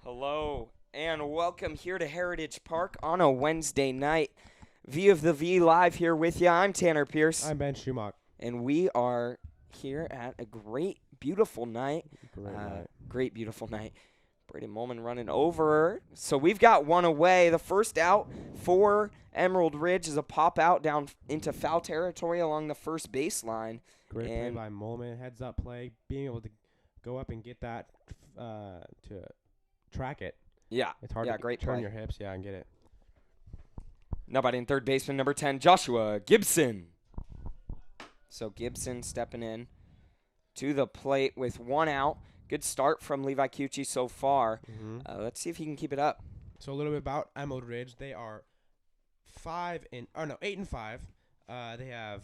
Hello and welcome here to Heritage Park on a Wednesday night. V of the V live here with you. I'm Tanner Pierce. I'm Ben Schumacher. And we are here at a great, beautiful night. Great night. Beautiful night. Brady Molman running over. So we've got one away. The first out for Emerald Ridge is a pop out down into foul territory along the first baseline. Great play by Molman. Heads up play. Being able to go up and get that to track it. Yeah. It's hard to great turn play. your hips. Yeah, and get it. Nobody in third baseman, number 10, Joshua Gibson. So Gibson stepping in to the plate with one out. Good start from Levi Cucci so far. Let's see if he can keep it up. So a little bit about Emerald Ridge. They are 8 and 5. They have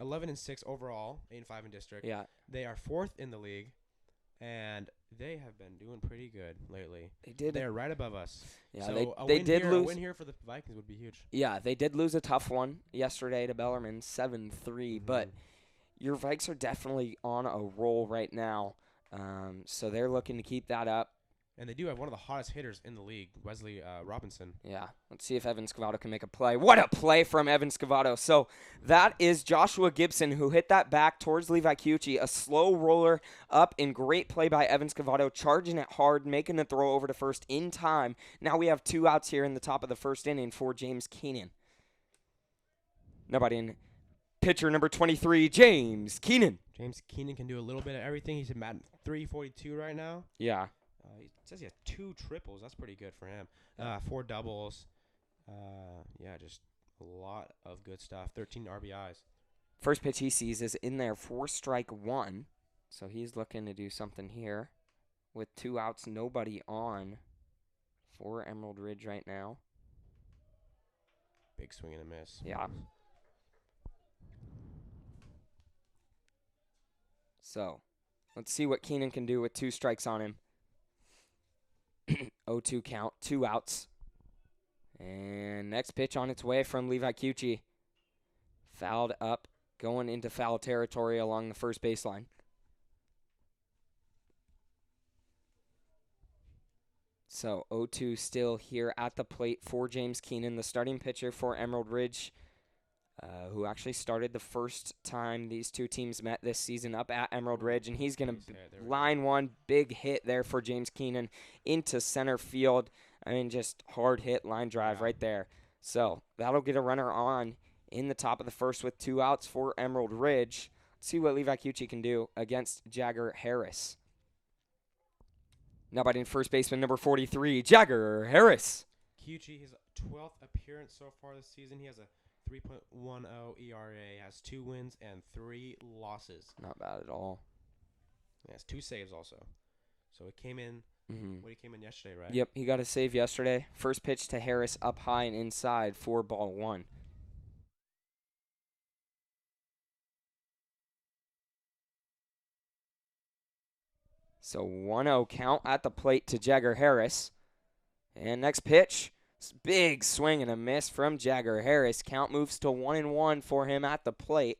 11 and 6 overall, 8 and 5 in district. Yeah. They are 4th in the league, and they have been doing pretty good lately. They're right above us. Yeah, so they did lose. A win here for the Vikings would be huge. Yeah, they did lose a tough one yesterday to Bellarmine, 7-3. But your Vikes are definitely on a roll right now. So they're looking to keep that up. And they do have one of the hottest hitters in the league, Wesley Robinson. Yeah, let's see if Evan Scavato can make a play. What a play from Evan Scavato. So that is Joshua Gibson who hit that back towards Levi Cucci. A slow roller up and great play by Evan Scavato, charging it hard, making the throw over to first in time. Now we have 2 outs here in the top of the first inning for James Keenan. Nobody in. Pitcher number 23, James Keenan. James Keenan can do a little bit of everything. He's at 342 right now. Yeah. He says he has 2 triples. That's pretty good for him. 4 doubles. Just a lot of good stuff. 13 RBIs. First pitch he sees is in there for strike 1. So he's looking to do something here. With 2 outs, nobody on for Emerald Ridge right now. Big swing and a miss. Yeah. So, let's see what Keenan can do with 2 strikes on him. 0-2 count, 2 outs. And next pitch on its way from Levi Cucci. Fouled up, going into foul territory along the first baseline. So 0-2 still here at the plate for James Keenan, the starting pitcher for Emerald Ridge, who actually started the first time these two teams met this season up at Emerald Ridge. And he's going to line one, big hit there for James Keenan into center field. I mean, just hard hit, line drive right there. So that'll get a runner on in the top of the first with 2 outs for Emerald Ridge. Let's see what Levi Cucci can do against Jagger Harris. Now batting first baseman number 43, Jagger Harris. Cucci, his 12th appearance so far this season. He has a 3.10 ERA, has 2 wins and 3 losses. Not bad at all. He has 2 saves also. So it came in. He came in yesterday, right? Yep, he got a save yesterday. First pitch to Harris up high and inside for ball 1. So 1-0 count at the plate to Jagger Harris. And next pitch, big swing and a miss from Jagger Harris. Count moves to 1-1 for him at the plate.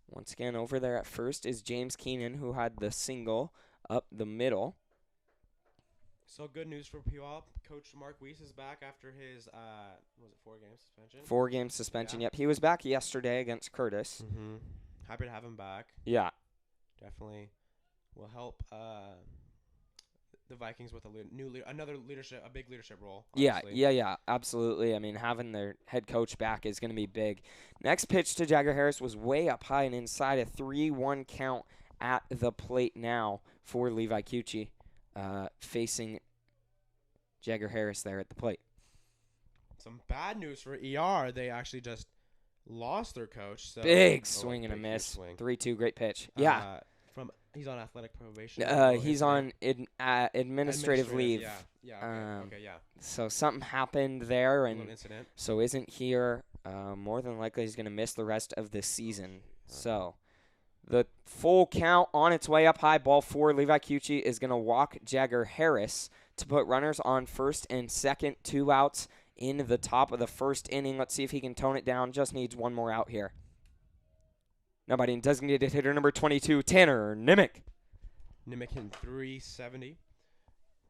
Once again, over there at first is James Keenan, who had the single up the middle. So good news for Puyallup. Coach Mark Weiss is back after his, 4-game suspension? 4-game suspension, yep. He was back yesterday against Curtis. Happy to have him back. Yeah. Definitely will help the Vikings with another leadership, a big leadership role. Honestly. Yeah, absolutely. I mean, having their head coach back is going to be big. Next pitch to Jagger Harris was way up high and inside, a 3-1 count at the plate now for Levi Cucci, facing Jagger Harris there at the plate. Some bad news for ER. They actually just lost their coach. So big swing and a miss. 3-2, great pitch. Yeah. He's on athletic probation. He's on administrative leave. Yeah. Okay. So something happened there, and incident. So isn't here. More than likely, he's going to miss the rest of the season. So the full count on its way up high, ball 4. Levi Cucci is going to walk Jagger Harris to put runners on first and second, 2 outs in the top of the first inning. Let's see if he can tone it down. Just needs one more out here. Nobody in designated hitter number 22, Tanner Nimick. Nimick hitting 370.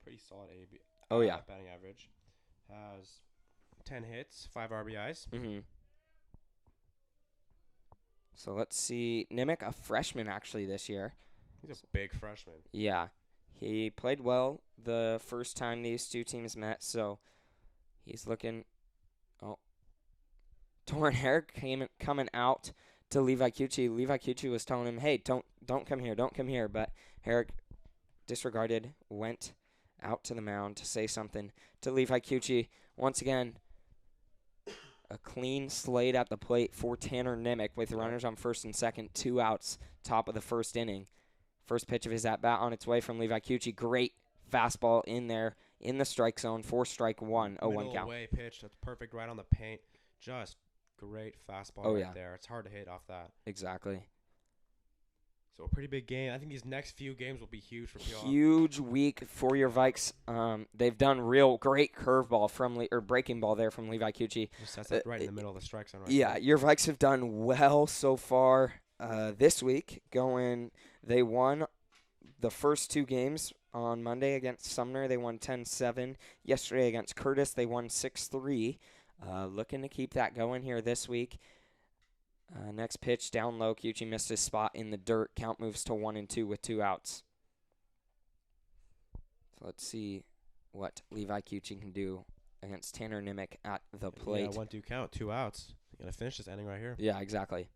pretty solid Oh, yeah. batting average. Has 10 hits, 5 RBIs. Mm-hmm. So let's see. Nimick, a freshman actually this year. He's a big freshman. Yeah. He played well the first time these two teams met, so he's looking. Oh. Torrin Herrick coming out to Levi Cucci. Levi Cucci was telling him, hey, don't come here, don't come here. But Herrick disregarded, went out to the mound to say something to Levi Cucci. Once again, a clean slate at the plate for Tanner Nimick with runners on first and second, 2 outs, top of the first inning. First pitch of his at-bat on its way from Levi Cucci. Great fastball in there in the strike zone for strike one. 0-1 Middle count. away pitch. That's perfect right on the paint. Just great fastball there. It's hard to hit off that. Exactly. So a pretty big game. I think these next few games will be huge for Puyallup. Huge week for your Vikes. They've done real great curveball or breaking ball there from Levi Cucci. Just that's like right in the middle of the strike zone. Right Yeah, your Vikes have done well so far this week. They won the first 2 games on Monday against Sumner. They won 10-7. Yesterday against Curtis, they won 6-3. Looking to keep that going here this week. Next pitch, down low. Cucci missed his spot in the dirt. Count moves to 1-2 with 2 outs. So let's see what Levi Cucci can do against Tanner Nimick at the plate. Yeah, 1-2 count, 2 outs. You gotta finish this inning right here. Yeah, exactly.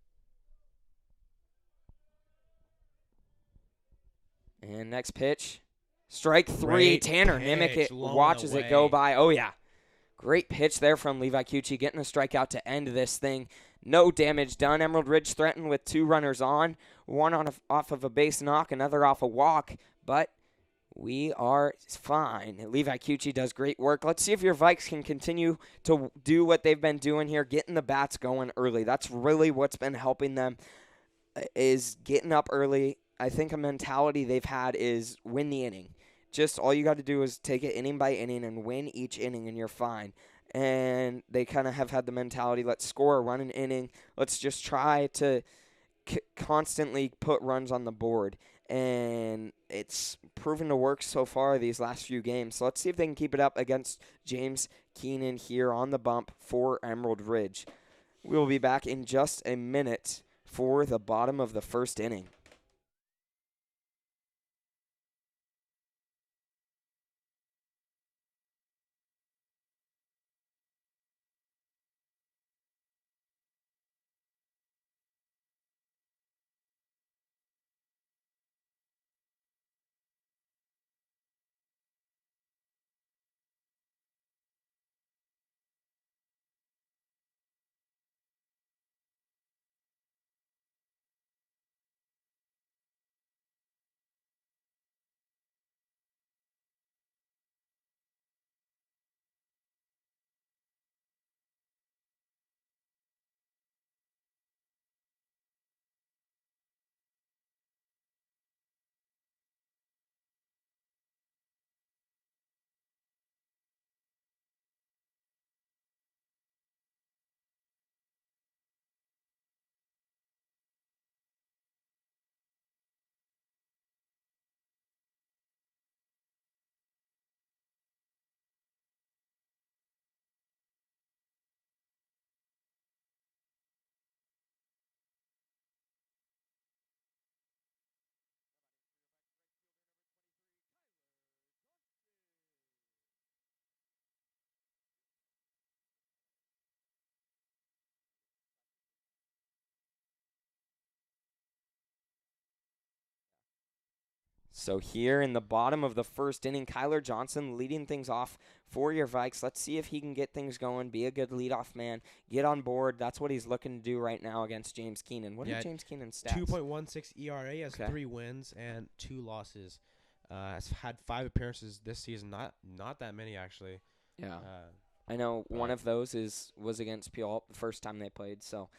And next pitch, strike 3. Great Tanner pitch, Nimick long watches away. it go by. Oh, yeah. Great pitch there from Levi Cucci, getting a strikeout to end this thing. No damage done. Emerald Ridge threatened with 2 runners on, one off of a base knock, another off a walk, but we are fine. Levi Cucci does great work. Let's see if your Vikes can continue to do what they've been doing here, getting the bats going early. That's really what's been helping them, is getting up early. I think a mentality they've had is win the inning. Just all you got to do is take it inning by inning and win each inning, and you're fine. And they kind of have had the mentality, let's score, run an inning. Let's just try to constantly put runs on the board. And it's proven to work so far these last few games. So let's see if they can keep it up against James Keenan here on the bump for Emerald Ridge. We'll be back in just a minute for the bottom of the first inning. So here in the bottom of the first inning, Kyler Johnson leading things off for your Vikes. Let's see if he can get things going, be a good leadoff man, get on board. That's what he's looking to do right now against James Keenan. What are James Keenan's stats? 2.16 ERA, has 3 wins and 2 losses. Has had 5 appearances this season. Not that many, actually. Yeah. I know one of those was against Puyallup the first time they played, so...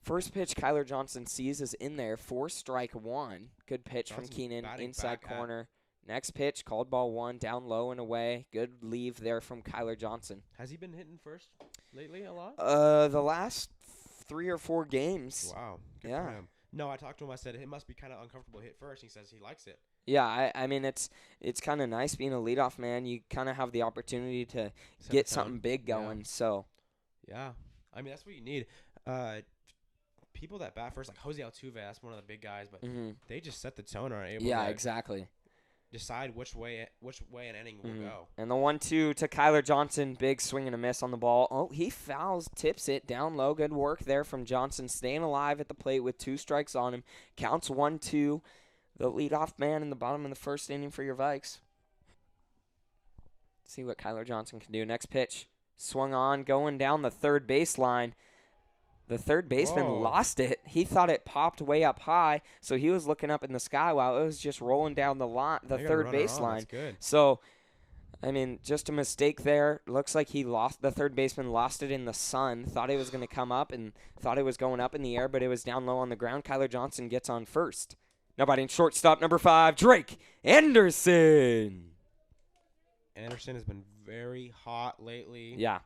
First pitch Kyler Johnson sees is in there for strike 1. Good pitch Johnson's from Keenan, inside back corner. Next pitch, called ball 1, down low and away. Good leave there from Kyler Johnson. Has he been hitting first lately a lot? The last 3 or 4 games. Wow. Good Yeah. for him. No, I talked to him. I said it must be kind of uncomfortable to hit first. He says he likes it. Yeah, I mean it's kind of nice being a leadoff man. You kind of have the opportunity to Set the get tone. something big Yeah. going. So Yeah. I mean, that's what you need. Uh, People that bat first, like Jose Altuve, that's one of the big guys, but mhm. they just set the tone and are able Yeah, to exactly. decide which way an inning will go. And the 1-2 to Kyler Johnson, big swing and a miss on the ball. Oh, he fouls, tips it down low. Good work there from Johnson, staying alive at the plate with 2 strikes on him. Counts 1-2. The leadoff man in the bottom of the first inning for your Vikes. See what Kyler Johnson can do. Next pitch, swung on, going down the third baseline. The third baseman Whoa. lost it. He thought it popped way up high, so he was looking up in the sky while it was just rolling down the They got a third runner on. baseline. That's good. So, I mean, just a mistake there. Looks like the third baseman lost it in the sun. Thought it was going to come up and thought it was going up in the air, but it was down low on the ground. Kyler Johnson gets on first. Now batting shortstop, number 5, Drake Anderson. Anderson has been very hot lately. Yeah.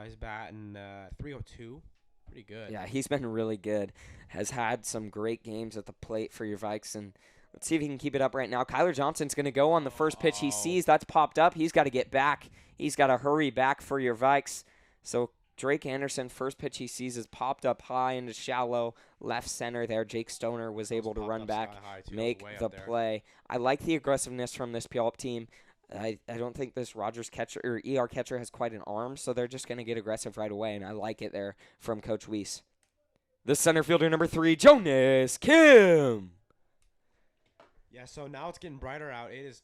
He's batting 302. Pretty good. Yeah, he's been really good. Has had some great games at the plate for your Vikes, and let's see if he can keep it up right now. Kyler Johnson's going to go on the first pitch he sees. That's popped up. He's got to get back. He's got to hurry back for your Vikes. So Drake Anderson, first pitch he sees is popped up high into shallow left center there. Jake Stoner was able to run back, make the play. I like the aggressiveness from this Puyallup team. I don't think this Rogers catcher or ER catcher has quite an arm, so they're just going to get aggressive right away, and I like it there from Coach Weiss. The center fielder, number 3, Jonas Kim. Yeah, so now it's getting brighter out. It is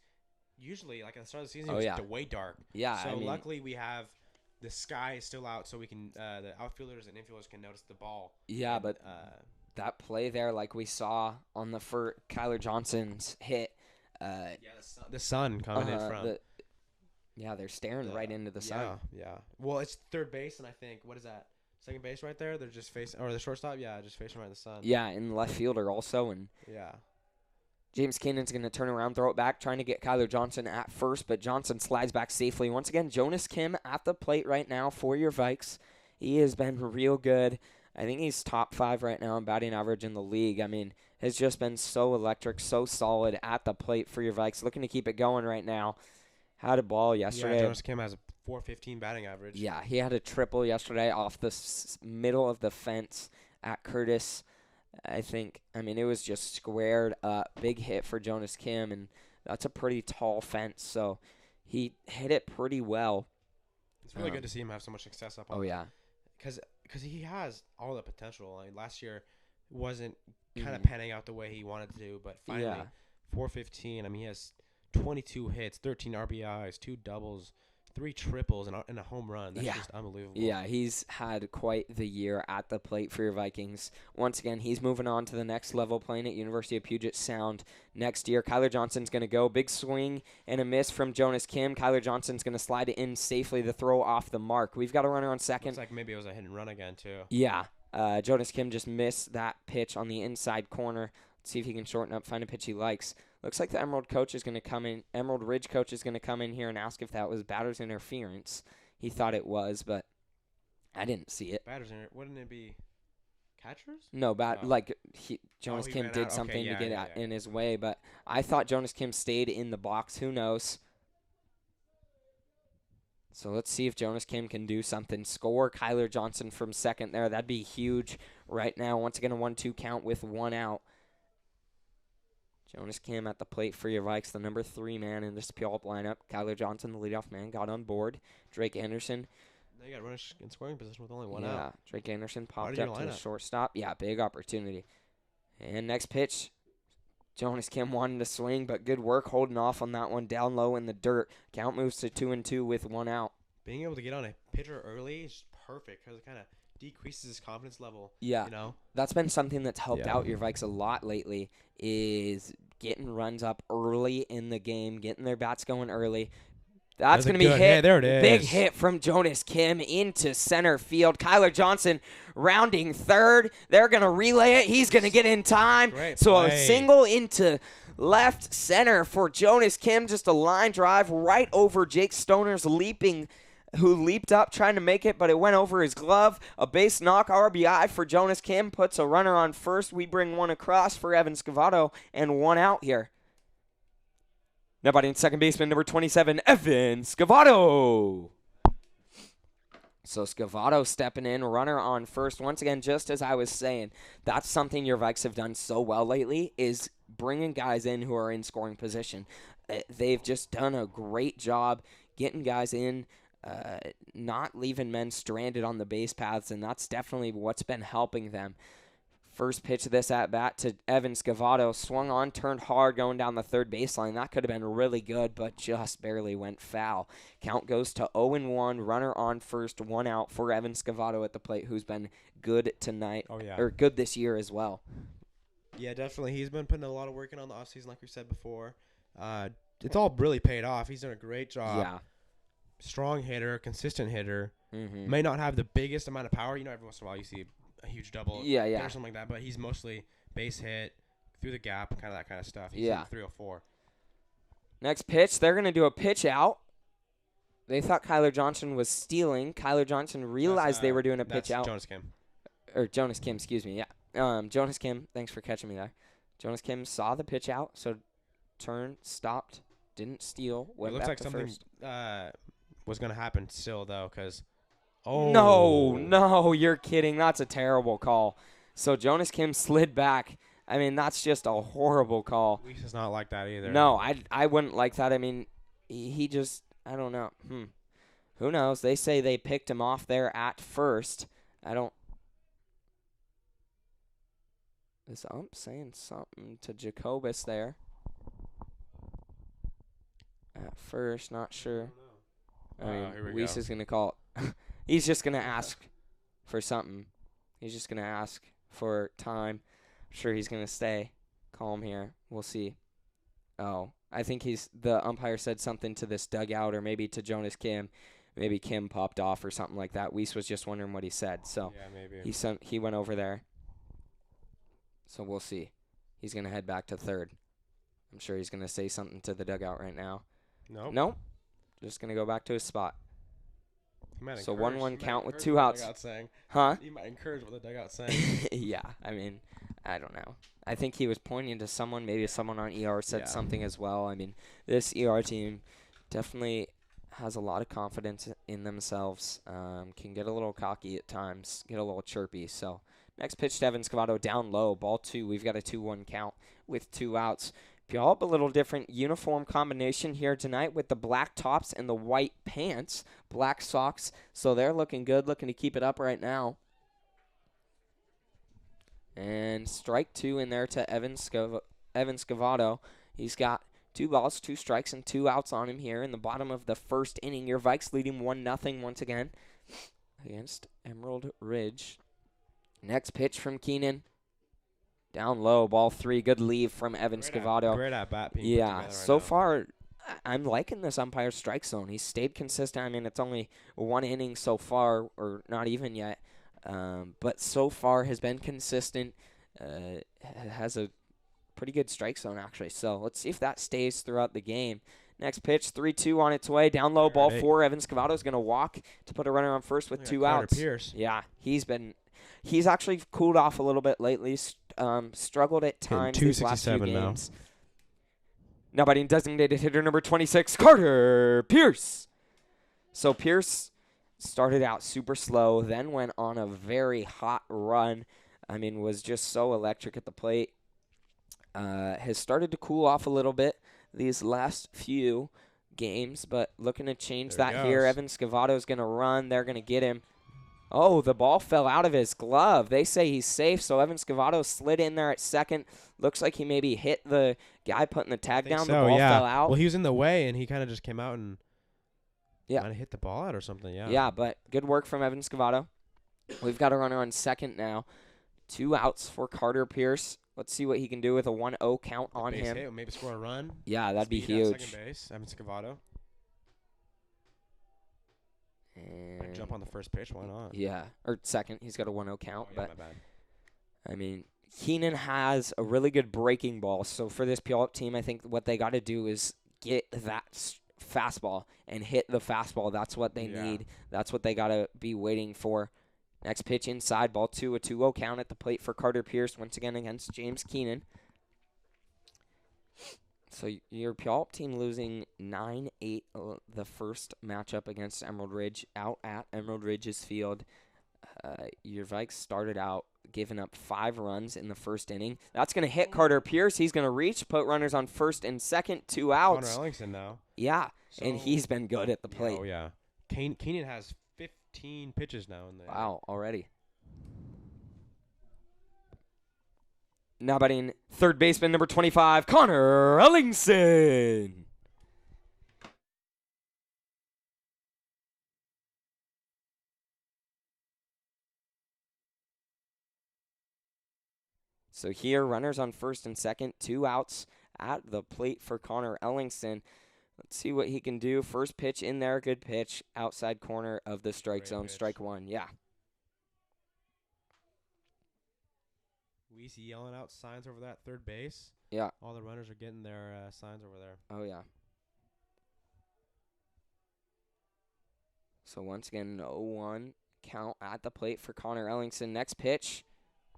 usually, like at the start of the season, Oh, it was yeah. way dark. Yeah, So I mean, luckily we have the sky is still out, so we can the outfielders and infielders can notice the ball. yeah, And, but that play there, like we saw on the Kyler Johnson's hit. The sun coming in from. They're staring right into the sun. Yeah. Well, it's third base, and I think what is that? Second base right there. They're just facing, or the shortstop. Yeah, just facing right in the sun. Yeah, and left fielder also, and Yeah. James Cannon's going to turn around, throw it back, trying to get Kyler Johnson at first, but Johnson slides back safely. Once again, Jonas Kim at the plate right now for your Vikes. He has been real good. I think he's top 5 right now in batting average in the league. I mean, has just been so electric, so solid at the plate for your Vikes. Looking to keep it going right now. Had a ball yesterday. Yeah, Jonas Kim has a .415 batting average. Yeah, he had a triple yesterday off the middle of the fence at Curtis. I mean, it was just squared up. Big hit for Jonas Kim, and that's a pretty tall fence, so he hit it pretty well. It's really good to see him have so much success up on. Oh, yeah. Because he has all the potential. I mean, last year wasn't kind of panning out the way he wanted to, but finally, 415. I mean, he has 22 hits, 13 RBIs, 2 doubles, 3 triples, and a home run. That's just unbelievable. Yeah, he's had quite the year at the plate for your Vikings. Once again, he's moving on to the next level, playing at University of Puget Sound next year. Kyler Johnson's going to go. Big swing and a miss from Jonas Kim. Kyler Johnson's going to slide it in safely, the throw off the mark. We've got a runner on second. Looks like maybe it was a hit and run again, too. Yeah, Jonas Kim just missed that pitch on the inside corner. Let's see if he can shorten up, find a pitch he likes. Looks like the Emerald Ridge coach is going to come in here and ask if that was batter's interference. He thought it was, but I didn't see it. Wouldn't it be catchers? No, Jonas he Kim ran did out. something Okay, to get yeah. in his way, but I thought Jonas Kim stayed in the box. Who knows? So let's see if Jonas Kim can do something. Score Kyler Johnson from second there. That'd be huge right now. Once again, a 1-2 count with 1 out. Jonas Kim at the plate for your Vikes, the number 3 man in this Puyallup lineup. Kyler Johnson, the leadoff man, got on board. Drake Anderson. They got runners in scoring position with only 1 Yeah, out. Drake Anderson popped did you up to the line up? shortstop. Yeah, big opportunity. And next pitch, Jonas Kim wanted to swing, but good work holding off on that one down low in the dirt. Count moves to 2-2 with 1 out. Being able to get on a pitcher early is perfect because it kind of decreases his confidence level. Yeah, You know? that's been something that's helped Yeah. out your Vikes a lot lately is getting runs up early in the game, getting their bats going early. That's going to be good hit. hit. There it is. Big hit from Jonas Kim into center field. Kyler Johnson rounding third. They're going to relay it. He's going to get in time. Great So a play. single into left center for Jonas Kim. Just a line drive right over Jake Stoner's leaping who leaped up trying to make it, but it went over his glove. A base knock RBI for Jonas Kim puts a runner on first. We bring one across for Evan Scavato and one out here. Now batting second baseman number 27, Evan Scavato. So Scavato stepping in, runner on first. Once again, just as I was saying, that's something your Vikes have done so well lately is bringing guys in who are in scoring position. They've just done a great job getting guys in, not leaving men stranded on the base paths, and that's definitely what's been helping them. First pitch of this at-bat to Evan Scavato. Swung on, turned hard, going down the third baseline. That could have been really good, but just barely went foul. Count goes to 0-1. Runner on first, one out for Evan Scavato at the plate, who's been good tonight. Oh, yeah. Or good this year as well. Yeah, definitely. He's been putting a lot of work in on the offseason, like we said before. It's all really paid off. He's done a great job. Yeah. Strong hitter, consistent hitter. Mm-hmm. May not have the biggest amount of power. You know, every once in a while you see a huge double or something like that, but he's mostly base hit, through the gap, kind of that kind of stuff. He's like 304. Next pitch, they're going to do a pitch out. They thought Kyler Johnson was stealing. Kyler Johnson realized they were doing a pitch out. Jonas Kim. Or Jonas Kim, excuse me, yeah. Jonas Kim, thanks for catching me there. Jonas Kim saw the pitch out, so turned, stopped, didn't steal, went back to something first. Was going to happen still, though, because No, you're kidding. That's a terrible call. So Jonas Kim slid back. I mean, that's just a horrible call. Weiss is not like that either. No, I wouldn't like that. I mean, he just, I don't know. Who knows? They say they picked him off there at first. Is Ump saying something to Jacobus there? At first, not sure. I mean, Weiss is going to call it. He's just going to ask for something. He's just going to ask for time. I'm sure he's going to stay calm here. We'll see. Oh, I think the umpire said something to this dugout or maybe to Jonas Kim. Maybe Kim popped off or something like that. Weiss was just wondering what he said. So yeah, maybe. He went over there. So we'll see. He's going to head back to third. I'm sure he's going to say something to the dugout right now. Nope. Just going to go back to his spot. So 1-1 count with 2 outs. Huh? He might encourage what the dugout's saying. Yeah, I mean, I don't know. I think he was pointing to someone. Maybe someone on ER said something as well. I mean, this ER team definitely has a lot of confidence in themselves. Can get a little cocky at times, get a little chirpy. So next pitch to Evan Scavato, down low, ball 2. We've got a 2-1 count with 2 outs. Puyallup, a little different uniform combination here tonight with the black tops and the white pants, black socks. So they're looking good, looking to keep it up right now. And strike 2 in there to Evan Scavato. He's got 2 balls, 2 strikes, and 2 outs on him here in the bottom of the first inning. Your Vikes leading 1-0 once again against Emerald Ridge. Next pitch from Keenan. Down low, ball 3. Good leave from Evan Scavato. Great at bat. Yeah, so far, I'm liking this umpire's strike zone. He's stayed consistent. I mean, it's only 1 inning so far, or not even yet. But so far has been consistent. Has a pretty good strike zone, actually. So let's see if that stays throughout the game. Next pitch, 3-2 on its way. Down low, ball 4. Evan Scavato is going to walk to put a runner on first with 2 outs. Pierce. Yeah, he's actually cooled off a little bit lately. Struggled at times these last few games. Now batting designated hitter number 26, Carter Pierce. So Pierce started out super slow, then went on a very hot run. I mean, was just so electric at the plate. Has started to cool off a little bit these last few games, but looking to change that here. Evan Scavato is going to run. They're going to get him. Oh, the ball fell out of his glove. They say he's safe, so Evan Scavato slid in there at second. Looks like he maybe hit the guy putting the tag down. The ball fell out. Well, he was in the way, and he kind of just came out and might have hit the ball out or something. Yeah, but good work from Evan Scavato. We've got a runner on second now. 2 outs for Carter Pierce. Let's see what he can do with a 1-0 count on him. Hit, maybe score a run. Yeah, that'd be huge. Second base, Evan Scavato. And jump on the first pitch, why not? Yeah, or second. He's got a 1-0 count. My bad. I mean, Keenan has a really good breaking ball. So for this Puyallup team, I think what they got to do is get that fastball and hit the fastball. That's what they need. That's what they got to be waiting for. Next pitch inside, ball 2, a 2-0 count at the plate for Carter Pierce once again against James Keenan. So your Puyallup team losing 9-8 the first matchup against Emerald Ridge out at Emerald Ridge's field. Your Vikes started out giving up 5 runs in the first inning. That's going to hit Carter Pierce. He's going to reach, put runners on first and second, 2 outs. Connor Ellingson now. Yeah, so, and he's been good at the plate. Oh, yeah. Keenan has 15 pitches now in there. Wow, already. Now batting third baseman number 25, Connor Ellingson. So here, runners on first and second, 2 outs at the plate for Connor Ellingson. Let's see what he can do. First pitch in there, good pitch, outside corner of the strike zone, pitch. Strike 1, yeah. Weezy yelling out signs over that third base. Yeah. All the runners are getting their signs over there. Oh, yeah. So once again, 0-1 count at the plate for Connor Ellingson. Next pitch,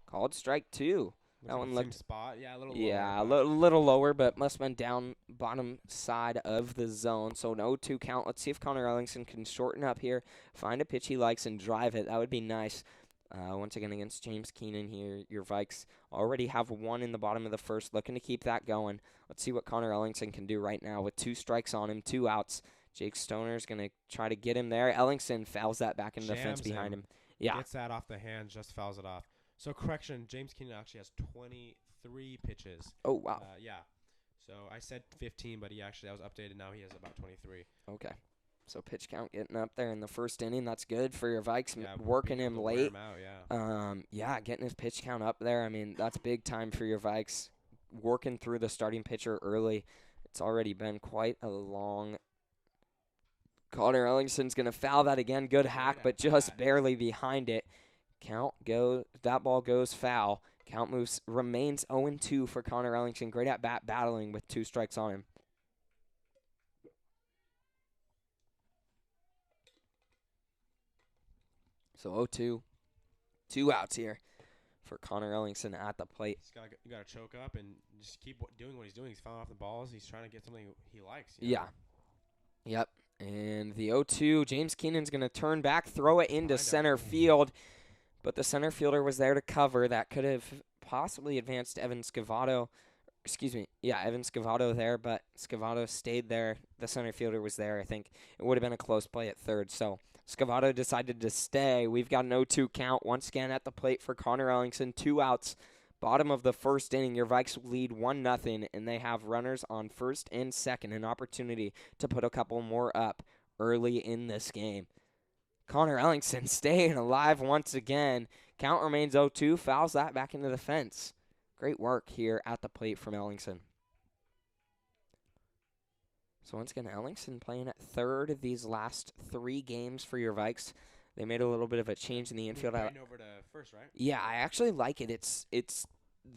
called strike 2. That one looked spot. Yeah, a little lower. Yeah, a little lower, but must have been down bottom side of the zone. So an 0-2 count. Let's see if Connor Ellingson can shorten up here, find a pitch he likes, and drive it. That would be nice. Once again against James Keenan here. Your Vikes already have 1 in the bottom of the first, looking to keep that going. Let's see what Connor Ellingson can do right now with 2 strikes on him, 2 outs. Jake Stoner's going to try to get him there. Ellingson fouls that back into the fence behind him. Yeah. Gets that off the hand, just fouls it off. So, correction, James Keenan actually has 23 pitches. Oh, wow. Yeah. So, I said 15, but that was updated. Now he has about 23. Okay. So, pitch count getting up there in the first inning. That's good for your Vikes, working him late. Getting his pitch count up there. I mean, that's big time for your Vikes. Working through the starting pitcher early. It's already been quite a long. Connor Ellingson's going to foul that again. Good hack, but just barely behind it. That ball goes foul. Count remains 0-2 for Connor Ellingson. Great at bat, battling with 2 strikes on him. So 0-2, 2 outs here for Connor Ellingson at the plate. You got to choke up and just keep doing what he's doing. He's fouling off the balls. He's trying to get something he likes. Yeah. Yep. And the 0-2, James Keenan's going to turn back, throw it into center field. But the center fielder was there to cover. That could have possibly advanced Evan Scavato. Evan Scavato there, but Scavato stayed there. The center fielder was there. I think it would have been a close play at third. So Scavato decided to stay. We've got an 0-2 count once again at the plate for Connor Ellingson. 2 outs. Bottom of the first inning, your Vikes lead 1-0, and they have runners on first and second. An opportunity to put a couple more up early in this game. Connor Ellingson staying alive once again. Count remains 0-2. Fouls that back into the fence. Great work here at the plate from Ellingson. So once again, Ellingson playing at third these last 3 games for your Vikes. They made a little bit of a change in the infield. Over to first, right? Yeah, I actually like it. It's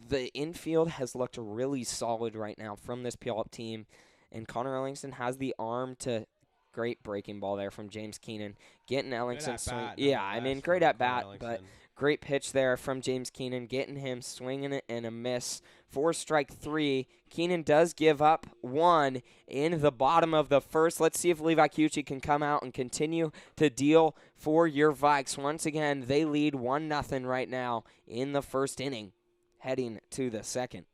the infield has looked really solid right now from this Puyallup team, and Connor Ellingson has the arm to. Great breaking ball there from James Keenan. Getting Ellingson swing. Yeah, great at bat, but great pitch there from James Keenan. Getting him swinging it and a miss. 4 strike 3. Keenan does give up 1 in the bottom of the first. Let's see if Levi Cucci can come out and continue to deal for your Vikes. Once again, they lead 1-0 right now in the first inning, heading to the second.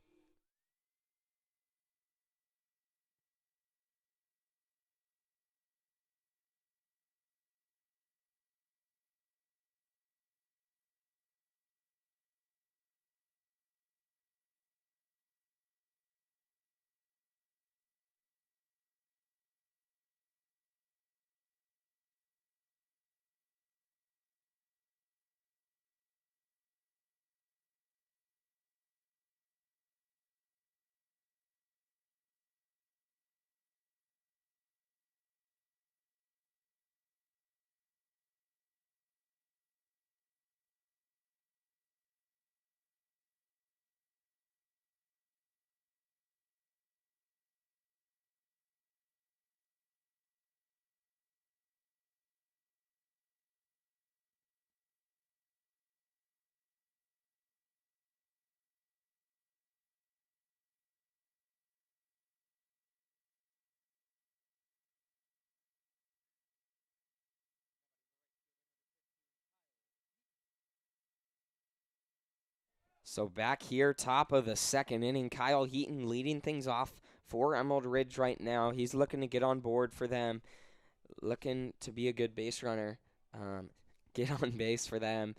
So back here, top of the second inning, Kyle Heaton leading things off for Emerald Ridge right now. He's looking to get on board for them, looking to be a good base runner, get on base for them,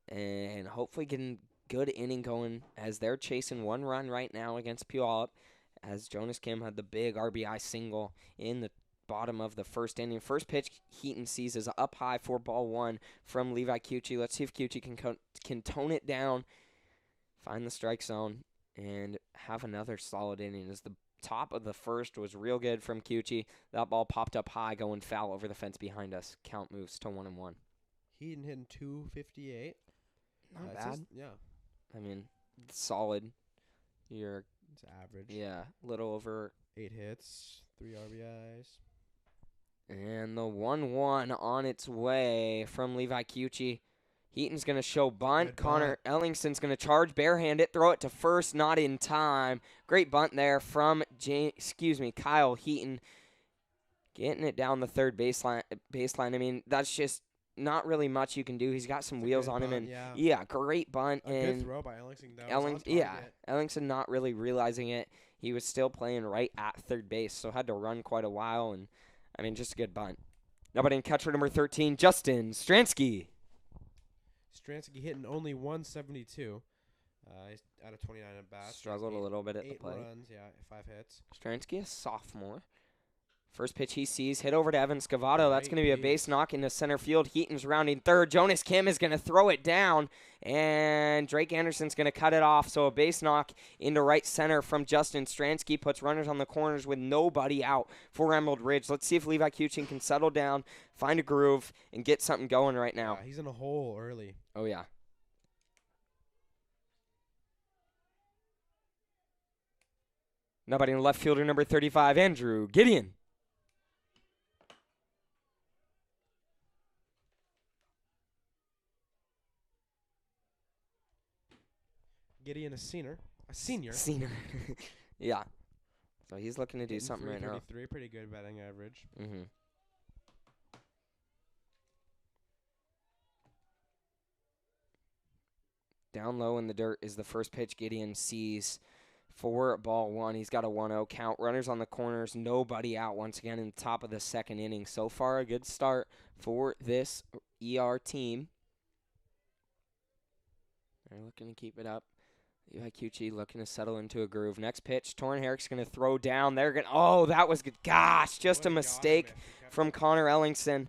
and hopefully getting good inning going as they're chasing one run right now against Puyallup, as Jonas Kim had the big RBI single in the bottom of the first inning. First pitch, Heaton sees is up high for ball one from Levi Cucci. Let's see if Cucci can tone it down, find the strike zone, and have another solid inning. As the top of the first was real good from Cucci. That ball popped up high, going foul over the fence behind us. Count moves to 1-1. Heaton hitting 258. Not bad. Yeah. I mean, solid. It's average. Yeah, little over 8 hits, 3 RBIs. And the 1-1 on its way from Levi Cucci. Heaton's going to show bunt. Connor Ellingson's going to charge, barehand it, throw it to first, not in time. Great bunt there from Kyle Heaton. Getting it down the third baseline. I mean, that's just not really much you can do. He's got some wheels on him, and great bunt. Good throw by Ellingson. Ellingson not really realizing it. He was still playing right at third base, so had to run quite a while, and I mean, just a good bunt. Nobody in catcher number 13, Justin Stransky. Stransky hitting only 172. He's out of 29 at bats. Struggled a little bit at the plate. 8 runs, 5 hits. Stransky, a sophomore. First pitch he sees, hit over to Evan Scavato. That's going to be a base knock into center field. Heaton's rounding third. Jonas Kim is going to throw it down, and Drake Anderson's going to cut it off. So a base knock into right center from Justin Stransky puts runners on the corners with nobody out for Emerald Ridge. Let's see if Levi Cuchin can settle down, find a groove, and get something going right now. Yeah, he's in a hole early. Oh, yeah. Nobody in left fielder number 35, Andrew Gideon. Gideon, a senior. Yeah. So he's looking to do something right now. 33, pretty good batting average. Mm-hmm. Down low in the dirt is the first pitch Gideon sees for ball one. He's got a 1-0 count. Runners on the corners, nobody out once again in the top of the second inning. So far, a good start for this ER team. They're looking to keep it up. Levi Cucci looking to settle into a groove. Next pitch, Torrin Herrick's going to throw down. They're going. Oh, that was good. Gosh, just a mistake from Connor Ellingson.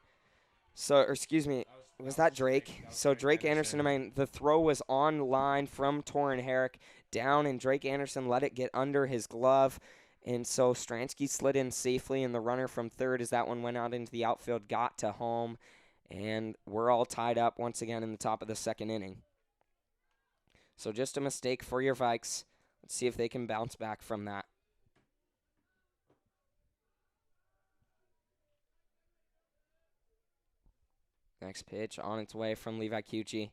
Was that Drake? So Drake Anderson, I mean, the throw was on line from Torrin Herrick down, and Drake Anderson let it get under his glove. And so Stransky slid in safely, and the runner from third, as that one went out into the outfield, got to home. And we're all tied up once again in the top of the second inning. So just a mistake for your Vikes. Let's see if they can bounce back from that. Next pitch on its way from Levi Cucci.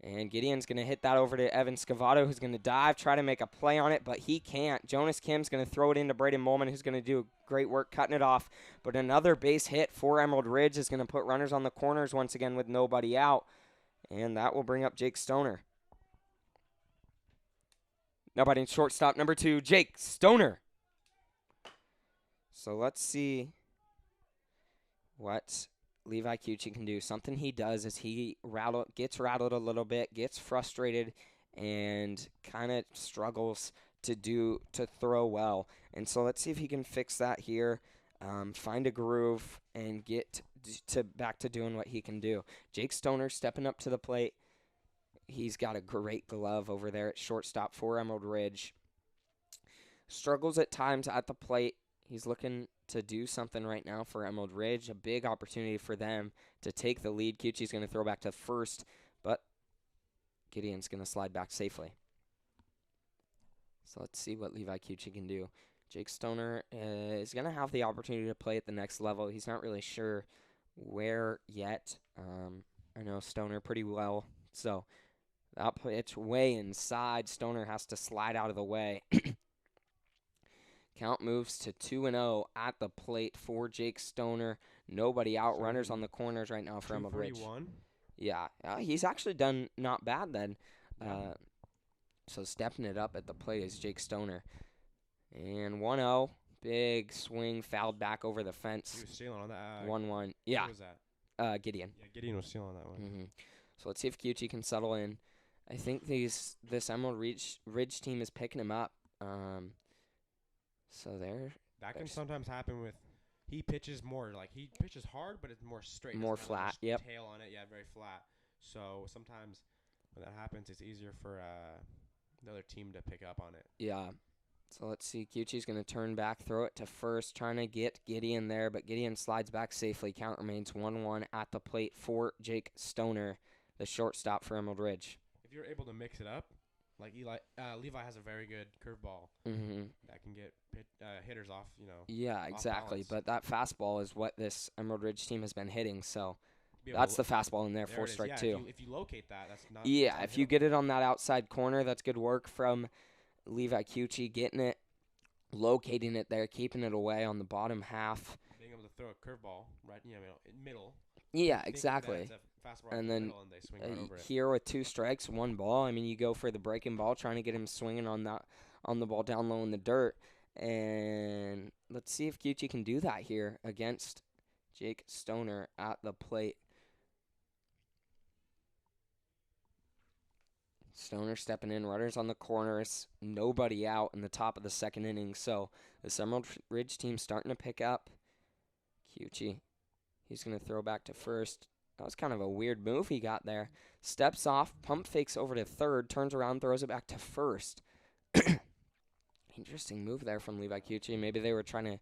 And Gideon's going to hit that over to Evan Scavato, who's going to dive, try to make a play on it, but he can't. Jonas Kim's going to throw it into Braden Molman, who's going to do great work cutting it off. But another base hit for Emerald Ridge is going to put runners on the corners once again with nobody out. And that will bring up Jake Stoner. Now batting shortstop number 2, Jake Stoner. So let's see what Levi Cucci can do. Something he does is he gets rattled a little bit, gets frustrated, and kind of struggles to throw well. And so let's see if he can fix that here, find a groove, and get back to doing what he can do. Jake Stoner stepping up to the plate. He's got a great glove over there at shortstop for Emerald Ridge. Struggles at times at the plate. He's looking to do something right now for Emerald Ridge. A big opportunity for them to take the lead. Cucci's going to throw back to first, but Gideon's going to slide back safely. So let's see what Levi Cucci can do. Jake Stoner is going to have the opportunity to play at the next level. He's not really sure where yet. I know Stoner pretty well, so that pitch way inside. Stoner has to slide out of the way. Count moves to 2-0 at the plate for Jake Stoner. Nobody out. Runners on the corners right now for Emerald Ridge. Yeah, he's actually done not bad then. So stepping it up at the plate is Jake Stoner. And 1-0. Big swing, fouled back over the fence. He was stealing on that. 1-1. Yeah. Who was that? Gideon. Yeah, Gideon was stealing on that one. Mm-hmm. So let's see if QT can settle in. I think this Emerald Ridge team is picking him up. So that can sometimes happen with. He pitches more he pitches hard, but it's more straight. More flat. Yep. Tail on it, yeah, very flat. So sometimes when that happens, it's easier for the other team to pick up on it. Yeah. So let's see. QT's going to turn back, throw it to first, trying to get Gideon there, but Gideon slides back safely. Count remains 1-1 at the plate for Jake Stoner, the shortstop for Emerald Ridge. If you're able to mix it up, like Levi has a very good curveball that can get hitters off, Yeah, exactly. Balance. But that fastball is what this Emerald Ridge team has been hitting, so that's the fastball in there for strike two. If you locate that, that's not. Yeah, if you get it on that outside corner, that's good work from Levi QT, getting it, locating it there, keeping it away on the bottom half. Being able to throw a curveball right, middle. Yeah, exactly. And then they swing right over it. Here with 2 strikes, 1 ball. I mean, you go for the breaking ball, trying to get him swinging on the ball down low in the dirt. And let's see if QT can do that here against Jake Stoner at the plate. Stoner stepping in, runners on the corners, nobody out in the top of the second inning. So this Emerald Ridge team starting to pick up. QT, he's going to throw back to first. That was kind of a weird move he got there. Steps off, pump fakes over to third, turns around, throws it back to first. Interesting move there from Levi QT. Maybe they were trying to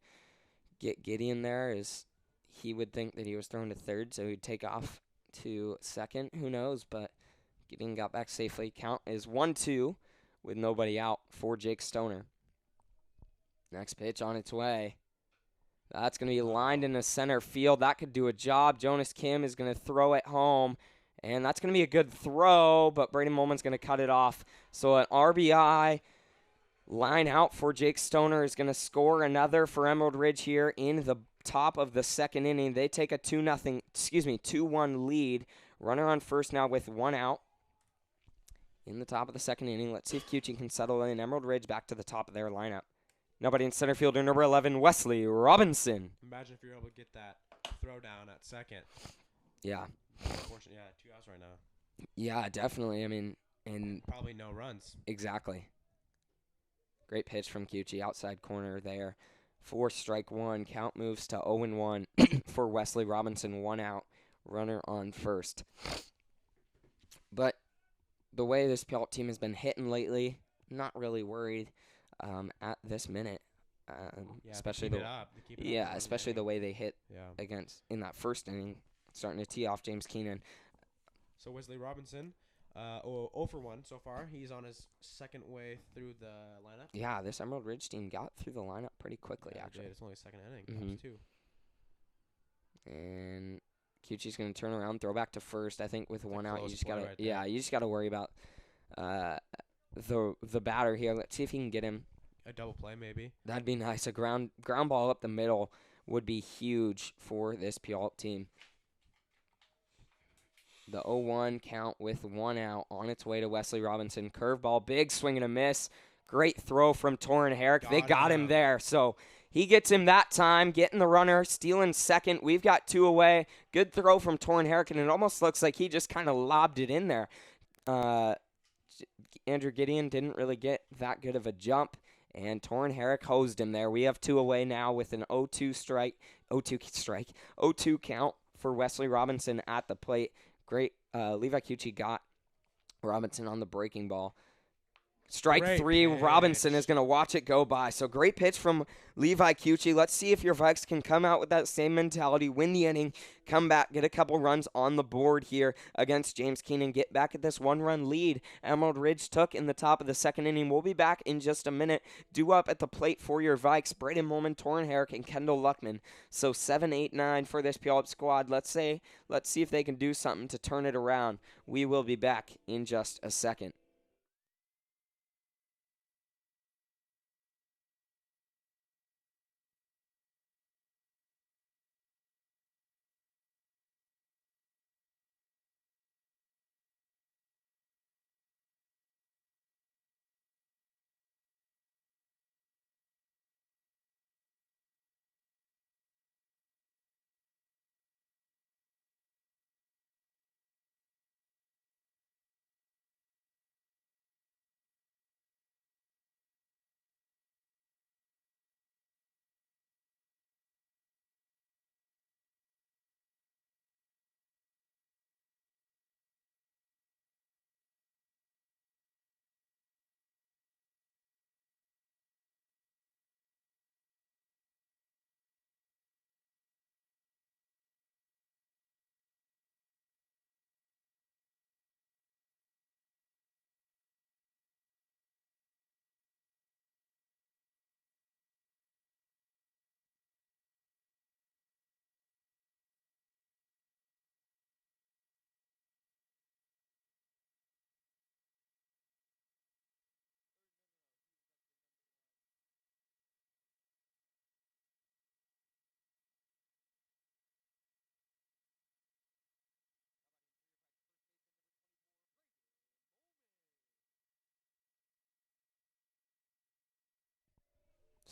get Gideon there, as he would think that he was throwing to third, so he'd take off to second. Who knows, but Gideon got back safely. Count is 1-2 with nobody out for Jake Stoner. Next pitch on its way. That's going to be lined into center field. That could do a job. Jonas Kim is going to throw it home, and that's going to be a good throw, but Braden Molman's going to cut it off. So an RBI line out for Jake Stoner is going to score another for Emerald Ridge here in the top of the second inning. They take a 2-1 lead. Runner on first now with 1 out in the top of the second inning. Let's see if QT can settle in. Emerald Ridge back to the top of their lineup. Nobody in center fielder, number 11, Wesley Robinson. Imagine if you're able to get that throw down at second. Yeah. Unfortunately, 2 outs right now. Yeah, definitely. I mean, and probably no runs. Exactly. Great pitch from QT, outside corner there. 4 strike 1. Count moves to 0-1 for Wesley Robinson. 1 out. Runner on first. But the way this Puyallup team has been hitting lately, not really worried at this minute. Especially the way they hit against in that first inning, starting to tee off James Keenan. So Wesley Robinson, 0 for 1 so far. He's on his second way through the lineup. Yeah, this Emerald Ridge team got through the lineup pretty quickly, actually. It's only second inning, too. And QT's going to turn around, throw back to first. I think with 1 out, you just got to you just got to worry about the batter here. Let's see if he can get him. A double play, maybe. That'd be nice. A ground ball up the middle would be huge for this Puyallup team. The 0-1 count with 1 out on its way to Wesley Robinson. Curveball, big swing and a miss. Great throw from Torrin Herrick. They got him there. So he gets him that time, getting the runner, stealing second. We've got 2 away. Good throw from Torrin Herrick, and it almost looks like he just kind of lobbed it in there. Andrew Gideon didn't really get that good of a jump, and Torrin Herrick hosed him there. We have 2 away now with an 0-2 count for Wesley Robinson at the plate. Great. Levi Cucci got Robinson on the breaking ball. Strike Great 3. pitch. Robinson is going to watch it go by. So great pitch from Levi Cucci. Let's see if your Vikes can come out with that same mentality, win the inning, come back, get a couple runs on the board here against James Keenan, get back at this 1-run lead Emerald Ridge took in the top of the second inning. We'll be back in just a minute. Due up at the plate for your Vikes, Braden Molman, Torrin Herrick, and Kendall Luckman. So 7, 8, 9 for this Puyallup squad. Let's see if they can do something to turn it around. We will be back in just a second.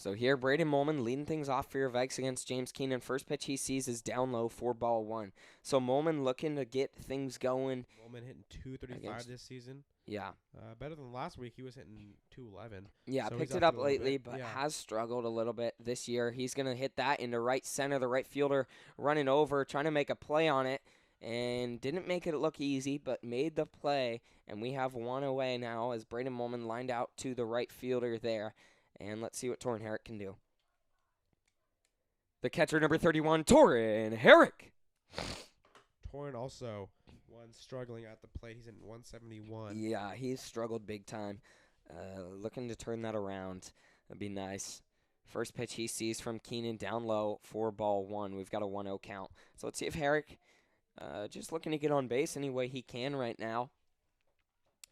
So here, Braden Molman leading things off for your Vikes against James Keenan. First pitch he sees is down low for ball one. So Molman looking to get things going. Molman hitting 235 this season. Yeah. Better than last week. He was hitting 211. Yeah, so picked it up lately, but has struggled a little bit this year. He's going to hit that into right center. The right fielder running over, trying to make a play on it, and didn't make it look easy, but made the play. And we have one away now as Braden Molman lined out to the right fielder there. And let's see what Torin Herrick can do. The catcher, number 31, Torin Herrick. Torin also struggling at the plate. He's in 171. Yeah, he's struggled big time. Looking to turn that around. That'd be nice. First pitch he sees from Keenan down low for ball one. We've got a 1-0 count. So let's see if Herrick just looking to get on base any way he can right now.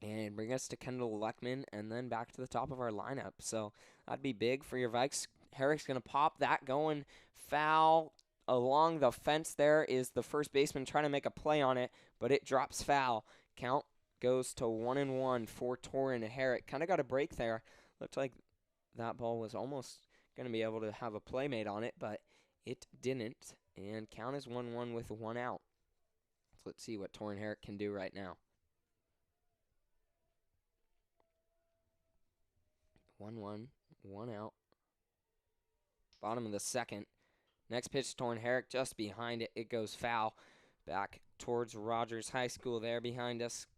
And bring us to Kendall Luckman and then back to the top of our lineup. So that'd be big for your Vikes. Herrick's going to pop that going foul. Along the fence there is the first baseman trying to make a play on it, but it drops foul. Count goes to 1-1 for Torin Herrick. Kind of got a break there. Looked like that ball was almost going to be able to have a play made on it, but it didn't. And count is 1-1 with one out. So let's see what Torin Herrick can do right now. 1-1, one out. Bottom of the second. Next pitch, Torin Herrick just behind it. It goes foul. Back towards Rogers High School there behind us.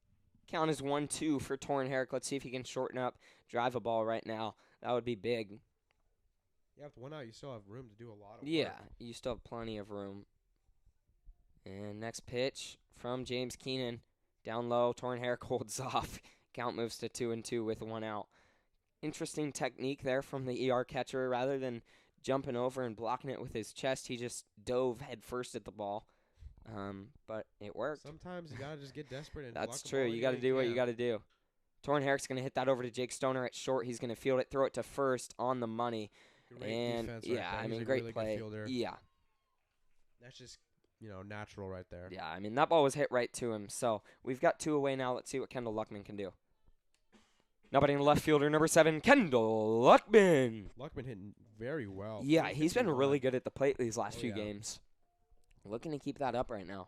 Count is 1-2 for Torin Herrick. Let's see if he can shorten up, drive a ball right now. That would be big. Yeah, with one out, you still have room to do a lot of work. Yeah, you still have plenty of room. And next pitch from James Keenan. Down low, Torin Herrick holds off. Count moves to 2-2 with one out. Interesting technique there from the ER catcher. Rather than jumping over and blocking it with his chest, he just dove head first at the ball. But it worked. Sometimes you gotta just get desperate and That's true. You gotta do what you gotta do. Torin Herrick's gonna hit that over to Jake Stoner at short. He's gonna field it, throw it to first on the money. Great defense right there. I mean, great really play. Good yeah. That's just natural right there. Yeah, I mean that ball was hit right to him. So we've got two away now. Let's see what Kendall Luckman can do. Nobody in the left fielder, number 7, Kendall Luckman. Luckman hitting very well. Yeah, he's been really good at the plate these last few games. Looking to keep that up right now.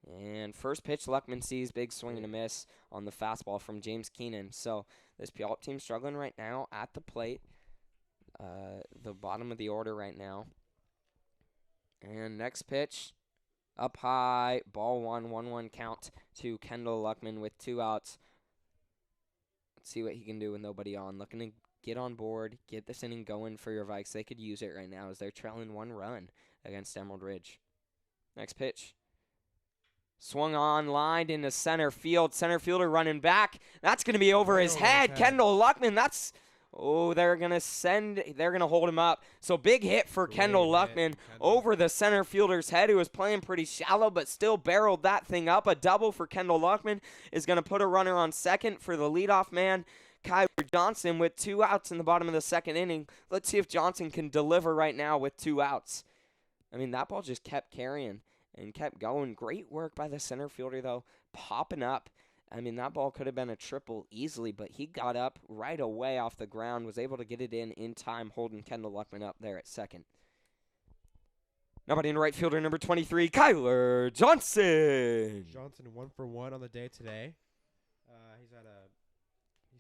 And first pitch, Luckman sees big swing and a miss on the fastball from James Keenan. So this Puyallup team struggling right now at the plate. The bottom of the order right now. And next pitch. Up high, ball 1-1 count to Kendall Luckman with 2 outs. Let's see what he can do with nobody on. Looking to get on board, get this inning going for your Vikes. They could use it right now as they're trailing 1 run against Emerald Ridge. Next pitch. Swung on, lined into center field. Center fielder running back. That's going to be over his head. Kendall Luckman, they're going to hold him up. So big hit for Kendall Luckman over the center fielder's head, who was playing pretty shallow but still barreled that thing up. A double for Kendall Luckman is going to put a runner on second for the leadoff man, Kyler Johnson, with 2 outs in the bottom of the second inning. Let's see if Johnson can deliver right now with 2 outs. I mean, that ball just kept carrying and kept going. Great work by the center fielder, though, popping up. I mean, that ball could have been a triple easily, but he got up right away off the ground, was able to get it in time, holding Kendall Luckman up there at second. Nobody in right fielder, number 23, Kyler Johnson. Johnson 1 for 1 on the day today.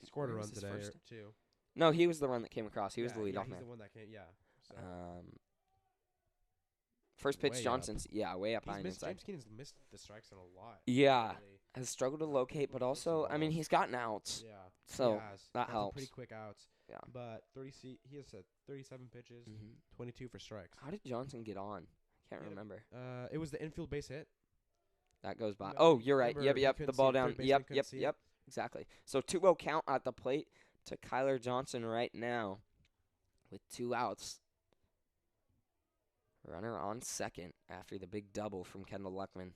He scored a run today or two. No, he was the run that came across. He was the leadoff man. He's the one that came. Yeah. So. First pitch, Johnson's way up high inside. James Keenan's missed the strikes on a lot. Yeah, has struggled to locate, but also, I mean, he's gotten outs. Yeah, so that helps. Pretty quick outs. Yeah, but he has 37 pitches, 22 for strikes. How did Johnson get on? Can't remember. It was the infield base hit. That goes by. Oh, you're right. Yep. The ball down. Yep. Exactly. So 2-0 count at the plate to Kyler Johnson right now with 2 outs. Runner on second after the big double from Kendall Luckman.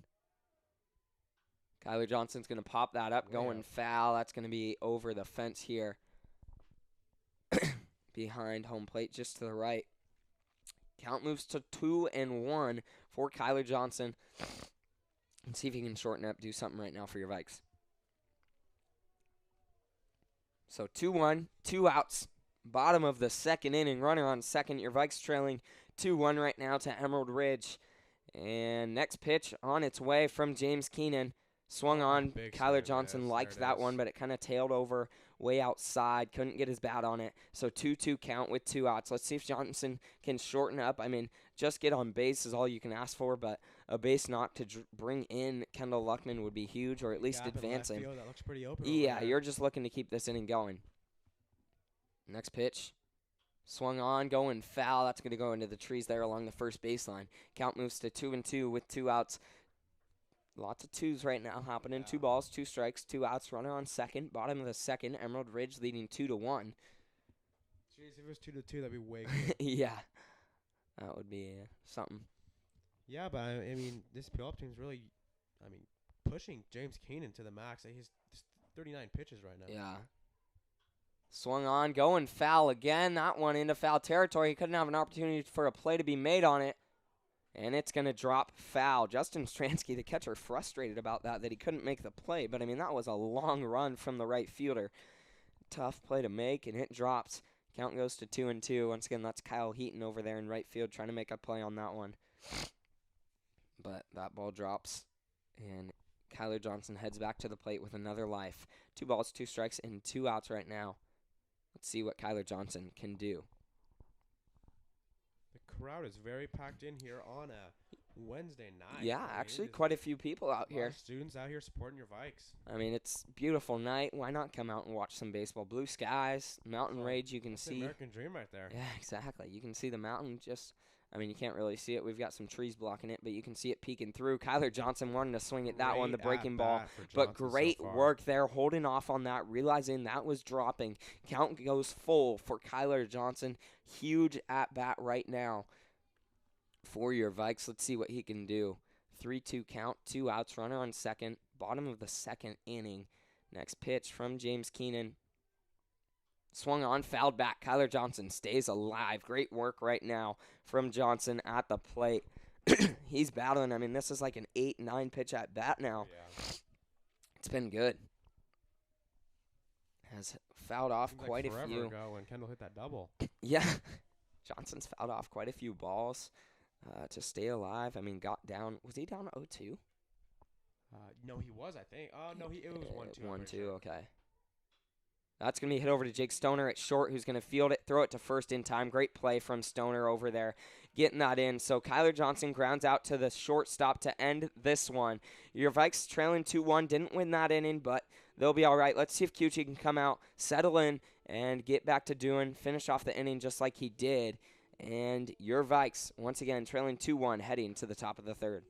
Kyler Johnson's going to pop that up, going foul. That's going to be over the fence here. Behind home plate, just to the right. Count moves to 2-1 for Kyler Johnson. Let's see if he can shorten up, do something right now for your Vikes. So 2-1, 2 outs. Bottom of the second inning. Runner on second. Your Vikes trailing 2-1 right now to Emerald Ridge. And next pitch on its way from James Keenan. Swung on. Kyler Johnson liked that one, but it kind of tailed over way outside. Couldn't get his bat on it. So 2-2 count with 2 outs. Let's see if Johnson can shorten up. I mean, just get on base is all you can ask for, but a base knock to bring in Kendall Luckman would be huge, or at least advance him. That looks pretty open. Yeah, you're just looking to keep this inning going. Next pitch. Swung on, going foul. That's going to go into the trees there along the first baseline. Count moves to 2-2 with 2 outs. Lots of twos right now happening. 2 balls, 2 strikes, 2 outs. Runner on second. Bottom of the second. Emerald Ridge leading 2-1. Jeez, if it was 2-2, that'd be way good. Yeah, that would be something. Yeah, but I mean, this Puyallup team's really, pushing James Keenan to the max. He's 39 pitches right now. Yeah. Swung on, going foul again. That one into foul territory. He couldn't have an opportunity for a play to be made on it. And it's going to drop foul. Justin Stransky, the catcher, frustrated about that he couldn't make the play. But, I mean, that was a long run from the right fielder. Tough play to make, and it drops. Count goes to 2-2. Once again, that's Kyle Heaton over there in right field trying to make a play on that one. But that ball drops, and Kyler Johnson heads back to the plate with another life. 2 balls, 2 strikes, and 2 outs right now. Let's see what Kyler Johnson can do. The crowd is very packed in here on a Wednesday night. Yeah, actually quite a few people out here. Students out here supporting your Vikes. I mean, it's a beautiful night. Why not come out and watch some baseball? Blue skies, mountain range you can see. The American dream right there. Yeah, exactly. You can see the mountain just, I mean, you can't really see it. We've got some trees blocking it, but you can see it peeking through. Kyler Johnson wanted to swing at that one, the breaking ball. But great work there, holding off on that, realizing that was dropping. Count goes full for Kyler Johnson. Huge at-bat right now for your Vikes. Let's see what he can do. 3-2 count, 2 outs, runner on second, bottom of the second inning. Next pitch from James Keenan. Swung on, fouled back. Kyler Johnson stays alive. Great work right now from Johnson at the plate. He's battling. I mean, this is like an 8-9 pitch at bat now. Yeah. It's been good. Has fouled off Seems quite like a forever few. ago when Kendall hit that double. Yeah. Johnson's fouled off quite a few balls to stay alive. I mean, got down. Was he down 0-2? No, he was, I think. Oh, no, it was 1-2. 1-2, sure. okay. That's going to be hit over to Jake Stoner at short, who's going to field it, throw it to first in time. Great play from Stoner over there, getting that in. So Kyler Johnson grounds out to the shortstop to end this one. Your Vikes trailing 2-1, didn't win that inning, but they'll be all right. Let's see if Cucci can come out, settle in, and get back to finish off the inning just like he did. And your Vikes, once again, trailing 2-1, heading to the top of the third.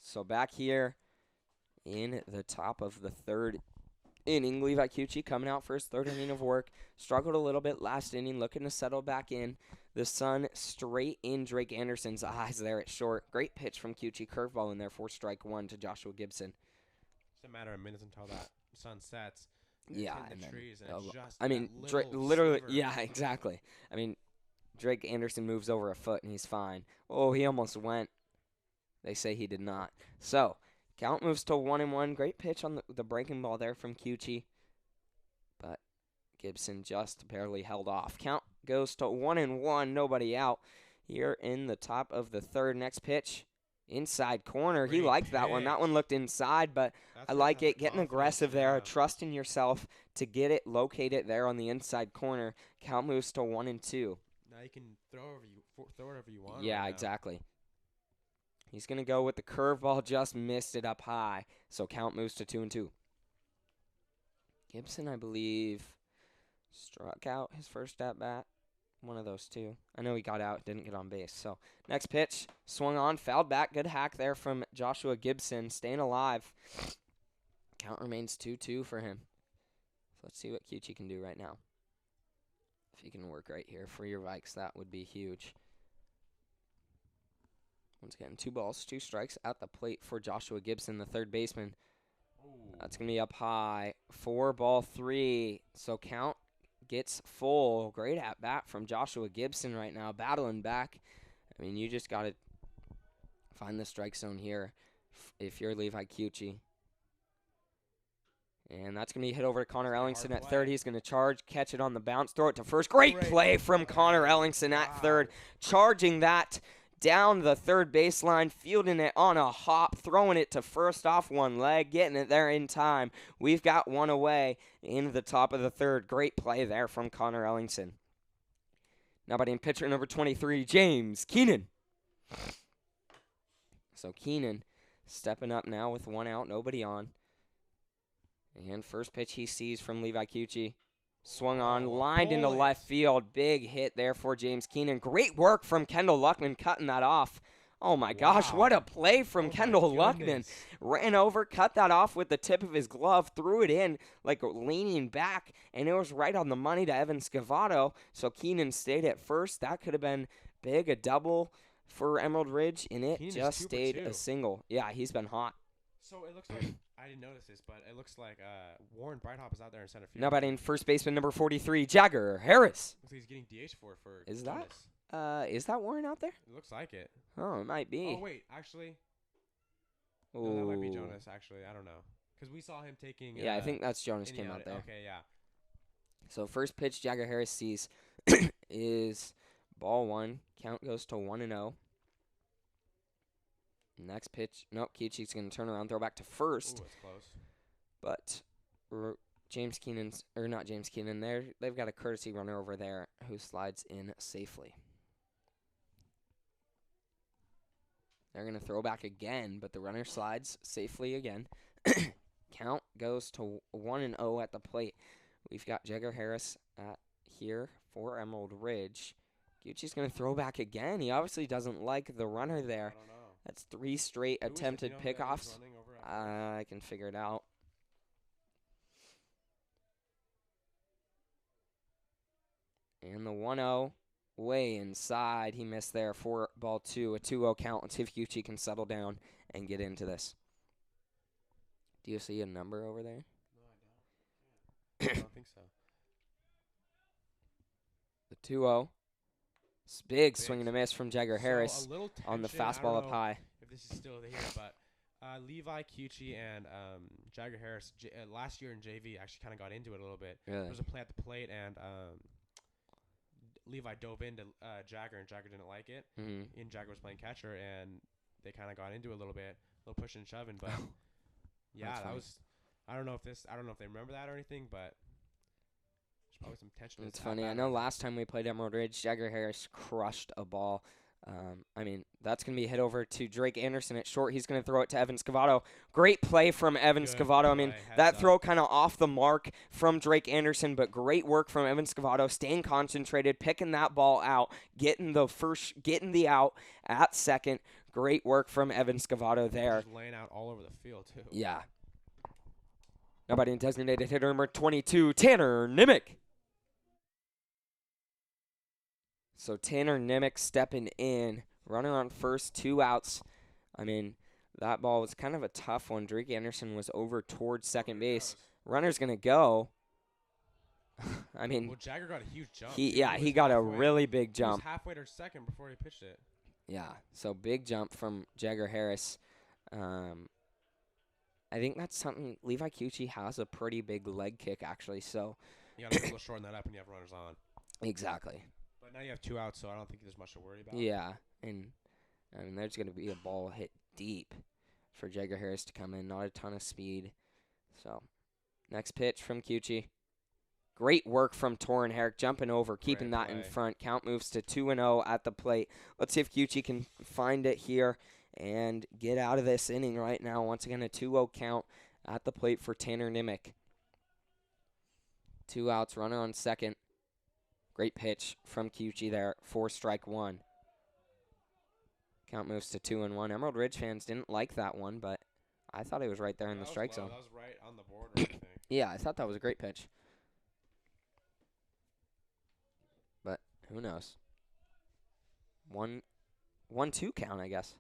So back here in the top of the third inning, Levi Cucci coming out for his third inning of work. Struggled a little bit last inning, looking to settle back in. The sun straight in Drake Anderson's eyes there at short. Great pitch from Cucci. Curveball in there for strike one to Joshua Gibson. It's a matter of minutes until that sun sets. Yeah, and then, trees, and it's just I mean, literally, yeah, exactly. I mean, Drake Anderson moves over a foot and he's fine. Oh, he almost went. They say he did not. So, count moves to 1-1. Great pitch on the breaking ball there from Cucci. But Gibson just barely held off. Count goes to 1-1. Nobody out here in the top of the third. Next pitch inside corner. He Great liked that one. That one pitch. looked inside, but That's I where he like has the it. Getting confidence, aggressive there, yeah. trusting yourself to get it, locate it there on the inside corner. Count moves to 1-2. Now you can throw whatever you want. Yeah, right now. exactly. He's going to go with the curveball, just missed it up high. So count moves to 2-2. Gibson, I believe, struck out his first at bat. One of those two. I know he got out, didn't get on base. So next pitch, swung on, fouled back. Good hack there from Joshua Gibson, staying alive. Count remains 2-2 for him. So let's see what Kyuchi can do right now. If he can work right here for your Vikes, that would be huge. Once again, 2 balls, 2 strikes at the plate for Joshua Gibson, the third baseman. That's going to be up high. 4-3. So count gets full. Great at bat from Joshua Gibson right now, battling back. I mean, you just got to find the strike zone here if you're Levi Kyuchi. And that's going to be hit over to Connor Ellingson at third. He's going to charge, catch it on the bounce, throw it to first. Great play from Connor Ellingson at third. Charging that down the third baseline, fielding it on a hop, throwing it to first off one leg, getting it there in time. We've got one away in the top of the third. Great play there from Connor Ellingson. Now batting pitcher number 23, James Keenan. So Keenan stepping up now with 1 out, nobody on. And first pitch he sees from Levi Kyuchi. Swung on, lined into left field. Big hit there for James Keenan. Great work from Kendall Luckman cutting that off. Oh, my gosh, what a play from Kendall Luckman. Ran over, cut that off with the tip of his glove, threw it in like leaning back, and it was right on the money to Evan Scavato. So Keenan stayed at first. That could have been big, a double for Emerald Ridge, and it just stayed a single. Yeah, he's been hot. So it looks like, I didn't notice this, but it looks like Warren Breithaupt is out there in center field. Now batting first baseman number 43, Jagger Harris. Looks like he's getting DH for Is Jonas. Is that Warren out there? It looks like it. Oh, it might be. Oh, wait, actually. No, that might be Jonas, actually. I don't know. Because we saw him taking... Yeah, I think that's Jonas came out there. Okay, yeah. So first pitch Jagger Harris sees is ball 1. Count goes to 1-0. Next pitch. Nope, Kyuchi's going to turn around, throw back to first. Ooh, that's close. But James Keenan's, or not James Keenan, they've got a courtesy runner over there who slides in safely. They're going to throw back again, but the runner slides safely again. Count goes to 1-0 at the plate. We've got Jagger Harris here for Emerald Ridge. Kyuchi's going to throw back again. He obviously doesn't like the runner there. I don't know. That's 3 straight attempted pickoffs. I can figure it out. And the 1-0 way inside. He missed there for ball 2. A 2-0 count. Let's see if Kyuchi can settle down and get into this. Do you see a number over there? No, I don't think so. The 2-0. It's big swing and a miss from Jagger Harris on the fastball up high. If this is still here, but Levi Kyuchi and Jagger Harris last year in JV actually kind of got into it a little bit. Really? There was a play at the plate, and Levi dove into Jagger, and Jagger didn't like it. Mm-hmm. And Jagger was playing catcher, and they kind of got into it a little bit, a little pushing and shoving. But yeah, that was. I don't know if they remember that or anything, but. Probably some tension. It's funny. I know last time we played Emerald Ridge, Jagger Harris crushed a ball. I mean, that's going to be hit over to Drake Anderson at short. He's going to throw it to Evan Scavato. Great play from Evan Scavato. I mean, that throw kind of off the mark from Drake Anderson, but great work from Evan Scavato, staying concentrated, picking that ball out, getting the out at second. Great work from Evan Scavato there. Just laying out all over the field, too. Yeah. Now batting designated hitter number 22, Tanner Nimick. So Tanner Nimick stepping in, runner on first, 2 outs. I mean, that ball was kind of a tough one. Drake Anderson was over towards second base. Runner's going to go. I mean, well, Jagger got a huge jump. He got a really big jump. He was halfway to second before he pitched it. Yeah, so big jump from Jagger Harris. I think that's something. Levi Kyuchi has a pretty big leg kick, actually. So you got to be able to shorten that up when you have runners on. Exactly. But now you have 2 outs, so I don't think there's much to worry about. Yeah, and I mean, there's going to be a ball hit deep for Jagger Harris to come in. Not a ton of speed. So, next pitch from Cucci. Great work from Torin Herrick, jumping over, keeping that in front. Count moves to 2-0 at the plate. Let's see if Cucci can find it here and get out of this inning right now. Once again, a 2-0 count at the plate for Tanner Nimick. 2 outs, runner on second. Great pitch from Cucci there for strike one. Count moves to 2-1. Emerald Ridge fans didn't like that one, but I thought it was right there in the strike zone. That was right on the border, I think. Yeah, I thought that was a great pitch. But who knows? 1-2 count, I guess.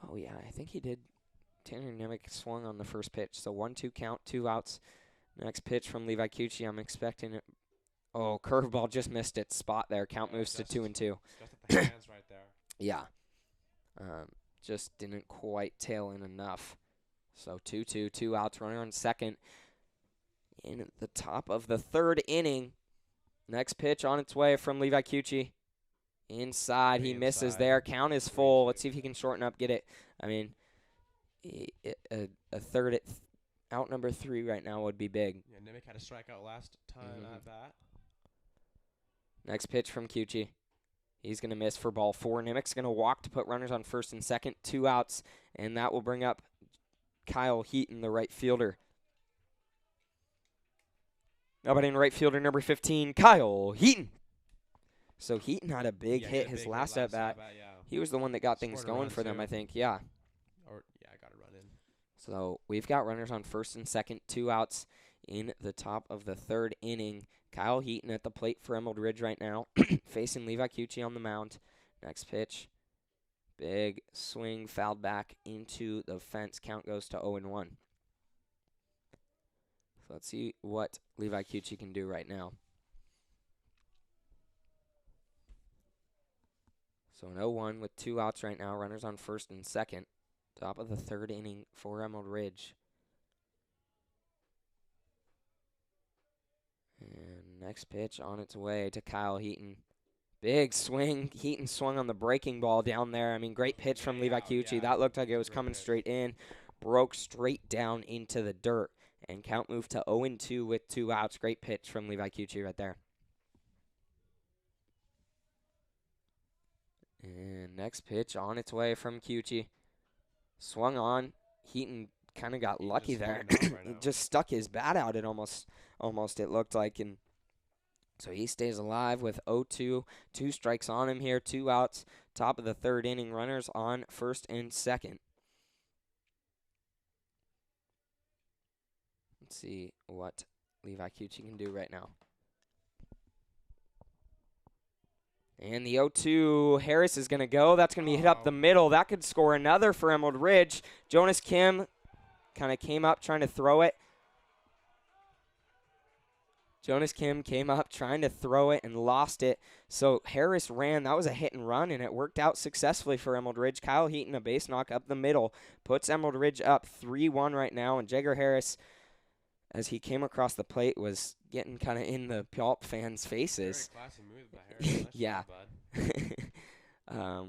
Oh, yeah, I think he did. Tanner Nimick swung on the first pitch. So 1-2 count, 2 outs. Next pitch from Levi Cucci. I'm expecting it. Oh, curveball just missed its spot there. Count moves to 2-2. Just at the hands right there. Yeah. Just didn't quite tail in enough. So 2-2, 2 outs, runner on second. In the top of the third inning. Next pitch on its way from Levi Cucci. Inside, he misses there. Count is full. Let's see if he can shorten up, get it. I mean, a third at out number 3 right now would be big. Yeah, Nimick had a strikeout last time at bat. Next pitch from Cucci. He's going to miss for ball 4. Nimick's going to walk to put runners on first and second. 2 outs, and that will bring up Kyle Heaton, the right fielder. Now batting right fielder number 15, Kyle Heaton. So Heaton had a big hit his last at bat. Yeah. He was the one that got things going for them, I think. Yeah. I got a run in. So we've got runners on first and second, 2 outs in the top of the third inning. Kyle Heaton at the plate for Emerald Ridge right now, facing Levi Cucci on the mound. Next pitch, big swing, fouled back into the fence. Count goes to 0-1. So let's see what Levi Cucci can do right now. So an 0-1 with 2 outs right now, runners on first and second. Top of the third inning for Emerald Ridge. And next pitch on its way to Kyle Heaton. Big swing. Heaton swung on the breaking ball down there. I mean, great pitch from Levi Cucci. Yeah, that looked like it was coming straight in. Broke straight down into the dirt. And count moved to 0-2 with 2 outs. Great pitch from Levi Cucci right there. And next pitch on its way from Cucci. Swung on. Heaton kind of got lucky there. Just stuck his bat out. It almost it looked like. And so he stays alive with 0-2. 2 strikes on him here. 2 outs. Top of the third inning. Runners on first and second. Let's see what Levi Cucci can do right now. And the 0-2, Harris is going to go. That's going to be hit up the middle. That could score another for Emerald Ridge. Jonas Kim kind of came up trying to throw it. Jonas Kim came up trying to throw it and lost it. So Harris ran. That was a hit and run, and it worked out successfully for Emerald Ridge. Kyle Heaton, a base knock up the middle, puts Emerald Ridge up 3-1 right now. And Jagger Harris, as he came across the plate, was getting kind of in the Puyallup fans' faces. Very classy move by Harris. Yeah.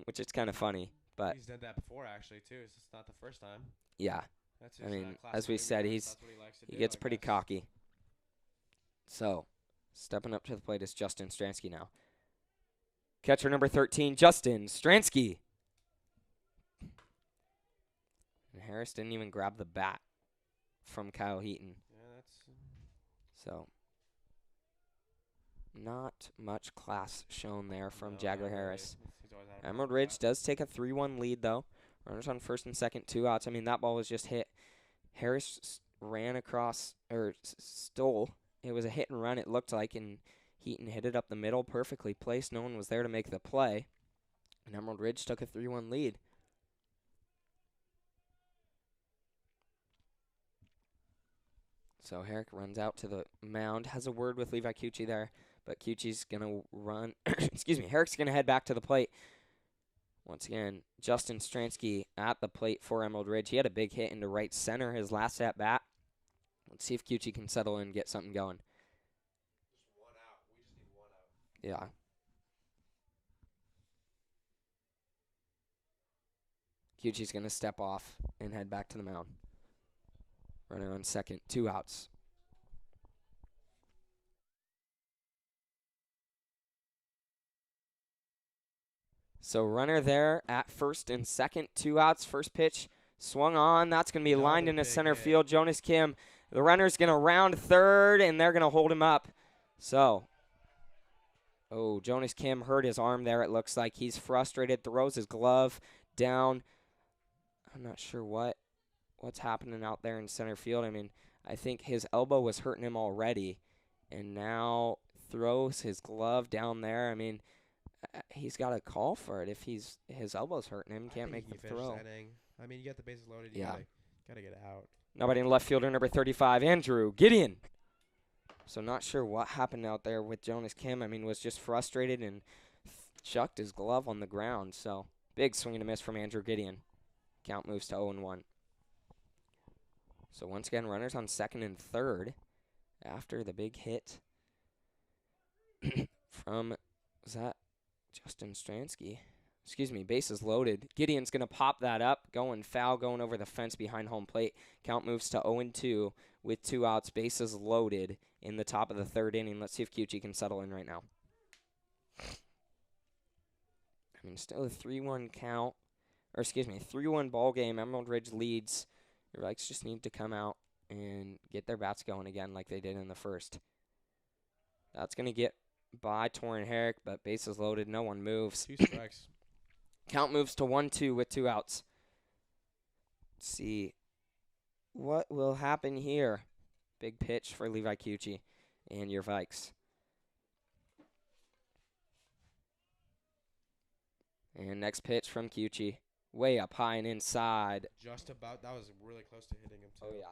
Which is kind of funny. But he's done that before, actually, too. It's not the first time. Yeah. That's his, I mean, as we said, he gets pretty cocky. So, stepping up to the plate is Justin Stransky now. Catcher number 13, Justin Stransky. And Harris didn't even grab the bat from Kyle Heaton. Yeah, so, not much class shown there from Jagger Harris. Emerald Ridge does take a 3-1 lead, though. Runners on first and second, 2 outs. I mean, that ball was just hit. Harris ran across, or stole. It was a hit and run, it looked like, and Heaton hit it up the middle, perfectly placed. No one was there to make the play. And Emerald Ridge took a 3-1 lead. So Herrick runs out to the mound, has a word with Levi Cucci there, but Cucci's going to run. Excuse me, Herrick's going to head back to the plate. Once again, Justin Stransky at the plate for Emerald Ridge. He had a big hit into right center his last at-bat. Let's see if Cucci can settle in and get something going. Just 1 out. We just need 1 out. Yeah. Kyuchi's going to step off and head back to the mound. Runner on second, 2 outs. So runner there at first and second, 2 outs. First pitch swung on. That's going to be lined into center field. Jonas Kim, the runner's going to round third, and they're going to hold him up. So, Jonas Kim hurt his arm there. It looks like he's frustrated, throws his glove down. I'm not sure what's happening out there in center field. I mean, I think his elbow was hurting him already, and now throws his glove down there. I mean, he's got to call for it if his elbow's hurting him. Can't make the throw. I mean, you got the bases loaded. Yeah. Gotta get out. Nobody in left fielder, number 35, Andrew Gideon. So not sure what happened out there with Jonas Kim. I mean, was just frustrated and chucked his glove on the ground. So big swing and a miss from Andrew Gideon. Count moves to 0-1. So once again, runners on second and third after the big hit from, was that Justin Stransky? Excuse me, bases loaded. Gideon's going to pop that up, going foul, going over the fence behind home plate. Count moves to 0-2 with 2 outs, bases loaded in the top of the third inning. Let's see if Kyuchi can settle in right now. I mean, still a 3-1 count. Or excuse me, 3-1 ball game. Emerald Ridge leads. Your Vikes just need to come out and get their bats going again like they did in the first. That's going to get by Torrin Herrick, but bases loaded. No one moves. 2 strikes. Count moves to 1-2 with 2 outs. Let's see what will happen here. Big pitch for Levi Kyuchi and your Vikes. And next pitch from Kyuchi. Way up high and inside. Just about. That was really close to hitting him, too. Oh, yeah.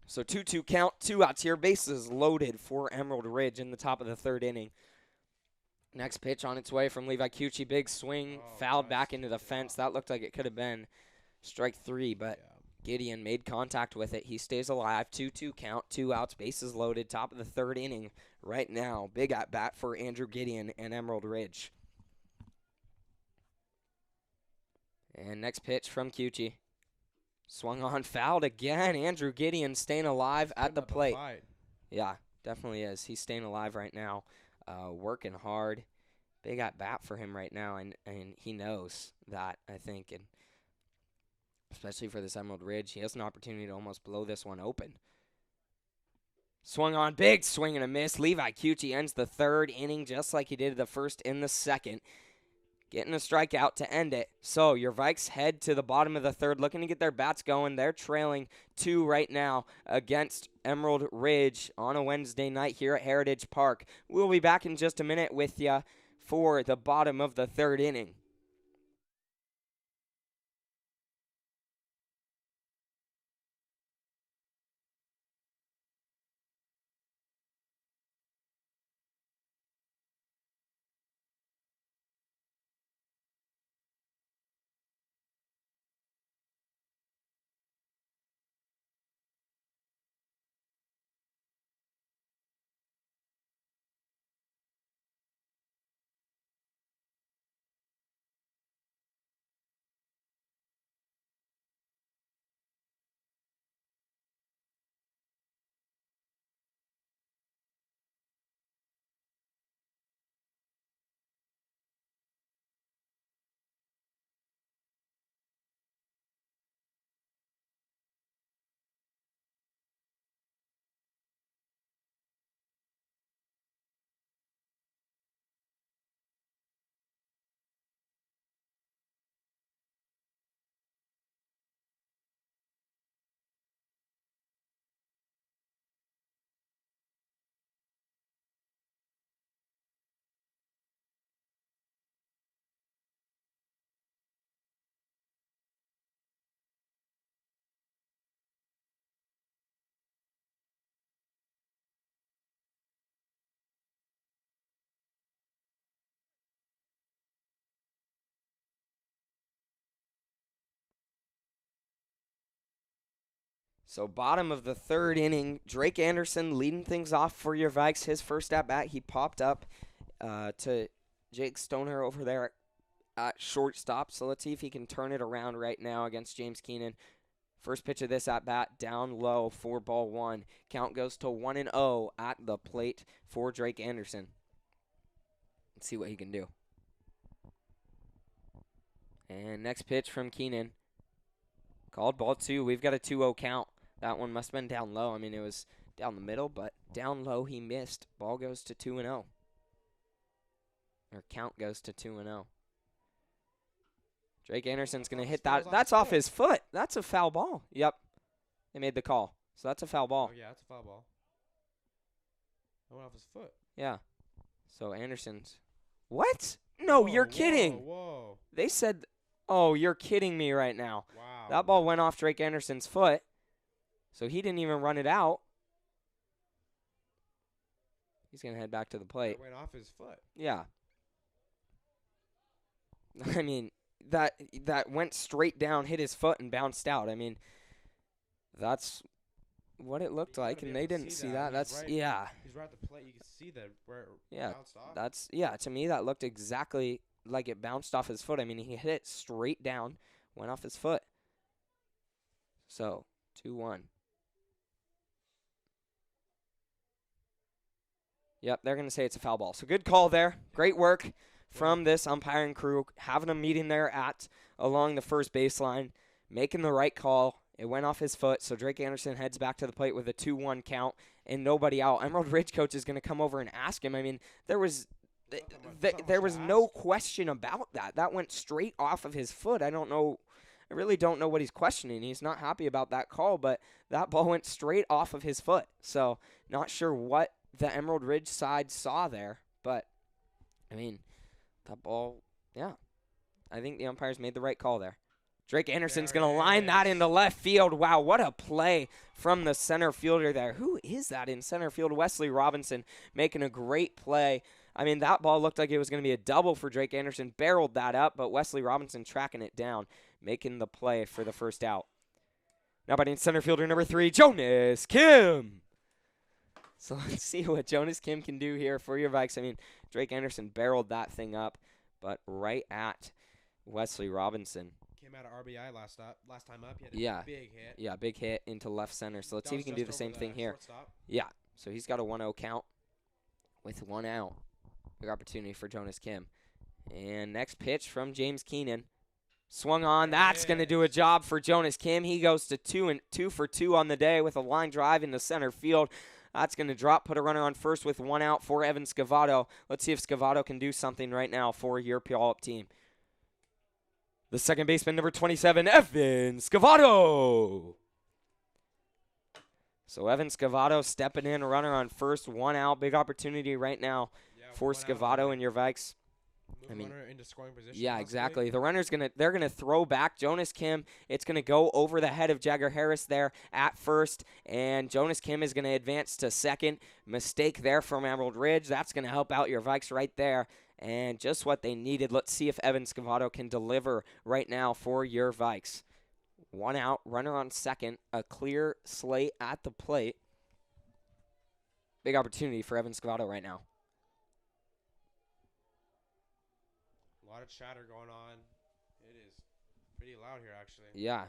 So 2-2 count, 2 outs here. Bases loaded for Emerald Ridge in the top of the third inning. Next pitch on its way from Levi Kyuchi. Big swing, fouled back into the fence. That looked like it could have been strike 3, but Gideon made contact with it. He stays alive. 2-2 count, 2 outs, bases loaded, top of the third inning right now. Big at bat for Andrew Gideon and Emerald Ridge. And next pitch from Kyuchi. Swung on, fouled again. Andrew Gideon staying alive at the plate. Yeah, definitely is. He's staying alive right now, working hard. Big at bat for him right now, and he knows that, I think, and especially for this Emerald Ridge, he has an opportunity to almost blow this one open. Swung on, big swing and a miss. Levi Kyuchi ends the third inning just like he did the first in the second. Getting a strikeout to end it. So your Vikes head to the bottom of the third, looking to get their bats going. They're trailing 2 right now against Emerald Ridge on a Wednesday night here at Heritage Park. We'll be back in just a minute with you for the bottom of the third inning. So bottom of the third inning, Drake Anderson leading things off for your Vikes. His first at bat, he popped up to Jake Stoner over there at shortstop. So let's see if he can turn it around right now against James Keenan. First pitch of this at bat, down low for ball one. Count goes to 1-0 at the plate for Drake Anderson. Let's see what he can do. And next pitch from Keenan. Called ball two. We've got a 2-0 count. That one must have been down low. I mean, it was down the middle, but down low he missed. Ball goes to 2-0. Or count goes to 2-0. Drake Anderson's going to hit that. That's off his foot. That's a foul ball. Yep. They made the call. So that's a foul ball. Oh, yeah, that's a foul ball. That went off his foot. Yeah. So Anderson's. What? No, you're kidding. Whoa. They said, oh, you're kidding me right now. Wow. That ball went off Drake Anderson's foot. So he didn't even run it out. He's going to head back to the plate. It went off his foot. Yeah. I mean, that went straight down, hit his foot, and bounced out. I mean, that's what it looked like, and they didn't see that. That's right, yeah. He's right at the plate. You can see that where it bounced off. To me, that looked exactly like it bounced off his foot. I mean, he hit it straight down, went off his foot. So 2-1. Yep, they're going to say it's a foul ball. So good call there. Great work from this umpiring crew, having a meeting there along the first baseline, making the right call. It went off his foot, so Drake Anderson heads back to the plate with a 2-1 count and nobody out. Emerald Ridge coach is going to come over and ask him. I mean, there was no question about that. That went straight off of his foot. I really don't know what he's questioning. He's not happy about that call, but that ball went straight off of his foot. So not sure what the Emerald Ridge side saw there, but, I mean, that ball, yeah. I think the umpires made the right call there. Drake Anderson's going to line that into left field. Wow, what a play from the center fielder there. Who is that in center field? Wesley Robinson making a great play. I mean, that ball looked like it was going to be a double for Drake Anderson. Barreled that up, but Wesley Robinson tracking it down, making the play for the first out. Now batting center fielder number 3, Jonas Kim. So let's see what Jonas Kim can do here for your Vikes. I mean, Drake Anderson barreled that thing up, but right at Wesley Robinson. Came out of RBI last time up. He had a big hit. Yeah, big hit into left center. So let's see if he can do the same thing here. Shortstop. Yeah, so he's got a 1-0 count with 1 out. Big opportunity for Jonas Kim. And next pitch from James Keenan. Swung on. That's going to do a job for Jonas Kim. He goes to 2 for 2 on the day with a line drive into center field. That's going to drop, put a runner on first with 1 out for Evan Scavato. Let's see if Scavato can do something right now for your Puyallup team. The second baseman, number 27, Evan Scavato. So Evan Scavato stepping in, runner on first, 1 out. Big opportunity right now for Scavato and your Vikes. Runner into scoring position. Yeah, exactly. The runner's they're gonna throw back Jonas Kim. It's gonna go over the head of Jagger Harris there at first, and Jonas Kim is gonna advance to second. Mistake there from Emerald Ridge. That's gonna help out your Vikes right there, and just what they needed. Let's see if Evan Scavato can deliver right now for your Vikes. 1 out, runner on second, a clear slate at the plate. Big opportunity for Evan Scavato right now. A lot of chatter going on. It is pretty loud here, actually. Yeah.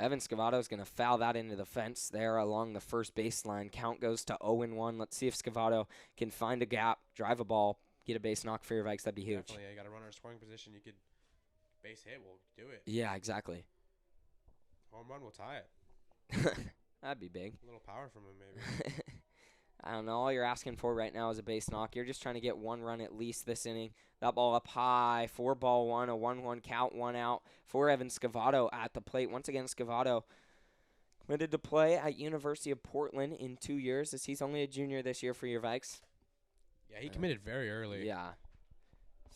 Evan Scavato is going to foul that into the fence there along the first baseline. Count goes to 0-1. Let's see if Scavato can find a gap, drive a ball, get a base knock for your Vikes. That'd be huge. Definitely. You got a runner in scoring position. You could base hit. We'll do it. Yeah, exactly. Home run will tie it. That'd be big. A little power from him, maybe. I don't know. All you're asking for right now is a base knock. You're just trying to get 1 run at least this inning. That ball up high, 4-1, a 1-1 count, 1 out for Evan Scavato at the plate. Once again, Scavato committed to play at University of Portland in 2 years, as he's only a junior this year for your Vikes. Yeah, he committed very early. Yeah.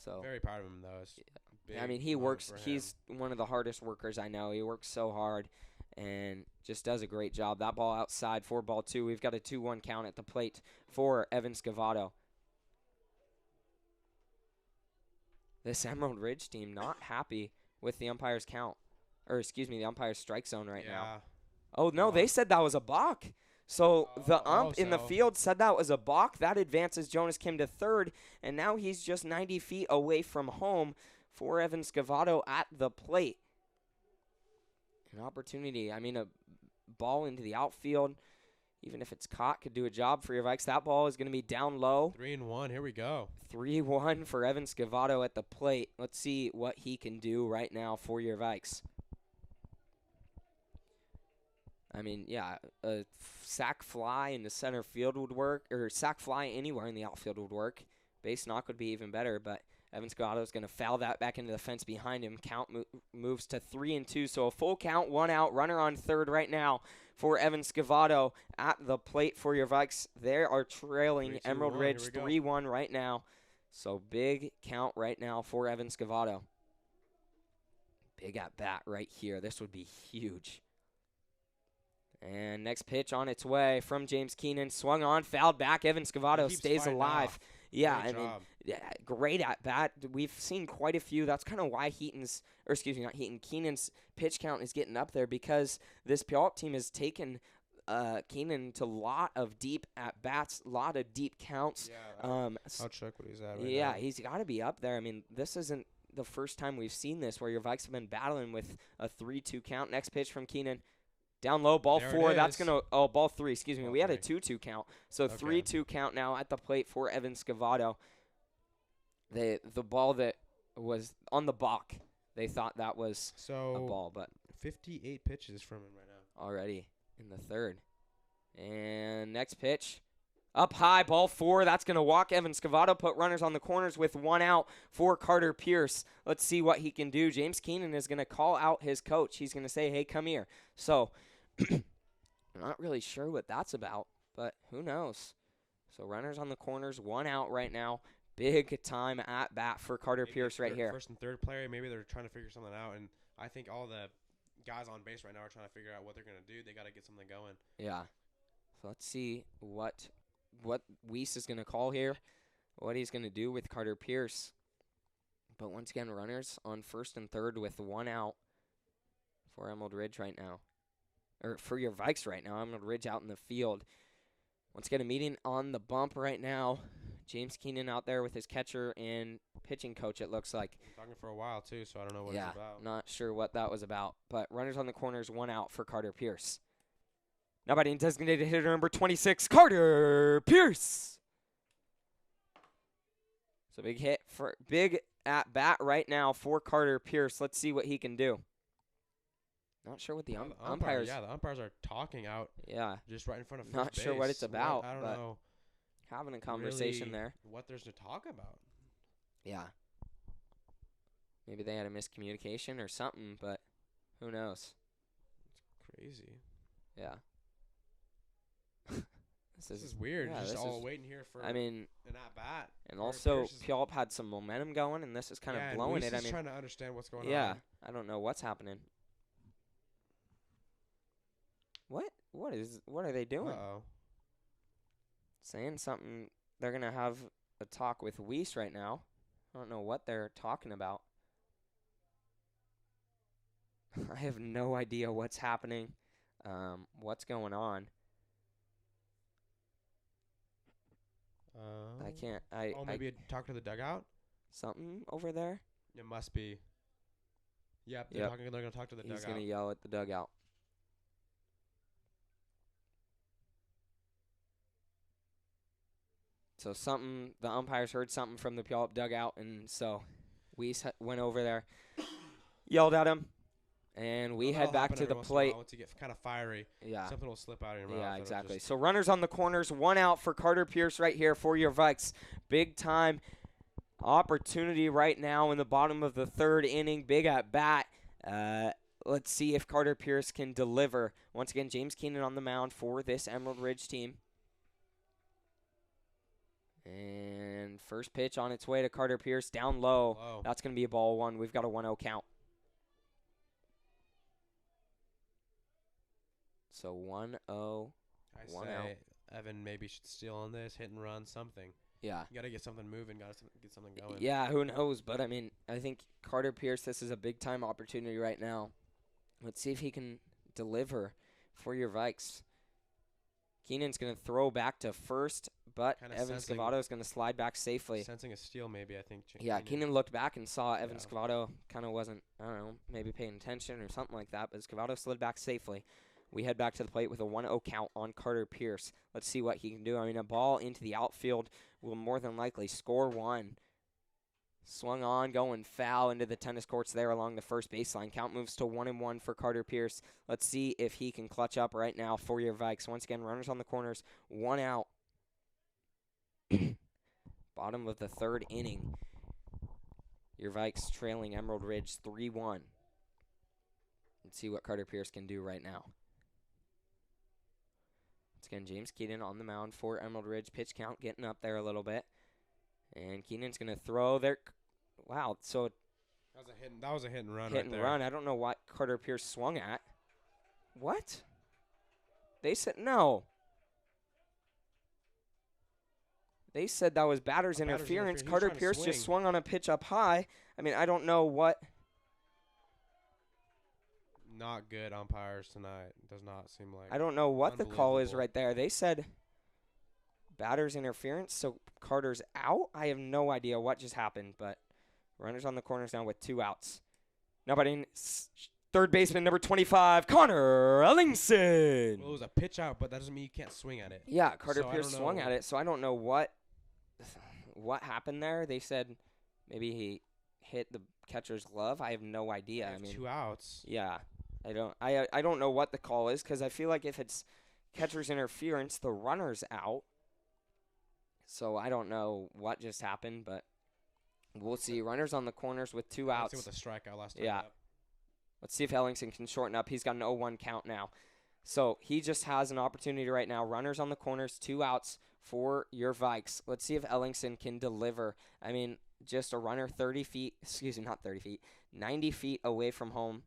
So very proud of him, though. I mean, he works. He's one of the hardest workers I know. He works so hard and just does a great job. That ball outside for ball 2. We've got a 2-1 count at the plate for Evan Scavato. This Emerald Ridge team not happy with the umpire's count. Or, excuse me, the umpire's strike zone right now. Oh, no, they said that was a balk. So the Oh, ump in the so field said that was a balk. That advances Jonas Kim to third, and now he's just 90 feet away from home for Evan Scavato at the plate. An opportunity. I mean, a ball into the outfield, even if it's caught, could do a job for your Vikes. That ball is going to be down low. 3-1. Here we go. 3-1 for Evan Scavato at the plate. Let's see what he can do right now for your Vikes. I mean, yeah, a sac fly in the center field would work, or sac fly anywhere in the outfield would work. Base knock would be even better, but Evan Scavato is going to foul that back into the fence behind him. Count moves to 3-2, so a full count, 1 out, runner on third right now for Evan Scavato at the plate for your Vikes. They are trailing 3-2-1. Emerald Ridge Here we go. 3-1 right now, so big count right now for Evan Scavato. Big at bat right here. This would be huge. And next pitch on its way from James Keenan. Swung on, fouled back. Evan Scavato stays alive. Yeah, I mean, great at bat. We've seen quite a few. That's kind of why Keenan's pitch count is getting up there, because this Puyallup team has taken Keenan to a lot of deep at bats, a lot of deep counts. Yeah, I'll check what he's at right now. Yeah, he's got to be up there. I mean, this isn't the first time we've seen this where your Vikes have been battling with a 3-2 count. Next pitch from Keenan. Down low, ball There 4. That's going to – ball 3, excuse me. Ball We had a 3. 2-2 count. So Okay. 3-2 count now at the plate for Evan Scavato. The ball that was on the balk, they thought that was a ball, but 58 pitches from him right now. already in the third. And next pitch. Up high, ball 4. That's going to walk Evan Scavato, put runners on the corners with 1 out for Carter Pierce. Let's see what he can do. James Keenan is going to call out his coach. He's going to say, hey, come here. So I'm not really sure what that's about, but who knows. So runners on the corners, 1 out right now. Big time at bat for Carter Pierce right here. First and third player, maybe they're trying to figure something out, and I think all the guys on base right now are trying to figure out what they're going to do. They got to get something going. Yeah. So let's see what Weiss is going to call here, what he's going to do with Carter Pierce. But once again, runners on first and third with 1 out for Emerald Ridge right now. Or for your Vikes right now. Emerald Ridge out in the field. Once again, a meeting on the bump right now. James Keenan out there with his catcher and pitching coach, it looks like. I'm talking for a while, too, so I don't know what it's about. Not sure what that was about. But runners on the corners, 1 out for Carter Pierce. Now batting designated hitter number 26, Carter Pierce. So big at bat right now for Carter Pierce. Let's see what he can do. Not sure what the umpires. Yeah, the umpires are talking out. Yeah. Just right in front of first Not sure what base. it's about. I don't know. Having a conversation really there. What there's to talk about. Yeah. Maybe they had a miscommunication or something, but who knows? It's crazy. Yeah. This is weird. Yeah, just all waiting here for an at-bat. And also, Puyallup had some momentum going, and this is kind of blowing it. I mean, trying to understand what's going on. Yeah, I don't know what's happening. What are they doing? Uh-oh. Saying something. They're going to have a talk with Weiss right now. I don't know what they're talking about. I have no idea what's happening, what's going on. I can't. Maybe talk to the dugout? Something over there? It must be. Yep, they're going to talk to the dugout. He's going to yell at the dugout. So the umpires heard something from the Puyallup dugout, and so Weiss went over there, yelled at him, and we head back to the plate. Once you get kind of fiery, something will slip out of your mouth. Yeah, exactly. So runners on the corners, 1 out for Carter Pierce right here for your Vikes. Big time opportunity right now in the bottom of the third inning. Big at bat. Let's see if Carter Pierce can deliver. Once again, James Keenan on the mound for this Emerald Ridge team. And first pitch on its way to Carter Pierce, down low. Whoa. That's going to be a ball 1. We've got a 1-0 count. So 1-0, I 1 say out. Evan maybe should steal on this, hit and run, something. Yeah. You got to get something moving, got to get something going. Yeah, who knows? But, I mean, I think Carter Pierce, this is a big-time opportunity right now. Let's see if he can deliver for your Vikes. Keenan's going to throw back to first, but Evan Scavato is going to slide back safely. Sensing a steal, maybe, I think. Yeah, Keenan looked back and saw Evan Scavato kind of wasn't, I don't know, maybe paying attention or something like that, but Scavato slid back safely. We head back to the plate with a 1-0 count on Carter Pierce. Let's see what he can do. I mean, a ball into the outfield will more than likely score one. Swung on, going foul into the tennis courts there along the first baseline. Count moves to 1-1 for Carter Pierce. Let's see if he can clutch up right now for your Vikes. Once again, runners on the corners, 1 out. Bottom of the third inning. Your Vikes trailing Emerald Ridge 3-1. Let's see what Carter Pierce can do right now. Once again, James Keenan on the mound for Emerald Ridge. Pitch count getting up there a little bit. And Keenan's going to throw there. Wow, so that was a hit and run. Hit and run. I don't know what Carter Pierce swung at. What? They said no. They said that was batter's interference. Carter Pierce just swung on a pitch up high. I mean, I don't know what. Not good umpires tonight. Does not seem like. I don't know what the call is right there. They said batter's interference, so Carter's out. I have no idea what just happened, but runners on the corners now with 2 outs. Nobody. Third baseman, number 25, Connor Ellingson. Well, it was a pitch out, but that doesn't mean you can't swing at it. Yeah, Carter Pierce swung at it, so I don't know what happened there. They said maybe he hit the catcher's glove. I have no idea. I mean, 2 outs. Yeah, I don't know what the call is because I feel like if it's catcher's interference, the runner's out. So I don't know what just happened, but we'll see. Runners on the corners with 2 outs. With a strikeout last time. Yeah. Let's see if Ellingson can shorten up. He's got an 0-1 count now. So he just has an opportunity right now. Runners on the corners, 2 outs for your Vikes. Let's see if Ellingson can deliver. I mean, just a runner 90 feet away from home.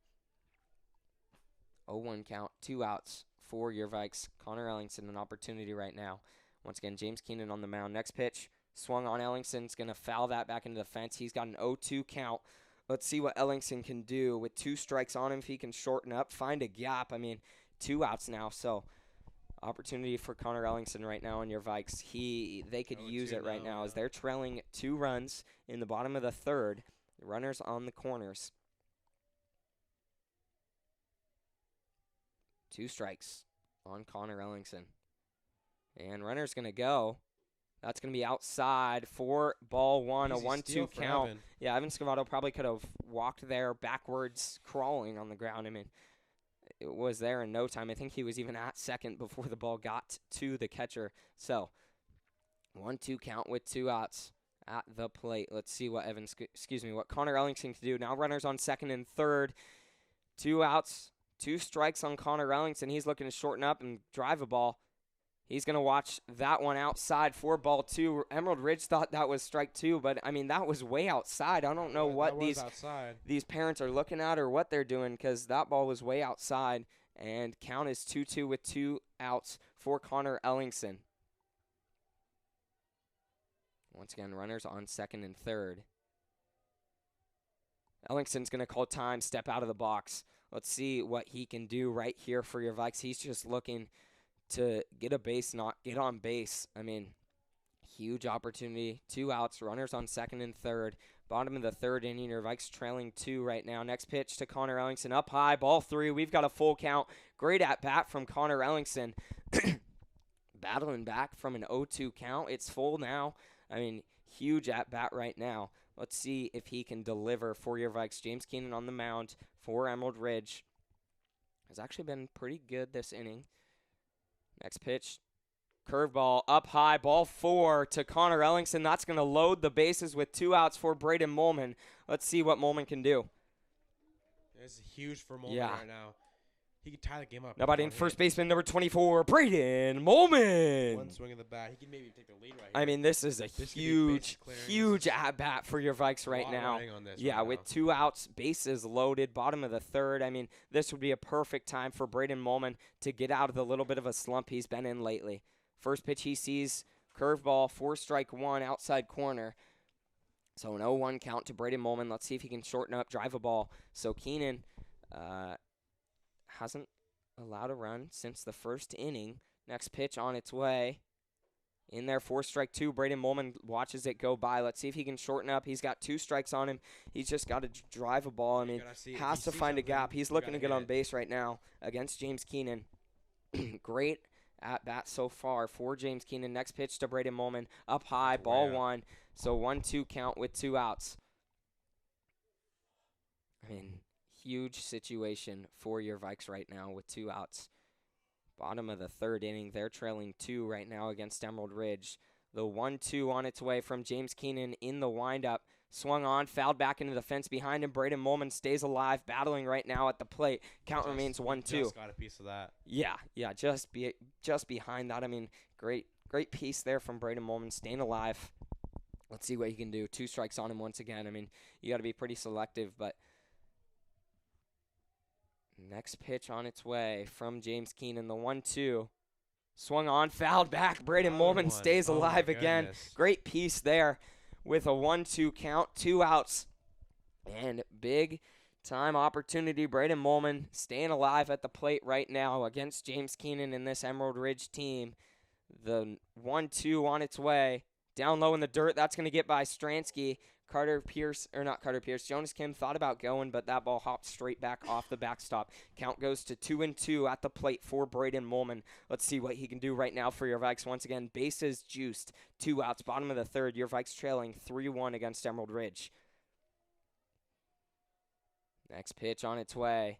0-1 count, 2 outs for your Vikes. Connor Ellingson, an opportunity right now. Once again, James Keenan on the mound. Next pitch, swung on Ellingson's going to foul that back into the fence. He's got an 0-2 count. Let's see what Ellingson can do with 2 strikes on him. If he can shorten up, find a gap. I mean, 2 outs now, so opportunity for Connor Ellingson right now on your Vikes. They could use it right now as they're trailing 2 runs in the bottom of the third. Runners on the corners. 2 strikes on Connor Ellingson. And runner's going to go. That's going to be outside for ball 1, a 1-2 count. Evan. Yeah, Evan Scavato probably could have walked there backwards, crawling on the ground. I mean, it was there in no time. I think he was even at second before the ball got to the catcher. So, 1-2 count with 2 outs at the plate. Let's see what what Connor Ellingson can do. Now runners on second and third. 2 outs, 2 strikes on Connor Ellingson. He's looking to shorten up and drive a ball. He's going to watch that one outside for ball 2. Emerald Ridge thought that was strike 2, but, I mean, that was way outside. I don't know what these parents are looking at or what they're doing because that ball was way outside, and count is 2-2 with 2 outs for Connor Ellingson. Once again, runners on second and third. Ellingson's going to call time, step out of the box. Let's see what he can do right here for your Vikes. He's just looking to get a base, not get on base. I mean, huge opportunity. 2 outs, runners on second and third. Bottom of the third inning, your Vikes trailing 2 right now. Next pitch to Connor Ellingson, up high, ball 3. We've got a full count. Great at-bat from Connor Ellingson. Battling back from an 0-2 count. It's full now. I mean, huge at-bat right now. Let's see if he can deliver for your Vikes. James Keenan on the mound for Emerald Ridge. Has actually been pretty good this inning. Next pitch, curveball up high, ball 4 to Connor Ellingson. That's going to load the bases with 2 outs for Braden Molman. Let's see what Molman can do. It's huge for Molman right now. He can tie the game up. Nobody in first baseman, number 24, Braden Molman. One swing of the bat. He can maybe take the lead right here. I mean, this is a huge at-bat for your Vikes right now. With 2 outs, bases loaded, bottom of the third. I mean, this would be a perfect time for Braden Molman to get out of the little bit of a slump he's been in lately. First pitch he sees, curveball, 4-strike-1, outside corner. So an 0-1 count to Braden Molman. Let's see if he can shorten up, drive a ball. So Keenan hasn't allowed a run since the first inning. Next pitch on its way. In there, 4-2. Braden Molman watches it go by. Let's see if he can shorten up. He's got 2 strikes on him. He's just got to drive a ball. I mean, has to find a gap. He's looking to get on base right now against James Keenan. Great at bat so far for James Keenan. Next pitch to Braden Molman. Up high, ball 1. So 1-2 count with 2 outs. I mean, huge situation for your Vikes right now with 2 outs. Bottom of the 3rd inning, they're trailing 2 right now against Emerald Ridge. The 1-2 on its way from James Keenan in the windup. Swung on, fouled back into the fence behind him. Braden Molman stays alive, battling right now at the plate. Count remains 1-2. Just got a piece of that. Yeah, just behind that. I mean, great piece there from Braden Molman, staying alive. Let's see what he can do. 2 strikes on him once again. I mean, you got to be pretty selective, but next pitch on its way from James Keenan, the 1-2. Swung on, fouled back. Braden Molman stays alive again. Great piece there with a 1-2 count, 2 outs. And big time opportunity. Braden Molman staying alive at the plate right now against James Keenan and this Emerald Ridge team. The 1-2 on its way. Down low in the dirt. That's going to get by Stransky. Jonas Kim thought about going, but that ball hopped straight back off the backstop. Count goes to 2-2 at the plate for Braden Molman. Let's see what he can do right now for your Vikes. Once again, bases juiced. 2 outs, bottom of the 3rd. Your Vikes trailing 3-1 against Emerald Ridge. Next pitch on its way.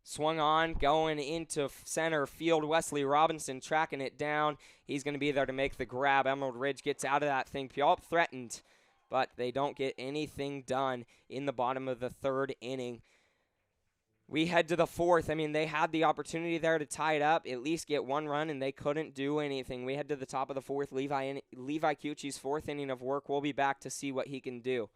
Swung on, going into center field. Wesley Robinson tracking it down. He's going to be there to make the grab. Emerald Ridge gets out of that thing. Puyallup threatened, but they don't get anything done in the bottom of the 3rd inning. We head to the 4th. I mean, they had the opportunity there to tie it up, at least get 1 run, and they couldn't do anything. We head to the top of the 4th. Levi Cucci's 4th inning of work. We'll be back to see what he can do.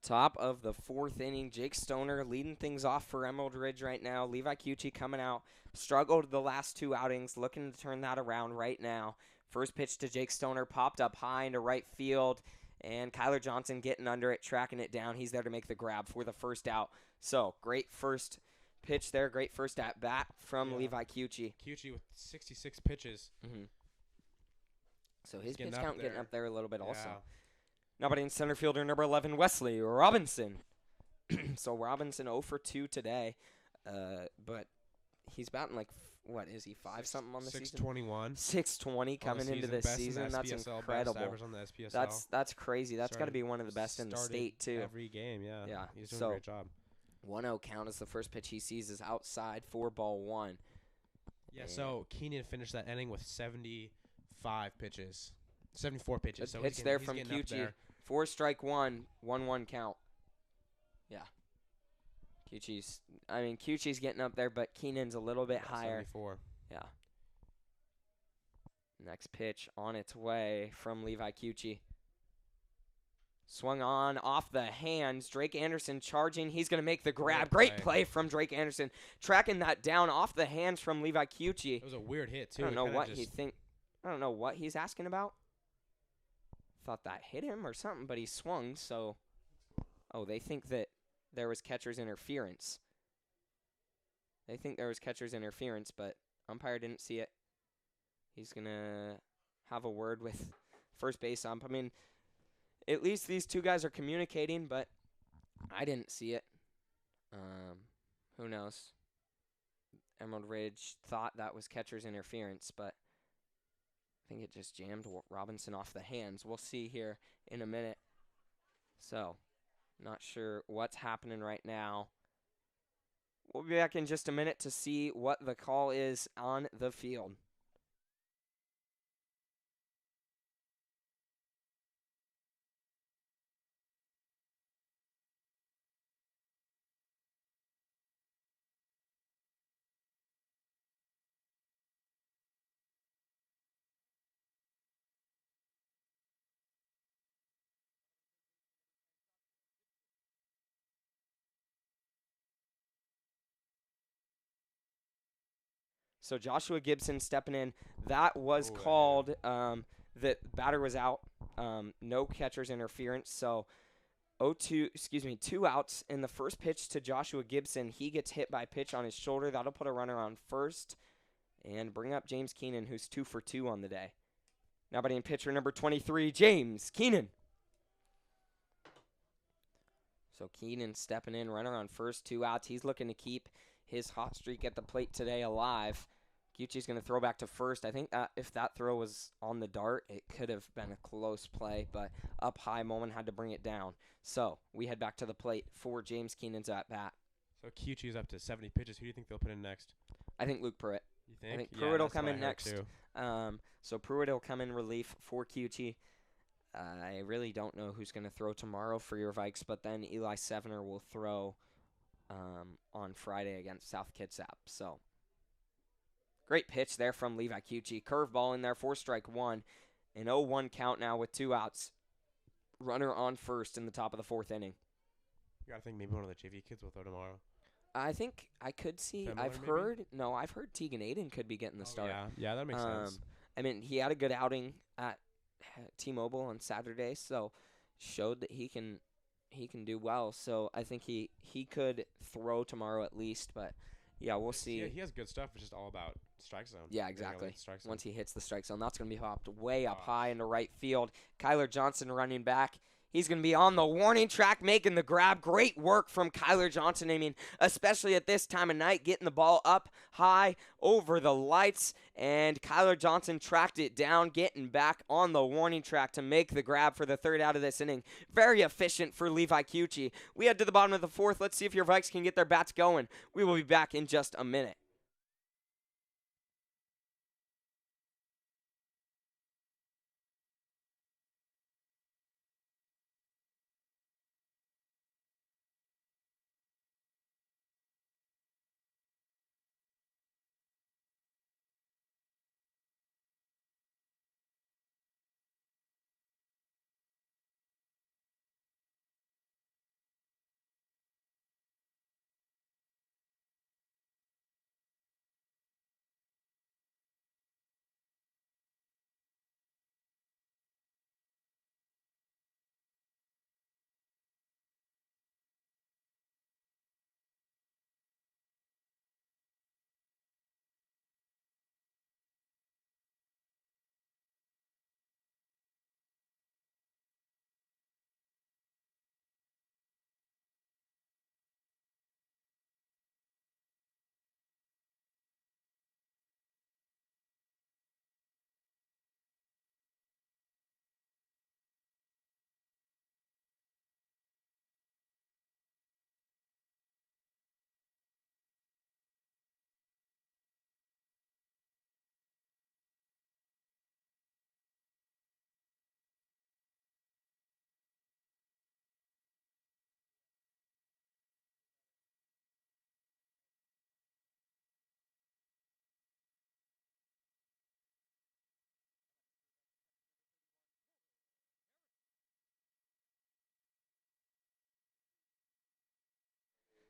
Top of the 4th inning, Jake Stoner leading things off for Emerald Ridge right now. Levi Cucci coming out, struggled the last 2 outings, looking to turn that around right now. First pitch to Jake Stoner, popped up high into right field, and Kyler Johnson getting under it, tracking it down. He's there to make the grab for the first out. So, great first pitch there, great first at-bat from Levi Cucci. Cucci with 66 pitches. Mm-hmm. So his pitch count getting up there a little bit also. Now batting center fielder number 11, Wesley Robinson. So Robinson 0 for 2 today, but he's batting like, what is he, 5-something on the season? 621. 620 coming into this season. That's incredible. Best average on the SPSL. That's crazy. That's got to be one of the best in the state too. Every game, yeah. He's doing a great job. 1-0 count as the first pitch he sees is outside for ball 1. Yeah, so Keenan finished that inning with 75 pitches. 74 pitches. Good pitch there from Cucci. 4-1, 1-1 count. Yeah. Cucci's getting up there, but Keenan's a little bit higher. 74. Yeah. Next pitch on its way from Levi Cucci. Swung on off the hands. Drake Anderson charging. He's going to make the grab. Great Great play from Drake Anderson. Tracking that down off the hands from Levi Cucci. It was a weird hit, too. I don't know what he's asking about. Thought that hit him or something, but he swung, so... Oh, they think that there was catcher's interference. They think there was catcher's interference, but umpire didn't see it. He's going to have a word with first base ump. I mean... At least these two guys are communicating, but I didn't see it. Who knows? Emerald Ridge thought that was catcher's interference, but I think it just jammed Robinson off the hands. We'll see here in a minute. So, not sure what's happening right now. We'll be back in just a minute to see what the call is on the field. So Joshua Gibson stepping in. That was called. The batter was out. No catcher's interference. So 2 outs in the first pitch to Joshua Gibson. He gets hit by a pitch on his shoulder. That'll put a runner on first and bring up James Keenan, who's 2 for 2 on the day. Now batting pitcher number 23, James Keenan. So Keenan stepping in, runner on first, 2 outs. He's looking to keep his hot streak at the plate today alive. Gucci's going to throw back to first. I think that if that throw was on the dart, it could have been a close play, but up high, Moman had to bring it down. So we head back to the plate for James Keenan's at bat. So Gucci's up to 70 pitches. Who do you think they'll put in next? I think Luke Pruitt. You think? I think Pruitt will come in next. Too. So Pruitt will come in relief for Gucci. I really don't know who's going to throw tomorrow for your Vikes, but then Eli Sevener will throw on Friday against South Kitsap. So great pitch there from Levi Cucci. Curveball in there for strike one. An 0-1 count now with 2 outs. Runner on first in the top of the 4th inning. You got to think maybe one of the JV kids will throw tomorrow. I think I could see. Similar, I've heard Tegan Aiden could be getting the start. Yeah, that makes sense. I mean, he had a good outing at T-Mobile on Saturday, so showed that he can do well. So I think he could throw tomorrow at least, but yeah, we'll see. Yeah, he has good stuff. It's just all about strike zone. Yeah, exactly. Once he hits the strike zone, that's going to be popped way up high into right field. Kyler Johnson running back. He's going to be on the warning track making the grab. Great work from Kyler Johnson. I mean, especially at this time of night, getting the ball up high over the lights. And Kyler Johnson tracked it down, getting back on the warning track to make the grab for the 3rd out of this inning. Very efficient for Levi Cucci. We head to the bottom of the 4th. Let's see if your Vikes can get their bats going. We will be back in just a minute.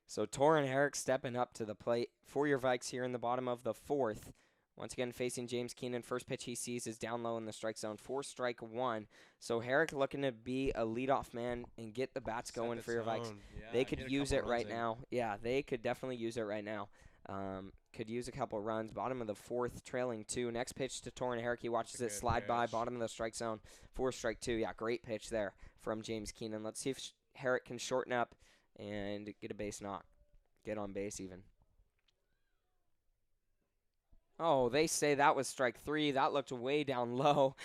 So Torrin Herrick stepping up to the plate for your Vikes here in the bottom of the 4th. Once again, facing James Keenan. First pitch he sees is down low in the strike zone. 4-1. So Herrick looking to be a leadoff man and get the bats going for your Vikes. Yeah, they could use it right now. Yeah, they could definitely use it right now. Could use a couple runs. Bottom of the 4th, trailing 2. Next pitch to Torrin Herrick. He watches it slide by. Bottom of the strike zone. 4-2. Yeah, great pitch there from James Keenan. Let's see if Herrick can shorten up and get a base knock. Get on base even. Oh, they say that was strike 3. That looked way down low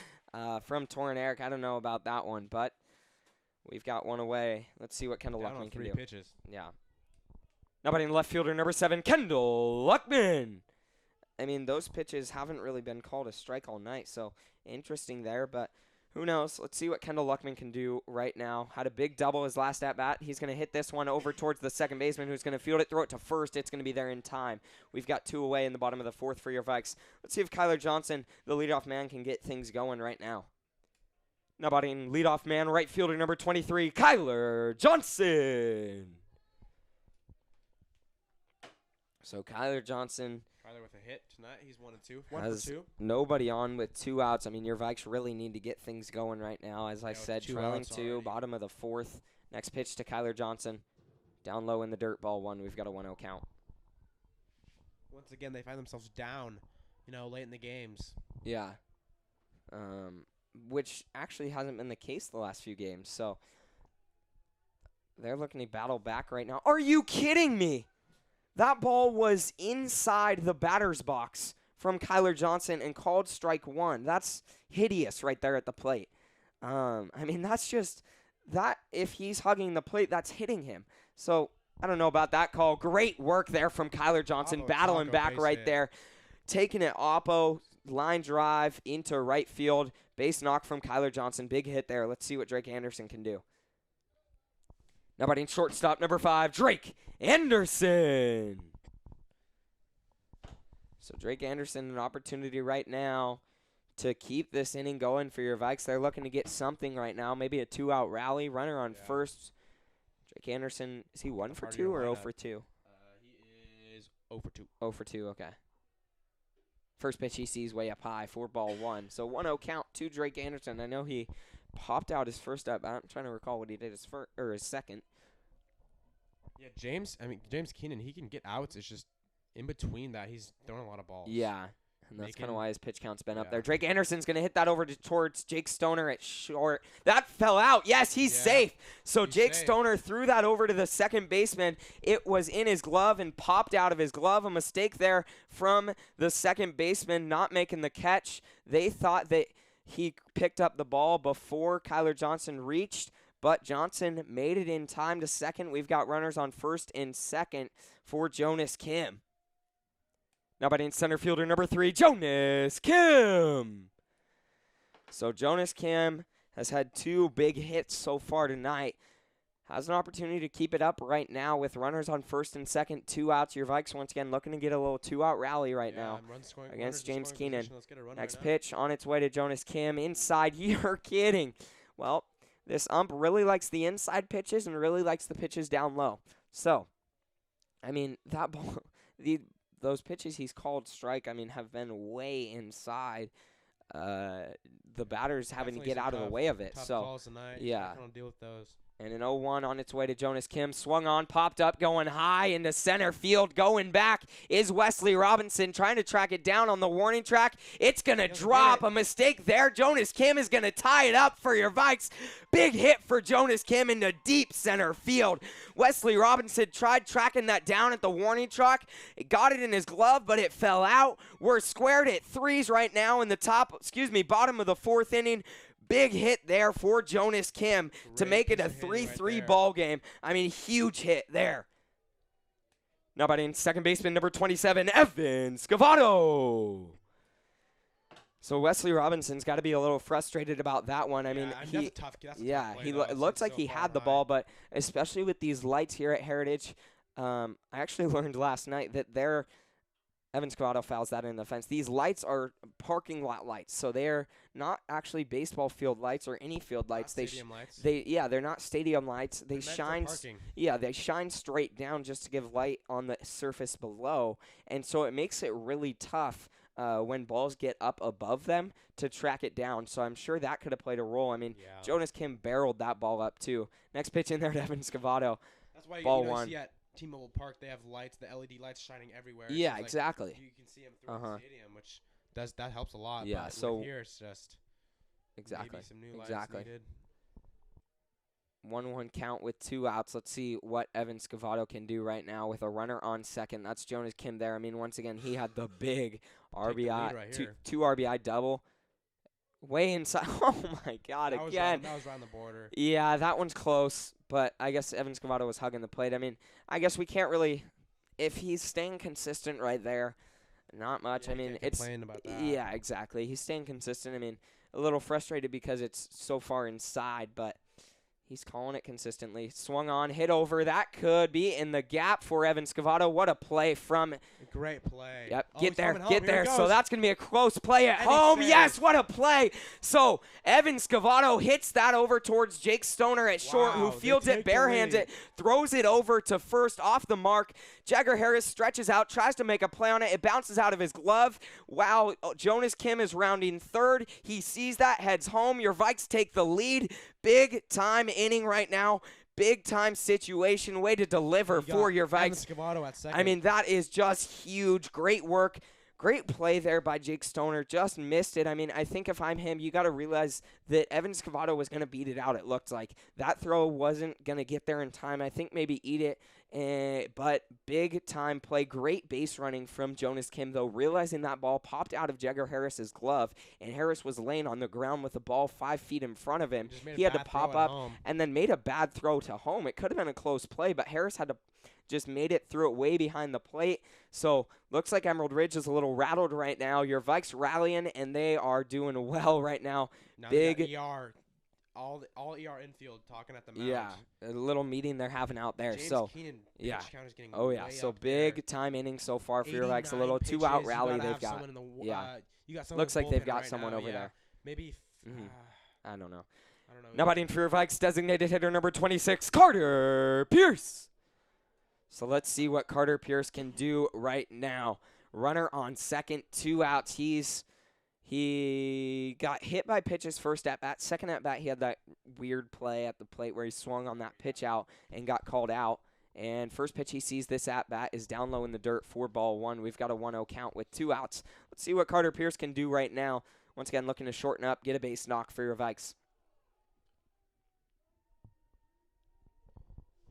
from Torrin Herrick. I don't know about that one, but we've got one away. Let's see what Kendall Luckman can do. 3 pitches. Yeah. Nobody in left fielder, number 7, Kendall Luckman. I mean, those pitches haven't really been called a strike all night, so interesting there, but who knows? Let's see what Kendall Luckman can do right now. Had a big double his last at-bat. He's going to hit this one over towards the second baseman, who's going to field it, throw it to first. It's going to be there in time. We've got 2 away in the bottom of the 4th for your Vikes. Let's see if Kyler Johnson, the leadoff man, can get things going right now. Nobody in leadoff man, right fielder number 23, Kyler Johnson. So Kyler Johnson with a hit tonight. He's 1 and 2. Has nobody on with 2 outs. I mean, your Vikes really need to get things going right now. As I said, trailing 2, bottom of the 4th. Next pitch to Kyler Johnson. Down low in the dirt, ball 1. We've got a 1-0 count. Once again, they find themselves down, late in the games. Yeah. Which actually hasn't been the case the last few games. So they're looking to battle back right now. Are you kidding me? That ball was inside the batter's box from Kyler Johnson and called strike 1. That's hideous right there at the plate. I mean, that's just that. If he's hugging the plate, that's hitting him. So I don't know about that call. Great work there from Kyler Johnson, battling back right there, taking it oppo, line drive into right field, base knock from Kyler Johnson. Big hit there. Let's see what Drake Anderson can do. Nobody in shortstop, number 5, Drake Anderson. So Drake Anderson, an opportunity right now to keep this inning going for your Vikes. They're looking to get something right now, maybe a 2-out rally, runner on first. Drake Anderson, is he 1 for 2 or 0 for 2? He is 0 for 2. 0 for 2, okay. First pitch he sees way up high, 4-1. So 1-0 count to Drake Anderson. I know he popped out his first at bat. I'm trying to recall what he did his second. Yeah, James Keenan, he can get outs. It's just in between that, he's throwing a lot of balls. Yeah, and that's kind of why his pitch count's been up there. Drake Anderson's going to hit that over towards Jake Stoner at short. That fell out. Yes, he's safe. So Jake Stoner threw that over to the second baseman. It was in his glove and popped out of his glove. A mistake there from the second baseman not making the catch. They thought that he picked up the ball before Kyler Johnson reached, but Johnson made it in time to second. We've got runners on first and second for Jonas Kim. Now batting center fielder number 3, Jonas Kim. So Jonas Kim has had 2 big hits so far tonight. Has an opportunity to keep it up right now with runners on first and second, 2 outs. Your Vikes once again looking to get a little 2-out rally right now against James Keenan. Next pitch on its way to Jonas Kim. Inside, you're kidding. Well, this ump really likes the inside pitches and really likes the pitches down low. So, I mean, that ball, those pitches he's called strike, I mean, have been way inside. The batters having to get out of the way of it. Tough so, calls tonight. yeah. I don't deal with those. And an 0-1 on its way to Jonas Kim. Swung on, popped up, going high into center field. Going back is Wesley Robinson trying to track it down on the warning track. It's going to drop. A mistake there. Jonas Kim is going to tie it up for your Vikes. Big hit for Jonas Kim into deep center field. Wesley Robinson tried tracking that down at the warning track. It got it in his glove, but it fell out. We're squared at 3s right now in the bottom of the 4th inning. Big hit there for Jonas Kim to make it a 3-3 ball game. I mean, huge hit there. Now batting second baseman number 27, Evan Scavato. So Wesley Robinson's got to be a little frustrated about that one. I mean, that's a tough play, it looks like he had the ball, but especially with these lights here at Heritage, I actually learned last night that Evans Cavado fouls that in the fence. These lights are parking lot lights, so they're not actually baseball field lights or any field lights. Not stadium lights. They're not stadium lights. They shine. They shine straight down just to give light on the surface below, and so it makes it really tough when balls get up above them to track it down. So I'm sure that could have played a role. I mean, Jonas Kim barreled that ball up too. Next pitch in there to Evans Cavado. That's why ball you one. See at T-Mobile Park, they have lights, the LED lights shining everywhere. Yeah, so exactly. You can see them through the stadium, which that helps a lot. Yeah, but so here it's just maybe some new lights needed. 1-1 count with 2 outs. Let's see what Evans Cavado can do right now with a runner on second. That's Jonas Kim there. I mean, once again, he had the big RBI, two RBI double. Way inside. Oh, my God, again. That was around the border. Yeah, that one's close, but I guess Evans Cavado was hugging the plate. I mean, I guess we can't really – if he's staying consistent right there, not much. Yeah, I mean, it's – about that. Yeah, exactly. He's staying consistent. I mean, a little frustrated because it's so far inside, but – he's calling it consistently. Swung on, hit over. That could be in the gap for Evans Cavado. What a play from. Great play. Yep, get there. So that's going to be a close play at home. Yes, what a play. So Evans Cavado hits that over towards Jake Stoner at short, who fields it barehanded, throws it over to first off the mark. Jagger Harris stretches out, tries to make a play on it. It bounces out of his glove. Wow, Jonas Kim is rounding third. He sees that, heads home. Your Vikes take the lead. Big time inning right now. Big time situation. Way to deliver for your Vikes. At second. I mean, that is just huge. Great work. Great play there by Jake Stoner. Just missed it. I mean, I think if I'm him, you got to realize that Evans Cavado was going to beat it out, it looked like. That throw wasn't going to get there in time. I think maybe eat it. But big time play. Great base running from Jonas Kim, though, realizing that ball popped out of Jagger Harris's glove, and Harris was laying on the ground with the ball 5 feet in front of him. He had to pop up and then made a bad throw to home. It could have been a close play, but Harris had to just made it through it way behind the plate. So looks like Emerald Ridge is a little rattled right now. Your Vikes rallying, and they are doing well right now. Big ER. All ER infield talking at the mound. Yeah, a little meeting they're having out there. James so Keenan, yeah, count is getting so big time inning so far for your Vikes. A little 2-out rally they've got. You got looks like they've got right someone now, over there. Maybe. I don't know. Now batting for your Vikes, designated hitter number 26, Carter Pierce. So let's see what Carter Pierce can do right now. Runner on second, 2 outs. He got hit by pitches first at bat. Second at bat, he had that weird play at the plate where he swung on that pitch out and got called out. And first pitch he sees this at bat is down low in the dirt for ball 1. We've got a 1-0 count with 2 outs. Let's see what Carter Pierce can do right now. Once again, looking to shorten up, get a base knock for your Vikes.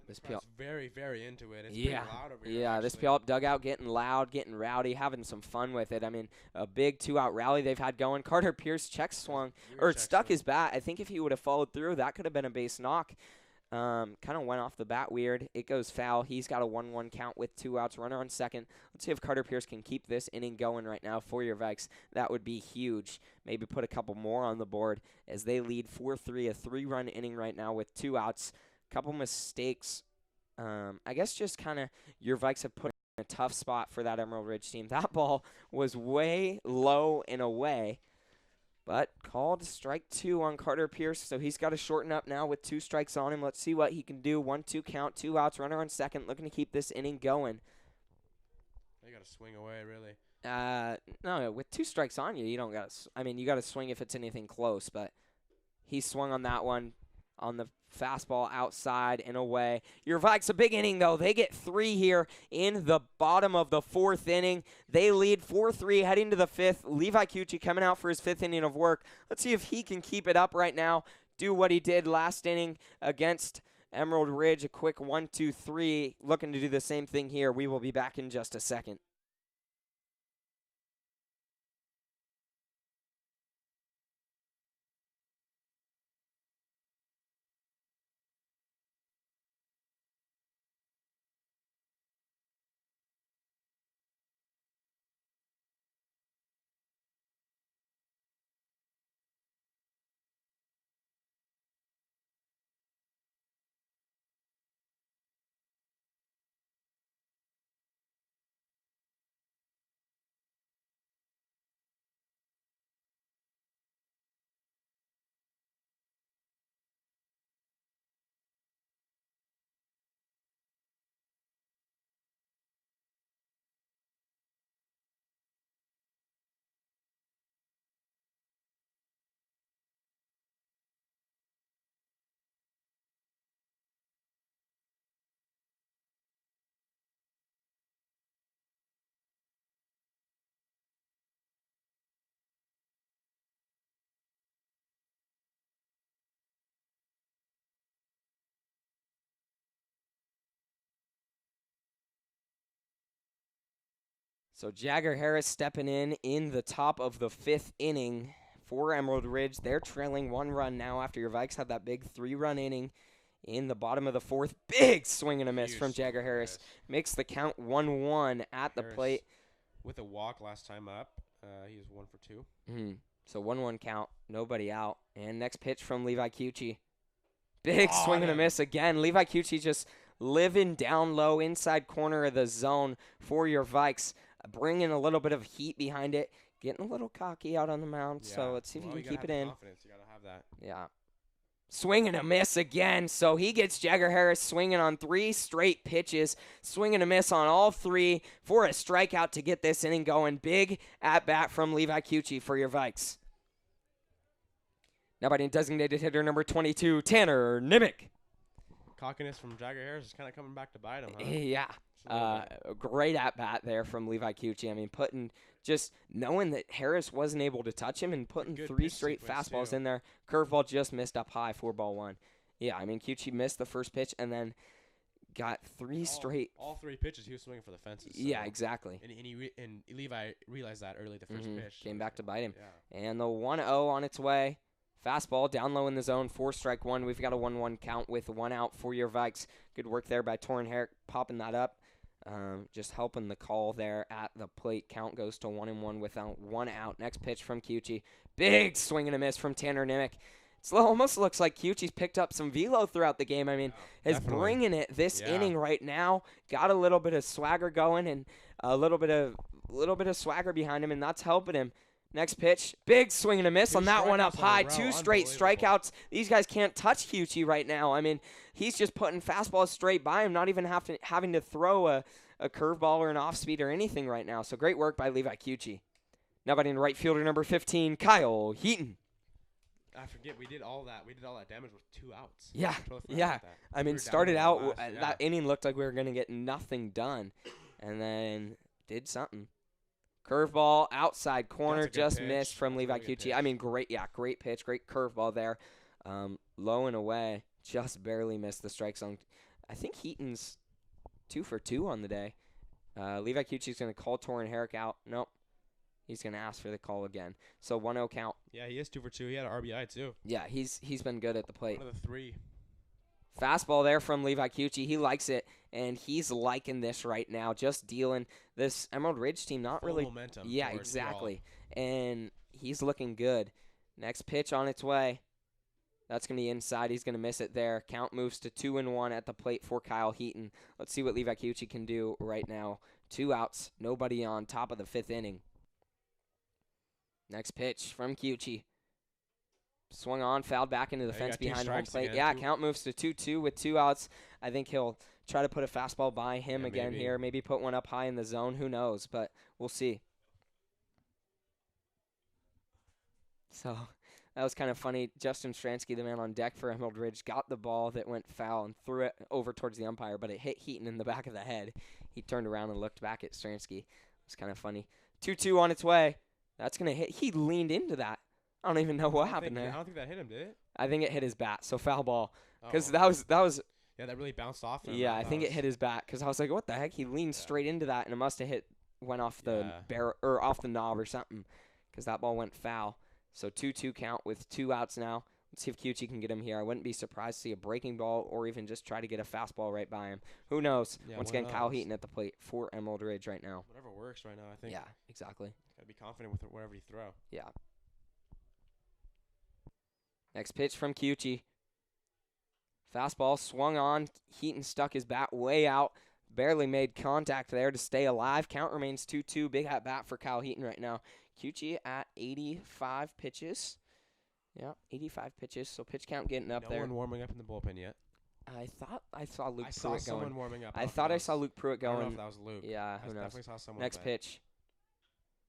This Puyallup very, very into it. It's pretty loud over here. This Puyallup dugout getting loud, getting rowdy, having some fun with it. I mean, a big 2-out rally they've had going. Carter Pierce stuck his bat. I think if he would have followed through, that could have been a base knock. Kind of went off the bat weird. It goes foul. He's got a 1-1 count with 2 outs. Runner on second. Let's see if Carter Pierce can keep this inning going right now for your Vikes. That would be huge. Maybe put a couple more on the board as they lead 4-3, a 3-run inning right now with 2 outs. Couple mistakes. I guess just kind of your Vikes have put in a tough spot for that Emerald Ridge team. That ball was way low and away, but called strike 2 on Carter Pierce, so he's got to shorten up now with 2 strikes on him. Let's see what he can do. 1-2 count, 2 outs, runner on second, looking to keep this inning going. They got to swing away, really. No, with 2 strikes on you, you don't got to. I mean, you got to swing if it's anything close, but he swung on that one on the fastball outside and away. Your Vikes, a big inning, though. They get 3 here in the bottom of the 4th inning. They lead 4-3 heading to the 5th. Levi Cucci coming out for his 5th inning of work. Let's see if he can keep it up right now, do what he did last inning against Emerald Ridge. A quick 1-2-3, looking to do the same thing here. We will be back in just a second. So Jagger Harris stepping in the top of the 5th inning for Emerald Ridge. They're trailing 1 run now after your Vikes had that big 3-run inning in the bottom of the 4th. Big swing and a miss from Jagger Harris. Makes the count 1-1 at the plate. With a walk last time up, he was 1 for 2. So 1-1 count, nobody out. And next pitch from Levi Cucci. Big swing and a miss again. Levi Cucci just living down low inside corner of the zone for your Vikes. Bringing a little bit of heat behind it. Getting a little cocky out on the mound. Yeah. So let's see if he can keep it in. Confidence. You got to have that. Yeah. Swing and a miss again. So he gets Jagger Harris swinging on 3 straight pitches. Swing and a miss on all 3 for a strikeout to get this inning going. Big at-bat from Levi Cucci for your Vikes. Now batting designated hitter number 22, Tanner Nimick. Cockiness from Jagger Harris is kind of coming back to bite him, huh? Yeah. Great at-bat there from Levi Cucci. I mean, just knowing that Harris wasn't able to touch him and putting 3 straight fastballs in there. Curveball just missed up high, 4-1. Yeah, I mean, Cucci missed the first pitch and then got 3 straight. All 3 pitches, he was swinging for the fences. So. Yeah, exactly. And Levi realized that early the first pitch. Came back to bite him. Yeah. And the 1-0 on its way. Fastball down low in the zone, 4-1. We've got a 1-1 count with 1 out for your Vikes. Good work there by Torrin Herrick popping that up. Just helping the call there at the plate. Count goes to 1-1 without 1 out. Next pitch from Cucci. Big swing and a miss from Tanner Nimick. It almost looks like Cucci's picked up some velo throughout the game. I mean, is bringing it this inning right now. Got a little bit of swagger going and a little bit of swagger behind him, and that's helping him. Next pitch, big swing and a miss on that one up high. 2 straight strikeouts. These guys can't touch Cucci right now. I mean, he's just putting fastballs straight by him, not even having to throw a curveball or an off-speed or anything right now. So great work by Levi Cucci. Now batting right fielder number 15, Kyle Heaton. I forget, we did all that damage with 2 outs. Yeah. I mean, started out, that inning looked like we were going to get nothing done, and then did something. Curveball, outside corner, just missed from Levi Cucci. I mean, great pitch, great curveball there. Low and away, just barely missed the strike zone. I think Heaton's 2 for 2 on the day. Levi Cucci's going to call Torrin Herrick out. Nope. He's going to ask for the call again. So 1-0 count. Yeah, he is 2 for 2. He had an RBI too. Yeah, he's been good at the plate. 1 of the 3. Fastball there from Levi Cucci. He likes it, and he's liking this right now. Just dealing this Emerald Ridge team, not really momentum. Yeah, exactly. And he's looking good. Next pitch on its way. That's going to be inside. He's going to miss it there. Count moves to 2-1 at the plate for Kyle Heaton. Let's see what Levi Cucci can do right now. 2 outs, nobody on, top of the 5th inning. Next pitch from Cucci. Swung on, fouled back into the fence behind home plate. Yeah, count moves to 2-2 with 2 outs. I think he'll try to put a fastball by him again here. Maybe put one up high in the zone. Who knows? But we'll see. So that was kind of funny. Justin Stransky, the man on deck for Emerald Ridge, got the ball that went foul and threw it over towards the umpire, but it hit Heaton in the back of the head. He turned around and looked back at Stransky. It was kind of funny. 2-2 on its way. That's going to hit. He leaned into that. I don't even know what happened there. I don't think that hit him, did it? I think it hit his bat, so foul ball. Because that was. Yeah, that really bounced off him. Yeah, I think it hit his bat. Because I was like, what the heck? He leaned straight into that, and it must have went off the barrel or off the knob or something. Because that ball went foul. So 2-2 count with 2 outs now. Let's see if Cucci can get him here. I wouldn't be surprised to see a breaking ball or even just try to get a fastball right by him. Who knows? Yeah, Once again, Kyle Heaton at the plate for Emerald Ridge right now. Whatever works right now, I think. Yeah, exactly. Got to be confident with whatever you throw. Yeah. Next pitch from Cucci. Fastball swung on. Heaton stuck his bat way out. Barely made contact there to stay alive. Count remains 2-2. Big at bat for Kyle Heaton right now. Cucci at 85 pitches. Yeah, 85 pitches. So pitch count getting up there. No one warming up in the bullpen yet. I thought I saw Luke Pruitt going. I saw someone warming up. I thought I saw Luke Pruitt going. I don't know if that was Luke. Yeah, who knows? Definitely saw someone. Next pitch.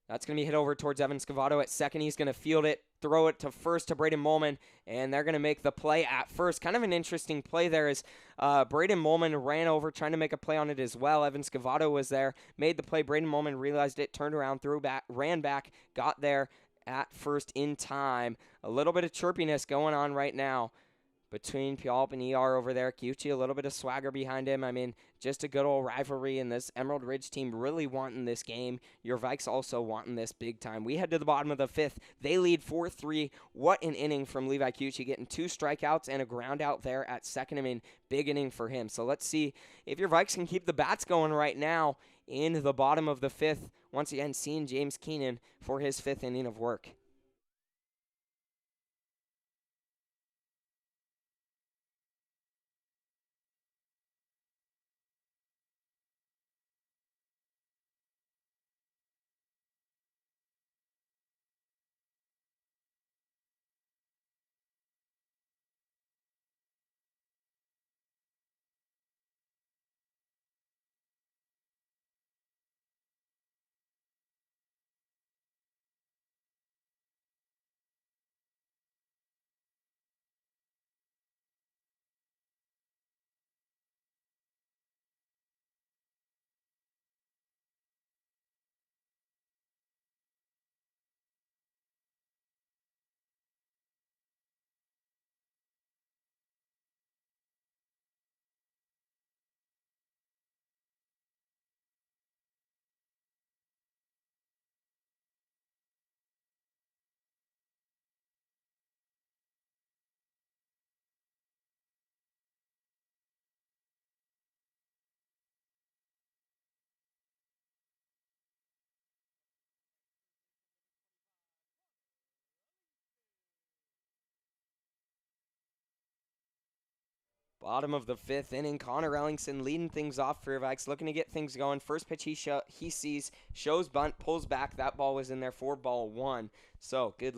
That's going to be hit over towards Evan Scavato at second. He's going to field it, throw it to first to Braden Molman, and they're going to make the play at first. Kind of an interesting play there as Braden Molman ran over trying to make a play on it as well. Evan Scavato was there, made the play. Braden Molman realized it, turned around, threw back, ran back, got there at first in time. A little bit of chirpiness going on right now. between Puyallup and ER over there. Kiuchi, a little bit of swagger behind him. I mean, just a good old rivalry, and this Emerald Ridge team really wanting this game. Your Vikes also wanting this big time. We head to the bottom of the 5th. They lead 4-3. What an inning from Levi Kiuchi, getting 2 strikeouts and a ground out there at second. I mean, big inning for him. So let's see if your Vikes can keep the bats going right now in the bottom of the 5th. Once again, seeing James Keenan for his 5th inning of work. Bottom of the 5th inning, Connor Ellingson leading things off for your Vikes, looking to get things going. First pitch he sees, shows bunt, pulls back. That ball was in there for ball 1. So good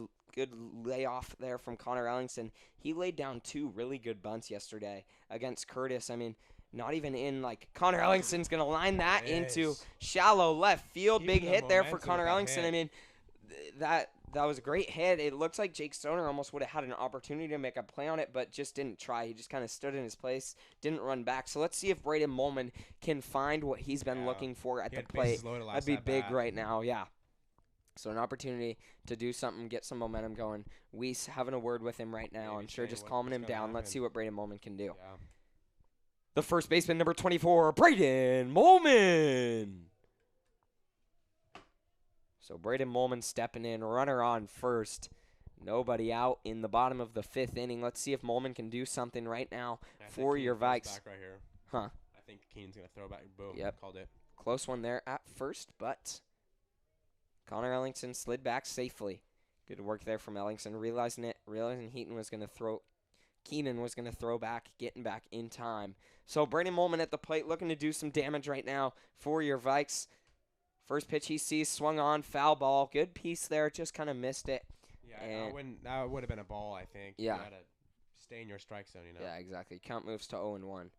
layoff there from Connor Ellingson. He laid down 2 really good bunts yesterday against Curtis. I mean, not even in, like, Connor Ellingson's going to line that into shallow left field. Big hit there for Connor Ellingson. I mean, that was a great hit. It looks like Jake Stoner almost would have had an opportunity to make a play on it, but just didn't try. He just kind of stood in his place, didn't run back. So let's see if Braden Molman can find what he's been looking for at the plate. That'd be big right now, yeah. So an opportunity to do something, get some momentum going. Weiss having a word with him right now. I'm sure just calming him down. Let's see what Braden Molman can do. Yeah. The first baseman, number 24, Braden Molman. So Braden Molman stepping in, runner on first. Nobody out in the bottom of the 5th inning. Let's see if Molman can do something right now for your Vikes. Back right here. Huh. I think Keenan's going to throw back. Boom. Yep. Called it. Close one there at first, but Connor Ellingson slid back safely. Good work there from Ellingson, realizing Keenan was going to throw back, getting back in time. So Braden Molman at the plate looking to do some damage right now for your Vikes. First pitch he sees, swung on, foul ball. Good piece there, just kind of missed it. Yeah, that would have been a ball, I think. Yeah. You got to stay in your strike zone, you know. Yeah, exactly. Count moves to 0-1.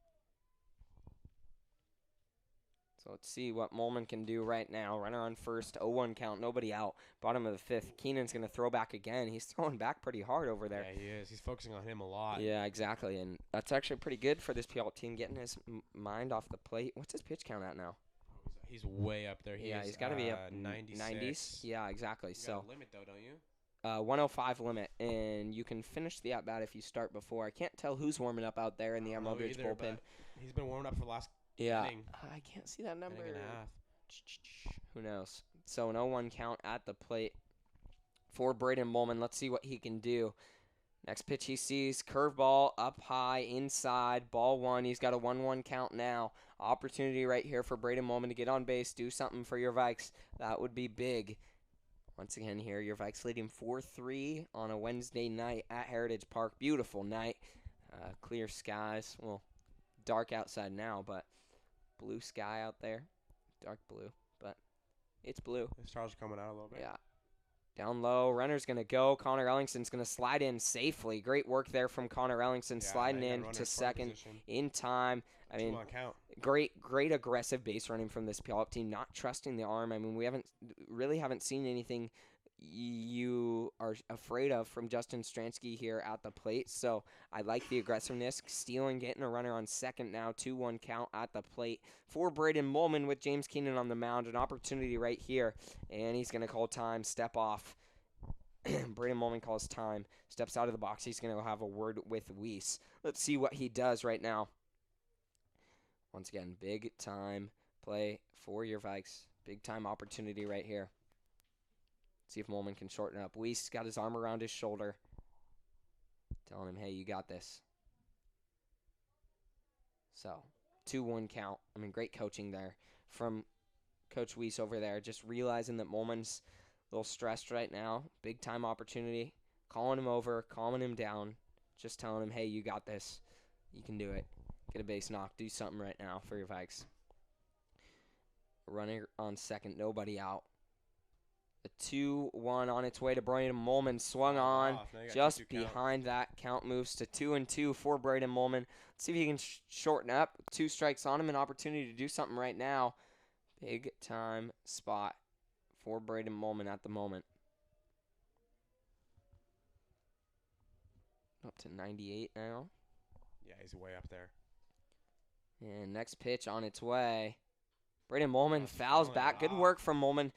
So let's see what Molman can do right now. Runner on first, 0-1 count, nobody out. Bottom of the 5th. Keenan's going to throw back again. He's throwing back pretty hard over there. Yeah, he is. He's focusing on him a lot. Yeah, exactly. And that's actually pretty good for this Puyallup team, getting his mind off the plate. What's his pitch count at now? He's way up there. He's got to be up 96. 90s. Yeah, exactly. You got a limit, though, don't you? 105 limit, and you can finish the at-bat if you start before. I can't tell who's warming up out there in the Emerald Ridge bullpen. He's been warming up for the last inning. I can't see that number. Inning and a half. Who knows? So an 0-1 count at the plate for Braden Molman. Let's see what he can do. Next pitch he sees, curveball up high, inside, ball 1. He's got a 1-1 count now. Opportunity right here for Braden Molman to get on base, do something for your Vikes. That would be big. Once again here, your Vikes leading 4-3 on a Wednesday night at Heritage Park. Beautiful night. Clear skies. Well, dark outside now, but blue sky out there. Dark blue, but it's blue. The stars are coming out a little bit. Yeah. Down low, runner's going to go. Connor Ellingson's going to slide in safely. Great work there from Connor Ellingson, sliding in to second in time. I mean, great aggressive base running from this Puyallup team, not trusting the arm. I mean, we haven't seen anything you are afraid of from Justin Stransky here at the plate. So I like the aggressiveness. Stealing, getting a runner on second now. 2-1 count at the plate for Braden Molman with James Keenan on the mound. An opportunity right here. And he's going to call time, step off. Braden Molman calls time, steps out of the box. He's going to have a word with Weiss. Let's see what he does right now. Once again, big time play for your Vikes. Big time opportunity right here. See if Molman can shorten up. Weiss got his arm around his shoulder, telling him, hey, you got this. So, 2-1 count. I mean, great coaching there from Coach Weiss over there. Just realizing that Molman's a little stressed right now. Big time opportunity. Calling him over, calming him down. Just telling him, hey, you got this. You can do it. Get a base knock. Do something right now for your Vikes. Runner on second. Nobody out. A 2-1 on its way to Braden Molman. Swung on just behind that. Count moves to 2-2 for Braden Molman. Let's see if he can shorten up. 2 strikes on him. An opportunity to do something right now. Big time spot for Braden Molman at the moment. Up to 98 now. Yeah, he's way up there. And next pitch on its way. Braden Molman fouls back. Good work from Molman.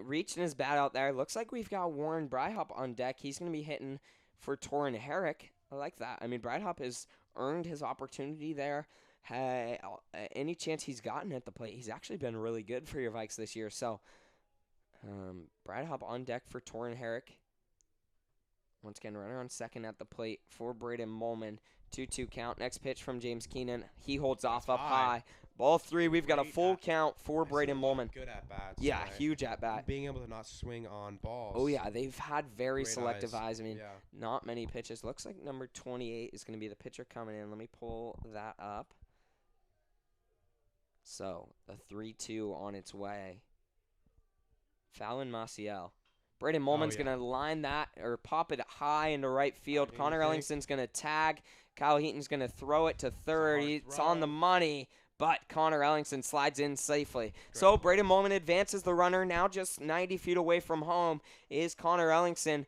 Reaching his bat out there. Looks like we've got Warren Breithaupt on deck. He's going to be hitting for Torin Herrick. I like that. I mean, Breithaupt has earned his opportunity there. Any chance he's gotten at the plate, he's actually been really good for your Vikes this year. So, Breithaupt on deck for Torin Herrick. Once again, runner on second at the plate for Braden Molman. 2-2 count. Next pitch from James Keenan. He holds off up high. Ball 3. We've got a full count for Braden Molman. Good at bats. Yeah, huge at bat. Being able to not swing on balls. Oh yeah, they've had very selective eyes. I mean, Yeah. not many pitches. Looks like number 28 is going to be the pitcher coming in. Let me pull that up. So a 3-2 on its way. Fallon Maciel. Braden Molman's going to line that or pop it high into right field. Connor Ellingson's going to tag. Kyle Heaton's going to throw it to third. It's on the money, but Connor Ellingson slides in safely. Great. So Braden Molman advances the runner. Now just 90 feet away from home is Connor Ellingson.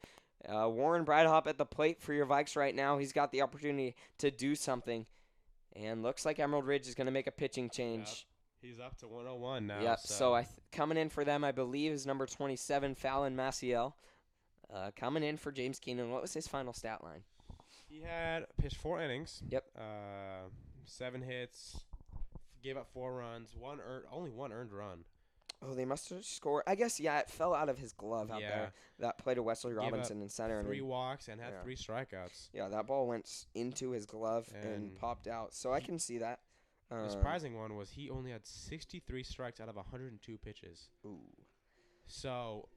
Warren Breithaupt at the plate for your Vikes right now. He's got the opportunity to do something. And looks like Emerald Ridge is going to make a pitching change. Yep. He's up to 101 now. Yep. So coming in for them, I believe, is number 27, Fallon Maciel. Coming in for James Keenan. What was his final stat line? He had pitched 4 innings. Yep. 7 hits. Gave up 4 runs. Only one earned run. Oh, they must have scored. I guess, yeah, it fell out of his glove out there. That play to Wesley Robinson in center. 3 walks and had 3 strikeouts. Yeah, that ball went into his glove and popped out. So I can see that. The surprising one was he only had 63 strikes out of 102 pitches. Ooh. So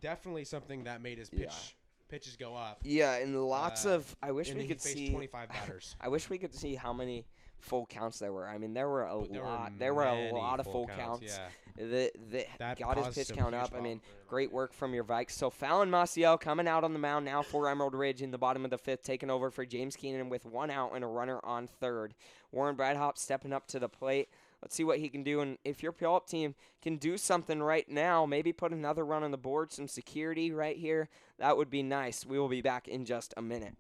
definitely something that made his pitches go up. Yeah, and lots of. I wish we could see 25 batters. I wish we could see how many full counts there were. I mean, there were a lot. There were a lot of full counts. That got his pitch count up. I mean, great work from your Vikes. So Fallon Maciel coming out on the mound now for Emerald Ridge in the bottom of the 5th, taking over for James Keenan with 1 out and a runner on third. Warren Breithaupt stepping up to the plate. Let's see what he can do. And if your Puyallup team can do something right now, maybe put another run on the board, some security right here, that would be nice. We will be back in just a minute.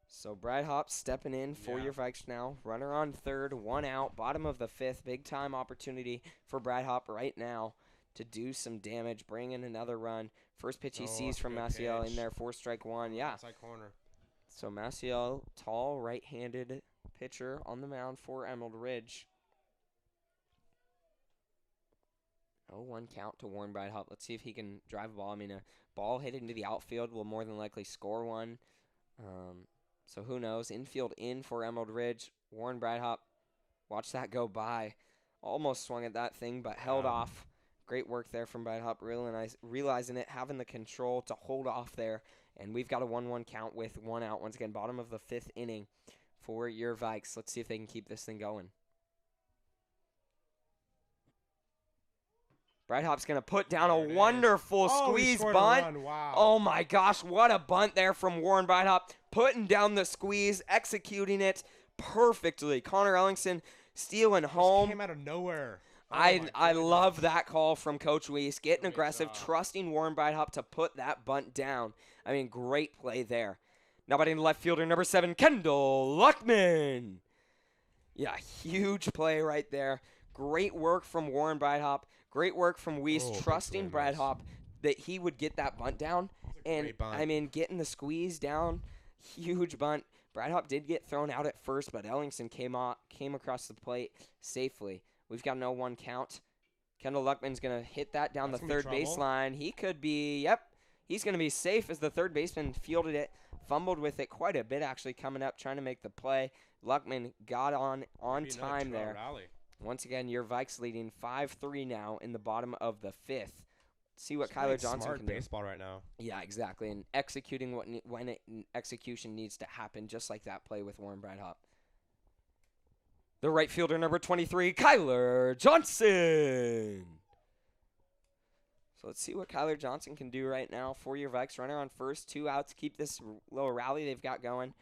So Breithaupt stepping in for your Vikes now. Runner on third, 1 out, bottom of the 5th. Big time opportunity for Breithaupt right now to do some damage, bring in another run. First pitch he sees that's a from good Maciel in pitch. there, 4-strike-1. Yeah. Outside corner. So Maciel, tall, right-handed pitcher on the mound for Emerald Ridge. 0-1 count to Warren Breithaupt. Let's see if he can drive a ball. I mean, a ball hit into the outfield will more than likely score one. So who knows? Infield in for Emerald Ridge. Warren Breithaupt, watch that go by. Almost swung at that thing, but held off. Great work there from Breithaupt, realizing it, having the control to hold off there. And we've got a 1-1 count with 1 out. Once again, bottom of the 5th inning for your Vikes. Let's see if they can keep this thing going. Breithaupt's going to put down a wonderful squeeze bunt. Wow. Oh, my gosh. What a bunt there from Warren Breithaupt. Putting down the squeeze, executing it perfectly. Connor Ellingson stealing home. Came out of nowhere. I love that call from Coach Weiss. Getting aggressive, trusting Warren Breithaupt to put that bunt down. I mean, great play there. Now batting left fielder, number 7, Kendall Luckman. Yeah, huge play right there. Great work from Warren Breithaupt. Great work from Weiss, trusting Breithaupt that he would get that bunt down. And, I mean, getting the squeeze down, huge bunt. Breithaupt did get thrown out at first, but Ellingson came across the plate safely. We've got an 0-1 count. Kendall Luckman's going to hit that down the third baseline. He could be, he's going to be safe as the third baseman fielded it, fumbled with it quite a bit actually coming up, trying to make the play. Luckman got on time there. Rally. Once again, your Vikes leading 5-3 now in the bottom of the 5th. See what Kyler Johnson can do. Baseball right now. Yeah, exactly, and executing when execution needs to happen, just like that play with Warren Breithaupt. The right fielder, number 23, Kyler Johnson. So let's see what Kyler Johnson can do right now for your Vikes. Runner on first, 2 outs. Keep this little rally they've got going.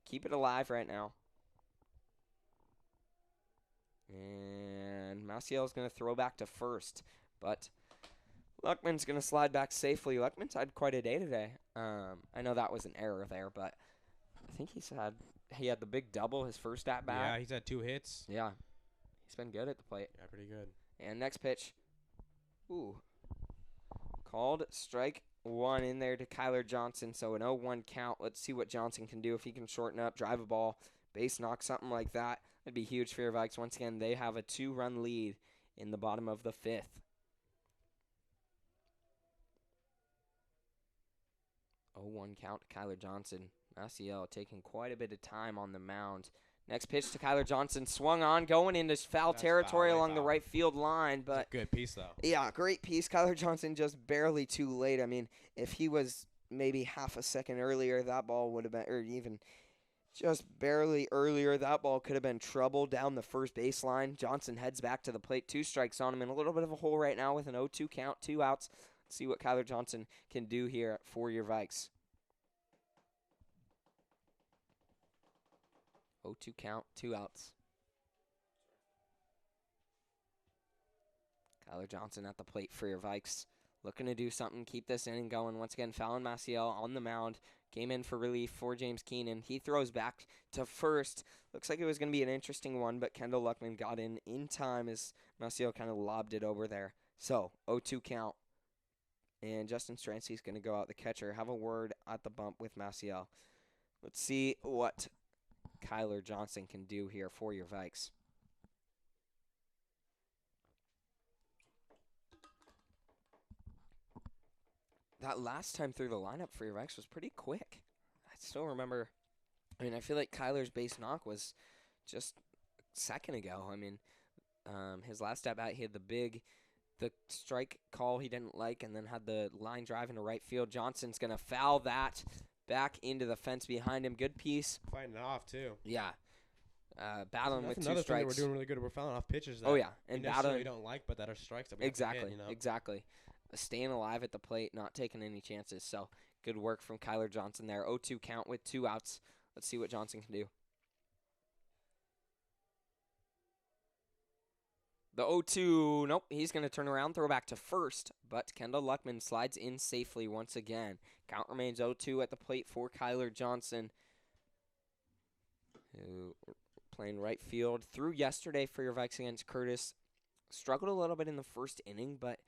Keep it alive right now. And Maciel's going to throw back to first, but Luckman's going to slide back safely. Luckman's had quite a day today. I know that was an error there, but I think he had the big double his first at bat. Yeah, he's had 2 hits. Yeah, he's been good at the plate. Yeah, pretty good. And next pitch, called strike 1 in there to Kyler Johnson. So an 0-1 count. Let's see what Johnson can do if he can shorten up, drive a ball, base knock, something like that. That'd be huge for your Vikes. Once again, they have a 2-run lead in the bottom of the 5th. 0-1 count to Kyler Johnson. Maciel taking quite a bit of time on the mound. Next pitch to Kyler Johnson. Swung on, going into foul territory along the right field line. But good piece, though. Yeah, great piece. Kyler Johnson just barely too late. I mean, if he was maybe half a second earlier, that ball would have been, or even just barely earlier, that ball could have been trouble down the first baseline. Johnson heads back to the plate. 2 strikes on him in a little bit of a hole right now with an 0-2 count, 2 outs. Let's see what Kyler Johnson can do here for your Vikes. 0-2 count, 2 outs. Kyler Johnson at the plate for your Vikes. Looking to do something, keep this inning going. Once again, Fallon Maciel on the mound. Came in for relief for James Keenan. He throws back to first. Looks like it was going to be an interesting one, but Kendall Luckman got in time as Maciel kind of lobbed it over there. So, 0-2 count. And Justin Stransky's going to go out the catcher. Have a word at the bump with Maciel. Let's see what Kyler Johnson can do here for your Vikes. That last time through the lineup for your Vikes was pretty quick. I still remember. I mean, I feel like Kyler's base knock was just a second ago. I mean, his last at bat, he had the strike call he didn't like, and then had the line drive into right field. Johnson's going to foul that back into the fence behind him. Good piece. Fighting it off, too. Yeah. Battling with 2 strikes. Thing that we're doing really good. We're fouling off pitches that and battling we don't like, but that are strikes that we have to hit, Exactly. Staying alive at the plate, not taking any chances. So good work from Kyler Johnson there. 0-2 count with 2 outs. Let's see what Johnson can do. The 0-2, nope, he's going to turn around, throw back to first, but Kendall Luckman slides in safely once again. Count remains 0-2 at the plate for Kyler Johnson, who playing right field. Threw yesterday for your Vikes against Curtis. struggled a little bit in the first inning, but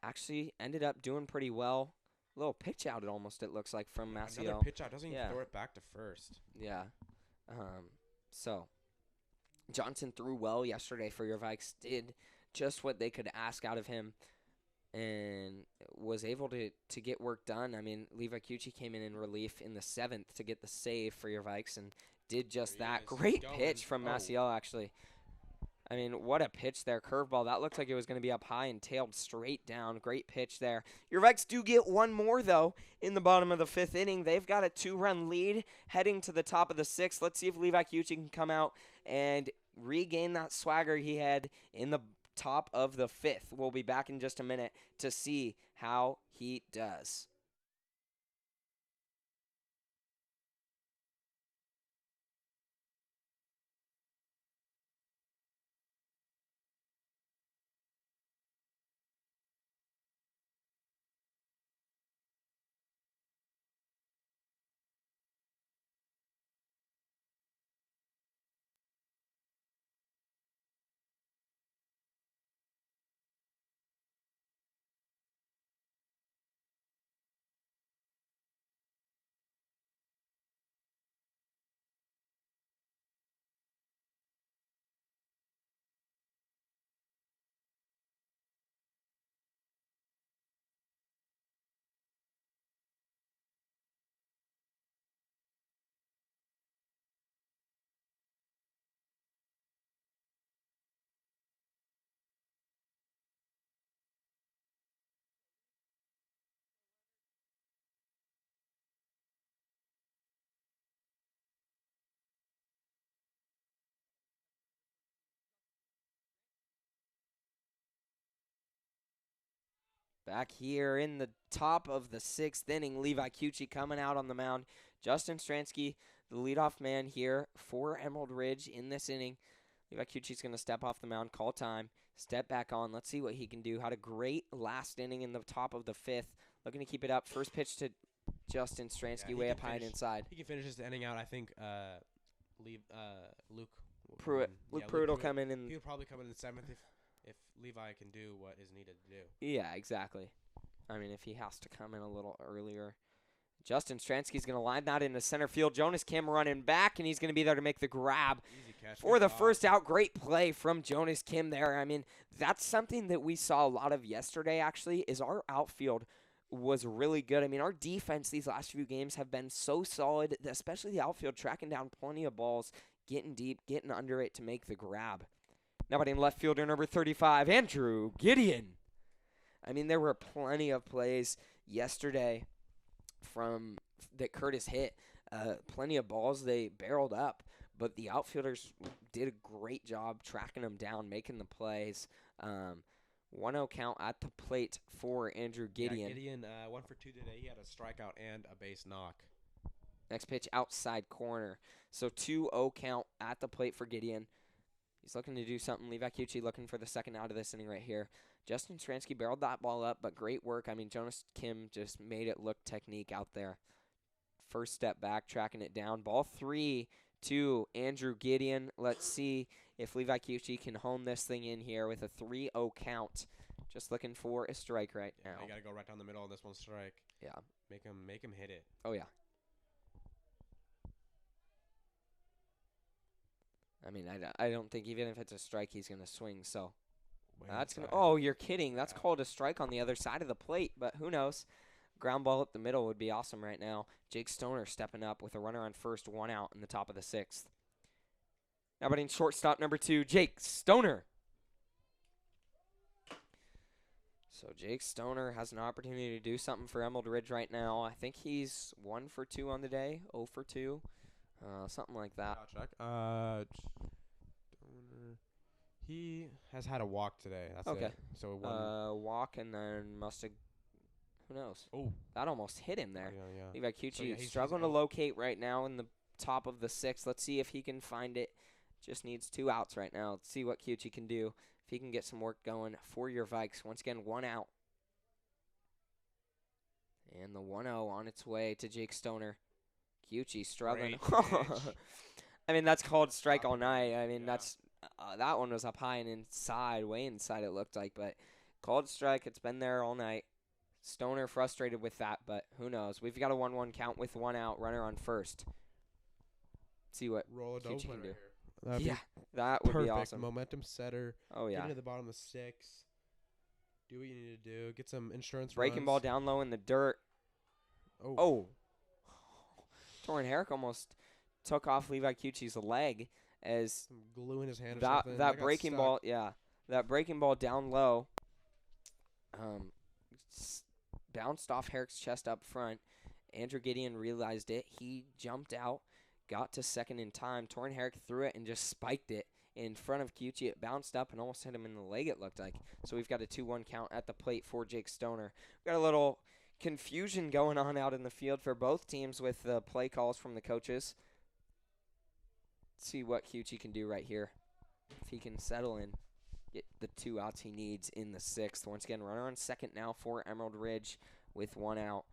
actually ended up doing pretty well. A little pitch out, it looks like, from Maciel. Another pitch out. Doesn't even throw it back to first. Yeah. So Johnson threw well yesterday for your Vikes. Did just what they could ask out of him and was able to get work done. I mean, Levi Cucci came in relief in the 7th to get the save for your Vikes and did just that. Great pitch from Maciel, actually. I mean, what a pitch there. Curveball. That looked like it was going to be up high and tailed straight down. Great pitch there. Your Vikes do get one more, though, in the bottom of the 5th inning. They've got a 2-run lead heading to the top of the 6th. Let's see if Levi Cucci can come out and regain that swagger he had in the top of the 5th. We'll be back in just a minute to see how he does. Back here in the top of the 6th inning, Levi Cucci coming out on the mound. Justin Stransky, the leadoff man here for Emerald Ridge in this inning. Levi Cucci's going to step off the mound, call time, step back on. Let's see what he can do. Had a great last inning in the top of the 5th. Looking to keep it up. First pitch to Justin Stransky, way up high and inside. He can finish this inning out. I think Luke Pruitt. Luke Pruitt will come in. He'll probably come in the 7th if Levi can do what is needed to do. Yeah, exactly. I mean, if he has to come in a little earlier. Justin Stransky's going to line that into center field. Jonas Kim running back, and he's going to be there to make the grab for the first out. Great play from Jonas Kim there. I mean, that's something that we saw a lot of yesterday, actually, is our outfield was really good. I mean, our defense these last few games have been so solid, especially the outfield, tracking down plenty of balls, getting deep, getting under it to make the grab. Now batting left fielder number 35, Andrew Gideon. I mean, there were plenty of plays yesterday from that Curtis hit. Plenty of balls they barreled up, but the outfielders did a great job tracking them down, making the plays. 1-0 count at the plate for Andrew Gideon. Yeah, Gideon 1 for 2 today. He had a strikeout and a base knock. Next pitch outside corner. So 2-0 count at the plate for Gideon. He's looking to do something. Levi Cucci looking for the second out of this inning right here. Justin Stransky barreled that ball up, but great work. I mean, Jonas Kim just made it look technique out there. First step back, tracking it down. Ball 3 to Andrew Gideon. Let's see if Levi Cucci can hone this thing in here with a 3-0 count. Just looking for a strike right now. You got to go right down the middle on this one strike. Yeah. Make him hit it. Oh, yeah. I mean, I don't think even if it's a strike, he's going to swing. So that's going to. Oh, you're kidding. That's called a strike on the other side of the plate, but who knows? Ground ball up the middle would be awesome right now. Jake Stoner stepping up with a runner on first, 1 out in the top of the 6th. Now batting shortstop number 2, Jake Stoner. So Jake Stoner has an opportunity to do something for Emerald Ridge right now. I think he's 1 for 2 on the day, 0 for 2. Something like that. I'll check. He has had a walk today. That's okay. It. So walk and then must have. Who knows? Oh, that almost hit him there. Yeah. Levi Cucci he's struggling to locate right now in the top of the 6th. Let's see if he can find it. Just needs 2 outs right now. Let's see what Cucci can do. If he can get some work going for your Vikes. Once again, 1 out. And the 1-0 on its way to Jake Stoner. Cucci struggling. I mean, that's called strike all night. I mean, that's That one was up high and inside, way inside it looked like, but called strike. It's been there all night. Stoner frustrated with that, but who knows? We've got a 1-1 count with 1 out, runner on first. See what Cucci can do. That'd yeah, that would be awesome. Momentum setter. Oh, yeah. Get into the bottom of 6. Do what you need to do. Get some insurance Breaking runs. ball down low in the dirt. Oh. Torin Herrick almost took off Levi Cucci's leg as some glue in his hand or that, something. that breaking ball, that breaking ball down low bounced off Herrick's chest up front. Andrew Gideon realized it. He jumped out, got to second in time. Torin Herrick threw it and just spiked it in front of Cucci. It bounced up and almost hit him in the leg, it looked like. So we've got a 2-1 count at the plate for Jake Stoner. We've got a little confusion going on out in the field for both teams with the play calls from the coaches. Let's see what Cucci can do right here. If he can settle in, get the 2 outs he needs in the 6th. Once again, runner on second now for Emerald Ridge with 1 out.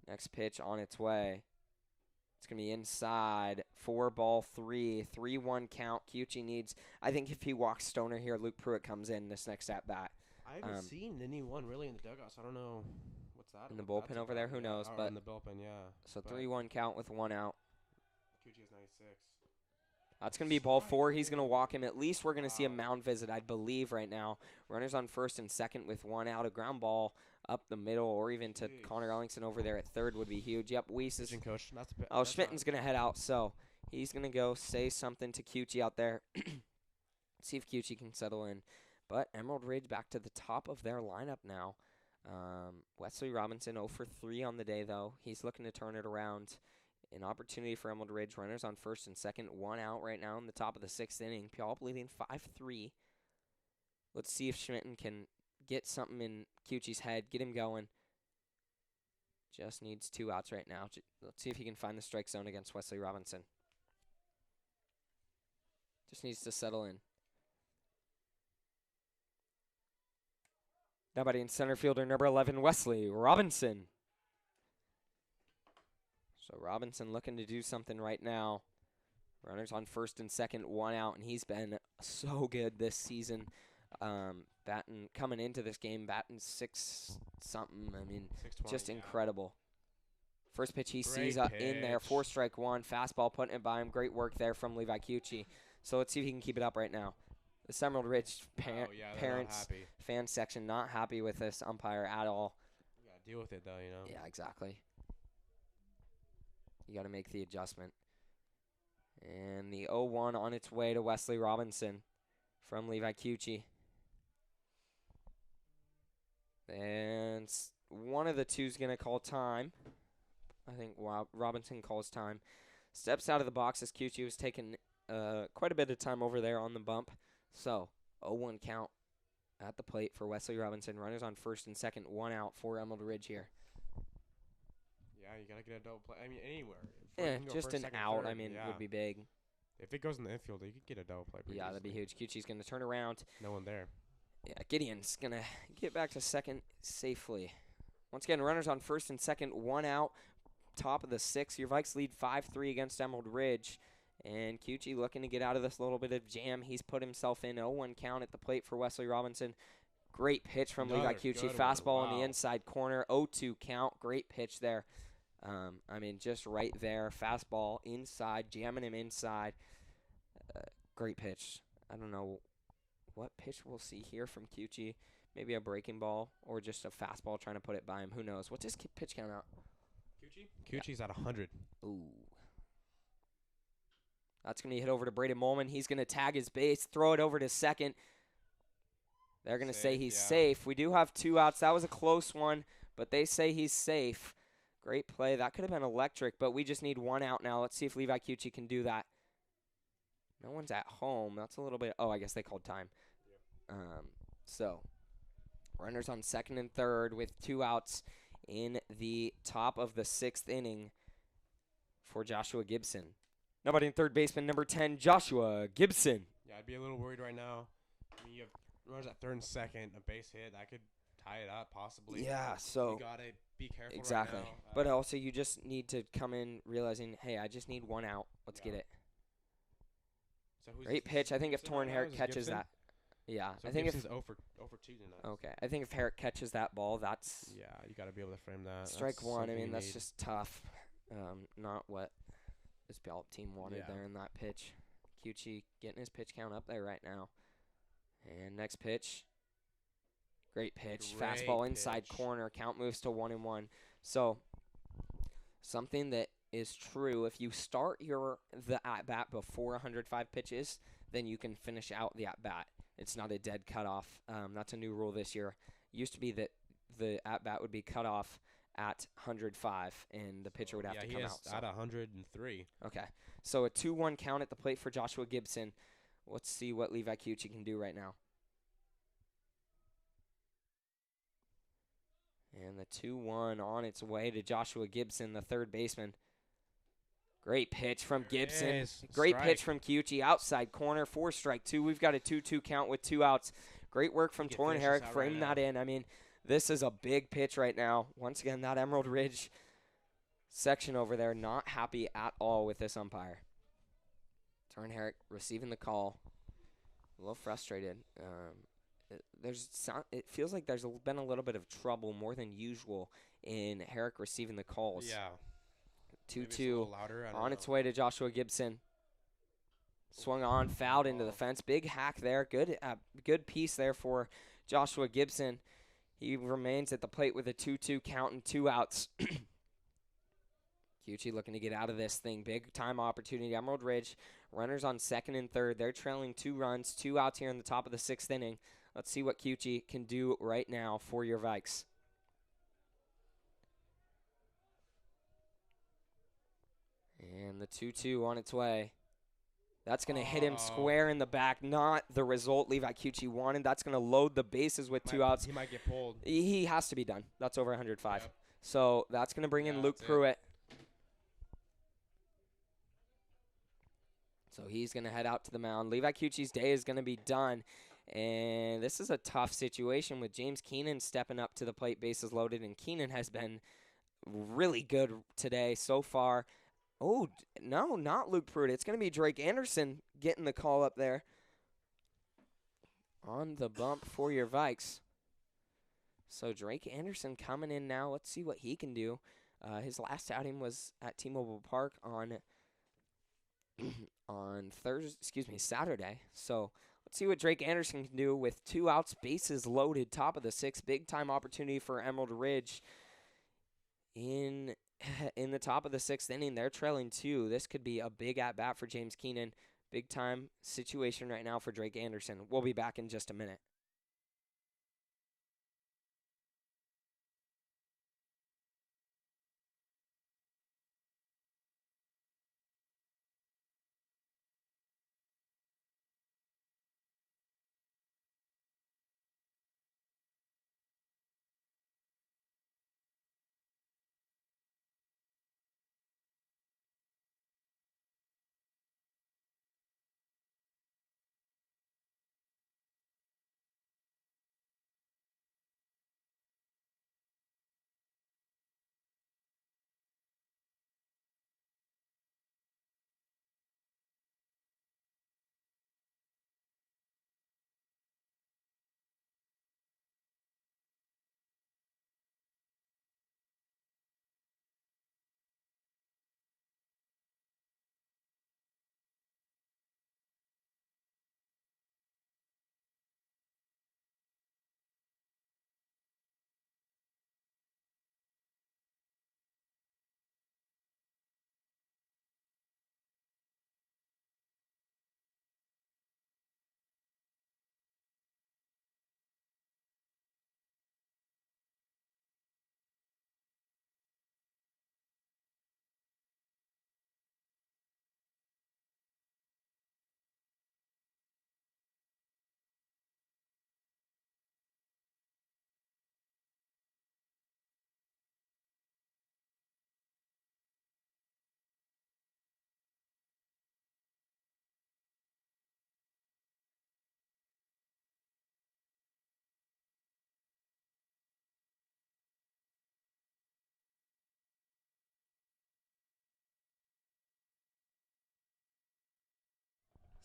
Next pitch on its way. It's going to be inside. 4-3. 3-1 count. Cucci needs, I think if he walks Stoner here, Luke Pruitt comes in this next at bat. I haven't seen anyone really in the dugout, so I don't know what's that. In the bullpen over there, who knows? But in the bullpen, yeah. So 3-1 count with 1 out. Cucci has 96. That's going to be ball 4. He's going to walk him. At least we're going to see a mound visit, I believe, right now. Runners on first and second with 1 out. A ground ball up the middle or even to Connor Ellingson over there at third would be huge. Yep, Weiss is. Coach. Schmitten's going to head out, so he's going to go say something to Cucci out there. See if Cucci can settle in. But Emerald Ridge back to the top of their lineup now. Wesley Robinson 0 for 3 on the day, though. He's looking to turn it around. An opportunity for Emerald Ridge. Runners on first and second. 1 out right now in the top of the 6th inning. Puyallup leading 5-3. Let's see if Schmitten can get something in Cucci's head. Get him going. Just needs 2 outs right now. Let's see if he can find the strike zone against Wesley Robinson. Just needs to settle in. Now batting center fielder number 11, Wesley Robinson. So Robinson looking to do something right now. Runners on first and second, 1 out, and he's been so good this season. Coming into this game, batting 6-something. I mean, just incredible. First pitch he sees in there, 4-strike 1, fastball putting it by him. Great work there from Levi Cucci. So let's see if he can keep it up right now. The Emerald Ridge parents, fan section, not happy with this umpire at all. You gotta deal with it, though, you know? Yeah, exactly. You got to make the adjustment. And the 0-1 on its way to Wesley Robinson from Levi Cucci. And one of the two's going to call time. I think Robinson calls time. Steps out of the box as Cucci was taking quite a bit of time over there on the bump. So, 0-1 count at the plate for Wesley Robinson. Runners on first and second, 1 out for Emerald Ridge here. Yeah, you got to get a double play. I mean, anywhere. Yeah, just an out, third, would be big. If it goes in the infield, you could get a double play. Yeah, that'd be huge. Cucci's going to turn around. No one there. Yeah, Gideon's going to get back to second safely. Once again, runners on first and second, 1 out. Top of the 6th. Your Vikes lead 5-3 against Emerald Ridge. And Cucci looking to get out of this little bit of jam. He's put himself in 0-1 count at the plate for Wesley Robinson. Great pitch from Levi Cucci. Fastball in the inside corner. 0-2 count. Great pitch there. Just right there. Fastball inside. Jamming him inside. Great pitch. I don't know what pitch we'll see here from Cucci. Maybe a breaking ball or just a fastball trying to put it by him. Who knows? What's his pitch count out? Cucci's at 100. Ooh. That's going to be hit over to Braden Molman. He's going to tag his base, throw it over to second. They're going to say he's safe. We do have 2 outs. That was a close one, but they say he's safe. Great play. That could have been electric, but we just need 1 out now. Let's see if Levi Cucci can do that. No one's at home. That's a little bit. Oh, I guess they called time. So, runners on second and third with 2 outs in the top of the 6th inning for Joshua Gibson. Nobody in third baseman, number 10, Joshua Gibson. Yeah, I'd be a little worried right now. I mean, you have runners at third and second, a base hit. That could tie it up possibly. Yeah, so. You got to be careful exactly. right now. But also, you just need to come in realizing, hey, I just need 1 out. Let's get it. So who's Great pitch. I think if Gibson right Torrin now? Herrick Is this catches Gibson? that. Yeah, So I think Gibson's if 0 for 2 tonight. okay, I think if Herrick catches that ball, that's Yeah, you got to be able to frame that. strike That's one. I something you mean, that's need. just tough. Not what this Puyallup team wanted Yeah. there in that pitch. Cucci getting his pitch count up there right now. And next pitch. Great pitch. Great Fastball inside pitch. corner. Count moves to 1-1. So something that is true, if you start the at bat before 105 pitches, then you can finish out the at bat. It's not a dead cutoff. That's a new rule this year. It used to be that the at bat would be cut off at 105, and the pitcher would have to come out. Yeah, he is at 103. Okay, so a 2-1 count at the plate for Joshua Gibson. Let's see what Levi Cucci can do right now. And the 2-1 on its way to Joshua Gibson, the third baseman. Great pitch from Gibson. Great pitch from Cucci. Outside corner, 4-2. We've got a 2-2 count with 2 outs. Great work from Torrin Herrick, framing that in. I mean, this is a big pitch right now. Once again, that Emerald Ridge section over there not happy at all with this umpire. Torrin Herrick receiving the call. A little frustrated. It feels like there's been a little bit of trouble, more than usual, in Herrick receiving the calls. Yeah. 2-2 on its way to Joshua Gibson. Swung on, fouled into the fence. Big hack there. Good piece there for Joshua Gibson. He remains at the plate with a 2-2 count and 2 outs. Cucci looking to get out of this thing. Big time opportunity. Emerald Ridge, runners on second and third. They're trailing 2 runs, 2 outs here in the top of the 6th inning. Let's see what Cucci can do right now for your Vikes. And the 2-2 on its way. That's going to hit him square in the back. Not the result Levi Cucci wanted. That's going to load the bases with 2 outs. He might get pulled. He has to be done. That's over 105. Yep. So that's going to bring in Luke Pruitt. So he's going to head out to the mound. Levi Cucci's day is going to be done. And this is a tough situation with James Keenan stepping up to the plate, bases loaded. And Keenan has been really good today so far. Oh, no, not Luke Pruitt. It's going to be Drake Anderson getting the call up there on the bump for your Vikes. So Drake Anderson coming in now. Let's see what he can do. His last outing was at T-Mobile Park on Saturday. So let's see what Drake Anderson can do with 2 outs, bases loaded, top of the 6th. Big time opportunity for Emerald Ridge in the top of the 6th inning. They're trailing 2. This could be a big at bat for James Keenan. Big time situation right now for Drake Anderson. We'll be back in just a minute.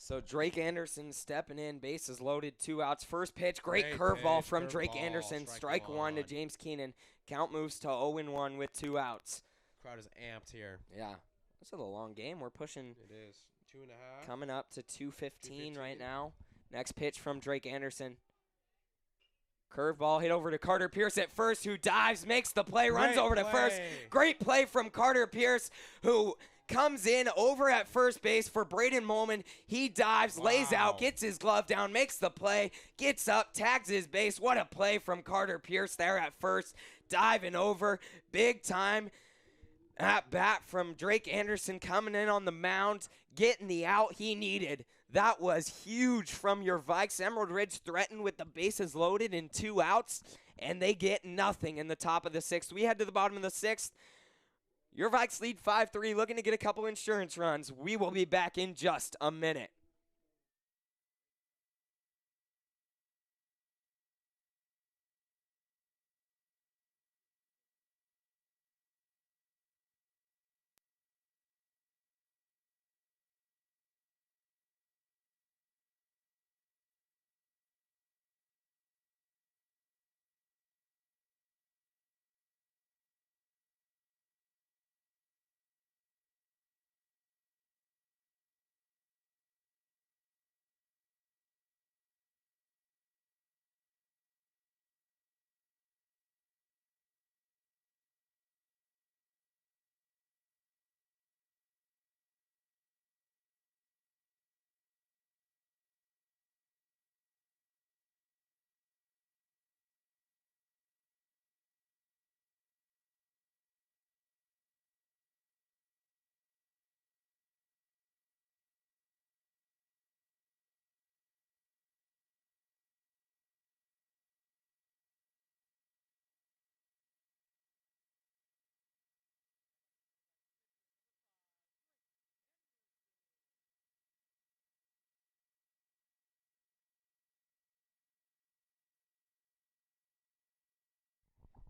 So Drake Anderson stepping in, bases loaded, 2 outs. First pitch, great curveball from Drake Anderson. Strike one to James Keenan. Count moves to 0-1 with 2 outs. Crowd is amped here. Yeah, this is a long game. We're pushing. It is 2.5. Coming up to 2:15 right now. Next pitch from Drake Anderson. Curveball hit over to Carter Pierce at first, who dives, makes the play, runs over to first. Great play from Carter Pierce, who comes in over at first base for Braden Molman. He dives, lays out, gets his glove down, makes the play, gets up, tags his base. What a play from Carter Pierce there at first, diving over, big time at bat from Drake Anderson coming in on the mound, getting the out he needed. That was huge from your Vikes. Emerald Ridge threatened with the bases loaded and 2 outs, and they get nothing in the top of the 6th. We head to the bottom of the 6th. Your Vikes lead 5-3, looking to get a couple insurance runs. We will be back in just a minute.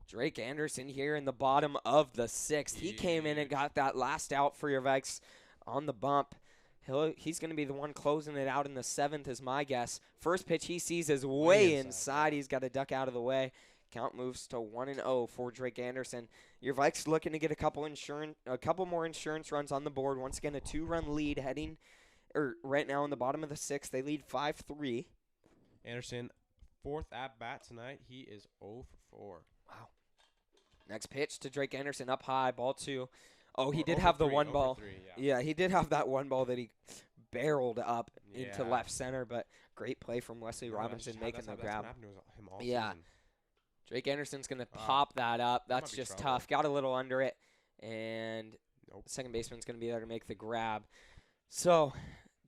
Drake Anderson here in the bottom of the 6th. He came in and got that last out for your Vikes on the bump. He's going to be the one closing it out in the 7th is my guess. First pitch he sees is way inside. He's got to duck out of the way. Count moves to 1-0 for Drake Anderson. Your Vikes looking to get a couple more insurance runs on the board. Once again, a 2-run lead heading right now in the bottom of the 6th. They lead 5-3. Anderson, 4th at bat tonight. He is 0 for 4. Wow. Next pitch to Drake Anderson, up high, ball 2. Oh, he did have the one ball. Yeah, he did have that one ball that he barreled up into left center, but great play from Wesley Robinson making the grab. Yeah. Drake Anderson's going to pop that up. That's just tough. Got a little under it, and the second baseman's going to be there to make the grab. So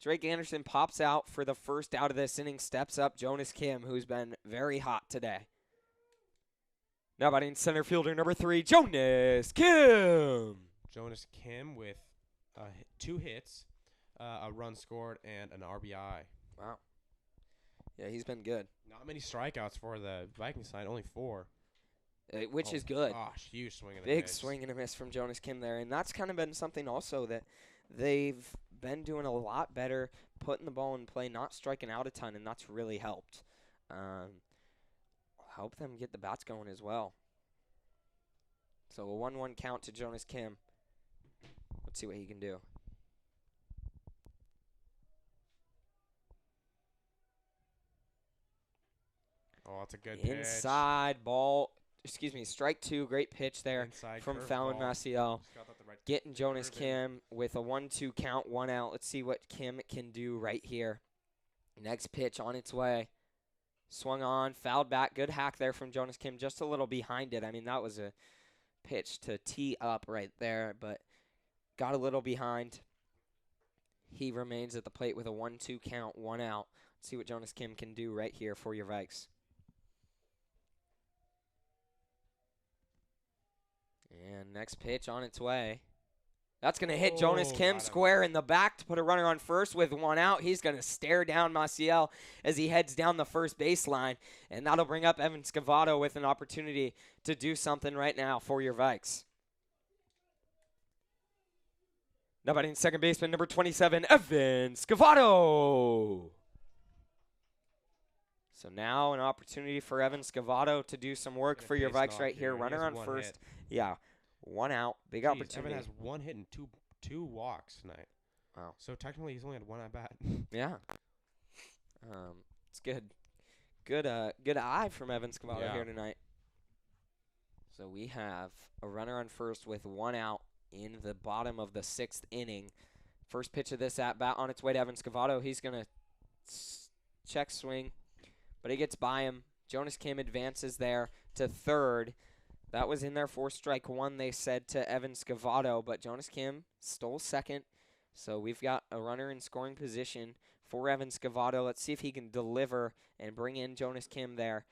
Drake Anderson pops out for the first out of this inning, steps up Jonas Kim, who's been very hot today. Now batting center fielder number 3, Jonas Kim. Jonas Kim with 2 hits, a run scored, and an RBI. Wow. Yeah, he's been good. Not many strikeouts for the Vikings side, only 4. Which is good. Gosh, huge swing and a Big miss. swing and a miss from Jonas Kim there. And that's kind of been something also that they've been doing a lot better, putting the ball in play, not striking out a ton, and that's really helped. Help them get the bats going as well. So a 1-1 count to Jonas Kim. Let's see what he can do. Oh, that's a good pitch. Inside ball. Excuse me, strike 2. Great pitch there from Fallon Maciel. Getting Jonas Kim with a 1-2 count, 1 out. Let's see what Kim can do right here. Next pitch on its way. Swung on, fouled back. Good hack there from Jonas Kim, just a little behind it. I mean, that was a pitch to tee up right there, but got a little behind. He remains at the plate with a 1-2 count, 1 out. Let's see what Jonas Kim can do right here for your Vikes. And next pitch on its way. That's going to hit Jonas Kim square in the back to put a runner on first with 1 out. He's going to stare down Maciel as he heads down the first baseline. And that'll bring up Evan Scavato with an opportunity to do something right now for your Vikes. Now batting second baseman, number 27, Evan Scavato. So now an opportunity for Evan Scavato to do some work for your Vikes right here. Runner on first. Yeah, 1 out. Big opportunity. Evan has 1 hit and two walks tonight. Wow. So technically he's only had 1 at bat. Yeah. It's good. Good eye from Evan Scavato here tonight. So we have a runner on first with 1 out in the bottom of the 6th inning. First pitch of this at bat on its way to Evan Scavato. He's going to check swing, but he gets by him. Jonas Kim advances there to third. That was in there for strike 1, they said, to Evan Scavato, but Jonas Kim stole second. So we've got a runner in scoring position for Evan Scavato. Let's see if he can deliver and bring in Jonas Kim there.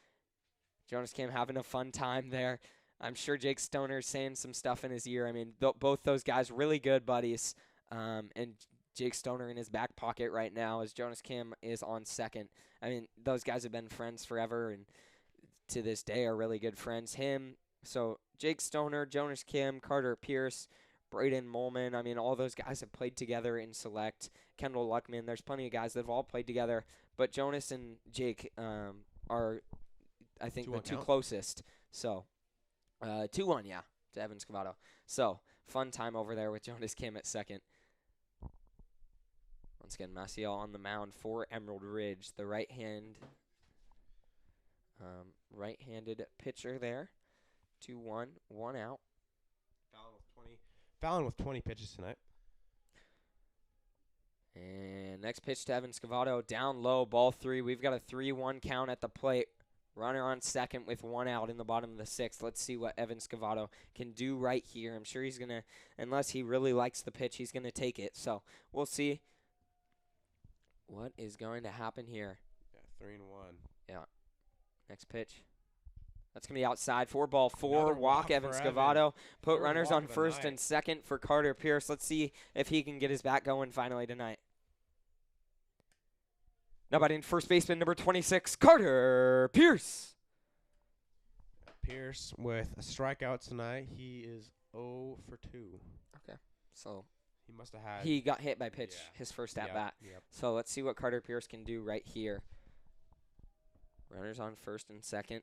Jonas Kim having a fun time there. I'm sure Jake Stoner's saying some stuff in his ear. I mean, both those guys really good buddies. And Jake Stoner in his back pocket right now as Jonas Kim is on second. I mean, those guys have been friends forever and to this day are really good friends. So Jake Stoner, Jonas Kim, Carter Pierce, Braden Molman. I mean, all those guys have played together in select. Kendall Luckman. There's plenty of guys that have all played together. But Jonas and Jake are, I think, the two closest. So 2-1, yeah, to Evan Scavato. So fun time over there with Jonas Kim at second. Once again, Maciel on the mound for Emerald Ridge, the right-handed pitcher there. 2-1, 1 out. Fallon with 20 pitches tonight. And next pitch to Evan Scavato, down low, ball 3. We've got a 3-1 count at the plate. Runner on second with 1 out in the bottom of the 6th. Let's see what Evan Scavato can do right here. I'm sure he's going to, unless he really likes the pitch, he's going to take it. So we'll see what is going to happen here. Yeah, 3-1. Yeah. Next pitch. That's going to be outside for ball 4. Walk Evan Scavato. Put runners on first and second for Carter Pierce. Let's see if he can get his bat going finally tonight. Now batting first baseman, number 26, Carter Pierce. Pierce with a strikeout tonight. He is 0 for 2. Okay. So he must have had. He got hit by pitch his first at bat. Yep. So let's see what Carter Pierce can do right here. Runners on first and second.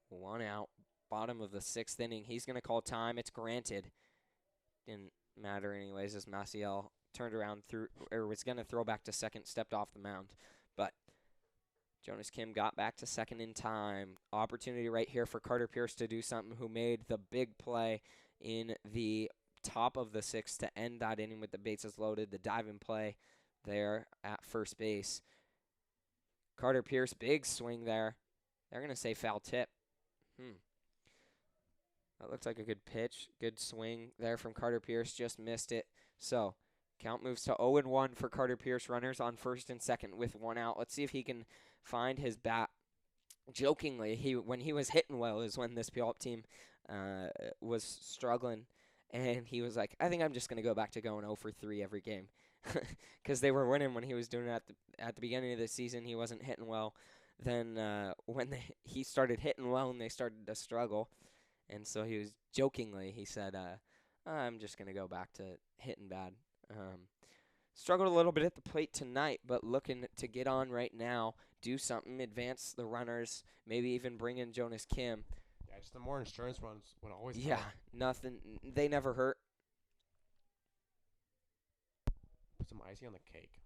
1 out. Bottom of the 6th inning. He's going to call time. It's granted. Didn't matter anyways as Maciel turned around was going to throw back to second, stepped off the mound. But Jonas Kim got back to second in time. Opportunity right here for Carter Pierce to do something, who made the big play in the top of the 6th to end that inning with the bases loaded, the diving play there at first base. Carter Pierce, big swing there. They're going to say foul tip. That looks like a good pitch. Good swing there from Carter Pierce. Just missed it. So count moves to 0-1 for Carter Pierce. Runners on first and second with 1 out. Let's see if he can find his bat. Jokingly, when he was hitting well is when this Puyallup team was struggling. And he was like, I think I'm just going to go back to going 0 for 3 every game. Because they were winning when he was doing it at the beginning of the season. He wasn't hitting well. Then when he started hitting well and they started to struggle. And so he said, I'm just going to go back to hitting bad. Struggled a little bit at the plate tonight, but looking to get on right now, do something, advance the runners, maybe even bring in Jonas Kim. Yeah, just the more insurance runs would always help. Nothing. They never hurt. Put some icing on the cake.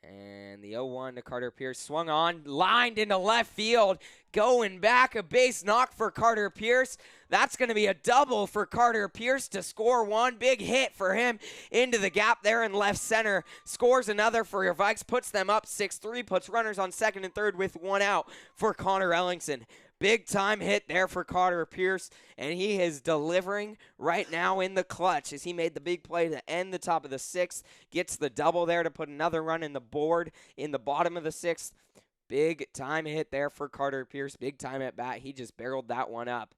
And the 0-1 to Carter Pierce. Swung on, lined into left field. Going back, a base knock for Carter Pierce. That's going to be a double for Carter Pierce to score one. Big hit for him into the gap there in left center. Scores another for your Vikes. Puts them up 6-3. Puts runners on second and third with 1 out for Connor Ellingson. Big time hit there for Carter Pierce, and he is delivering right now in the clutch as he made the big play to end the top of the 6th, gets the double there to put another run in the board in the bottom of the 6th. Big time hit there for Carter Pierce, big time at bat. He just barreled that one up.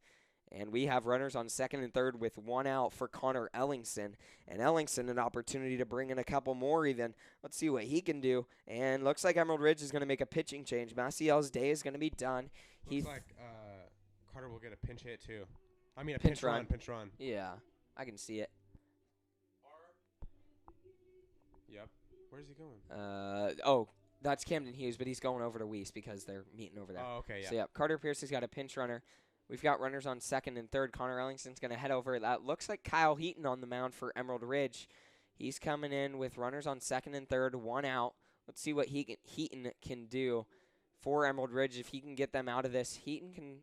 And we have runners on second and third with 1 out for Connor Ellingson. And Ellingson an opportunity to bring in a couple more even. Let's see what he can do. And looks like Emerald Ridge is going to make a pitching change. Maciel's day is going to be done. Looks like Carter will get a pinch hit too. I mean a pinch run. Yeah, I can see it. Where's he going? That's Camden Hughes, but he's going over to Weiss because they're meeting over there. Oh, okay, yeah. So, yeah, Carter Pierce has got a pinch runner. We've got runners on second and third. Connor Ellingson's going to head over. That looks like Kyle Heaton on the mound for Emerald Ridge. He's coming in with runners on second and third, 1 out. Let's see what Heaton can do for Emerald Ridge. If he can get them out of this, Heaton can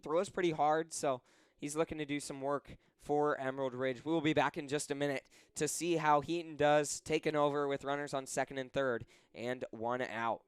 throws pretty hard, so he's looking to do some work for Emerald Ridge. We will be back in just a minute to see how Heaton does, taking over with runners on second and third and 1 out.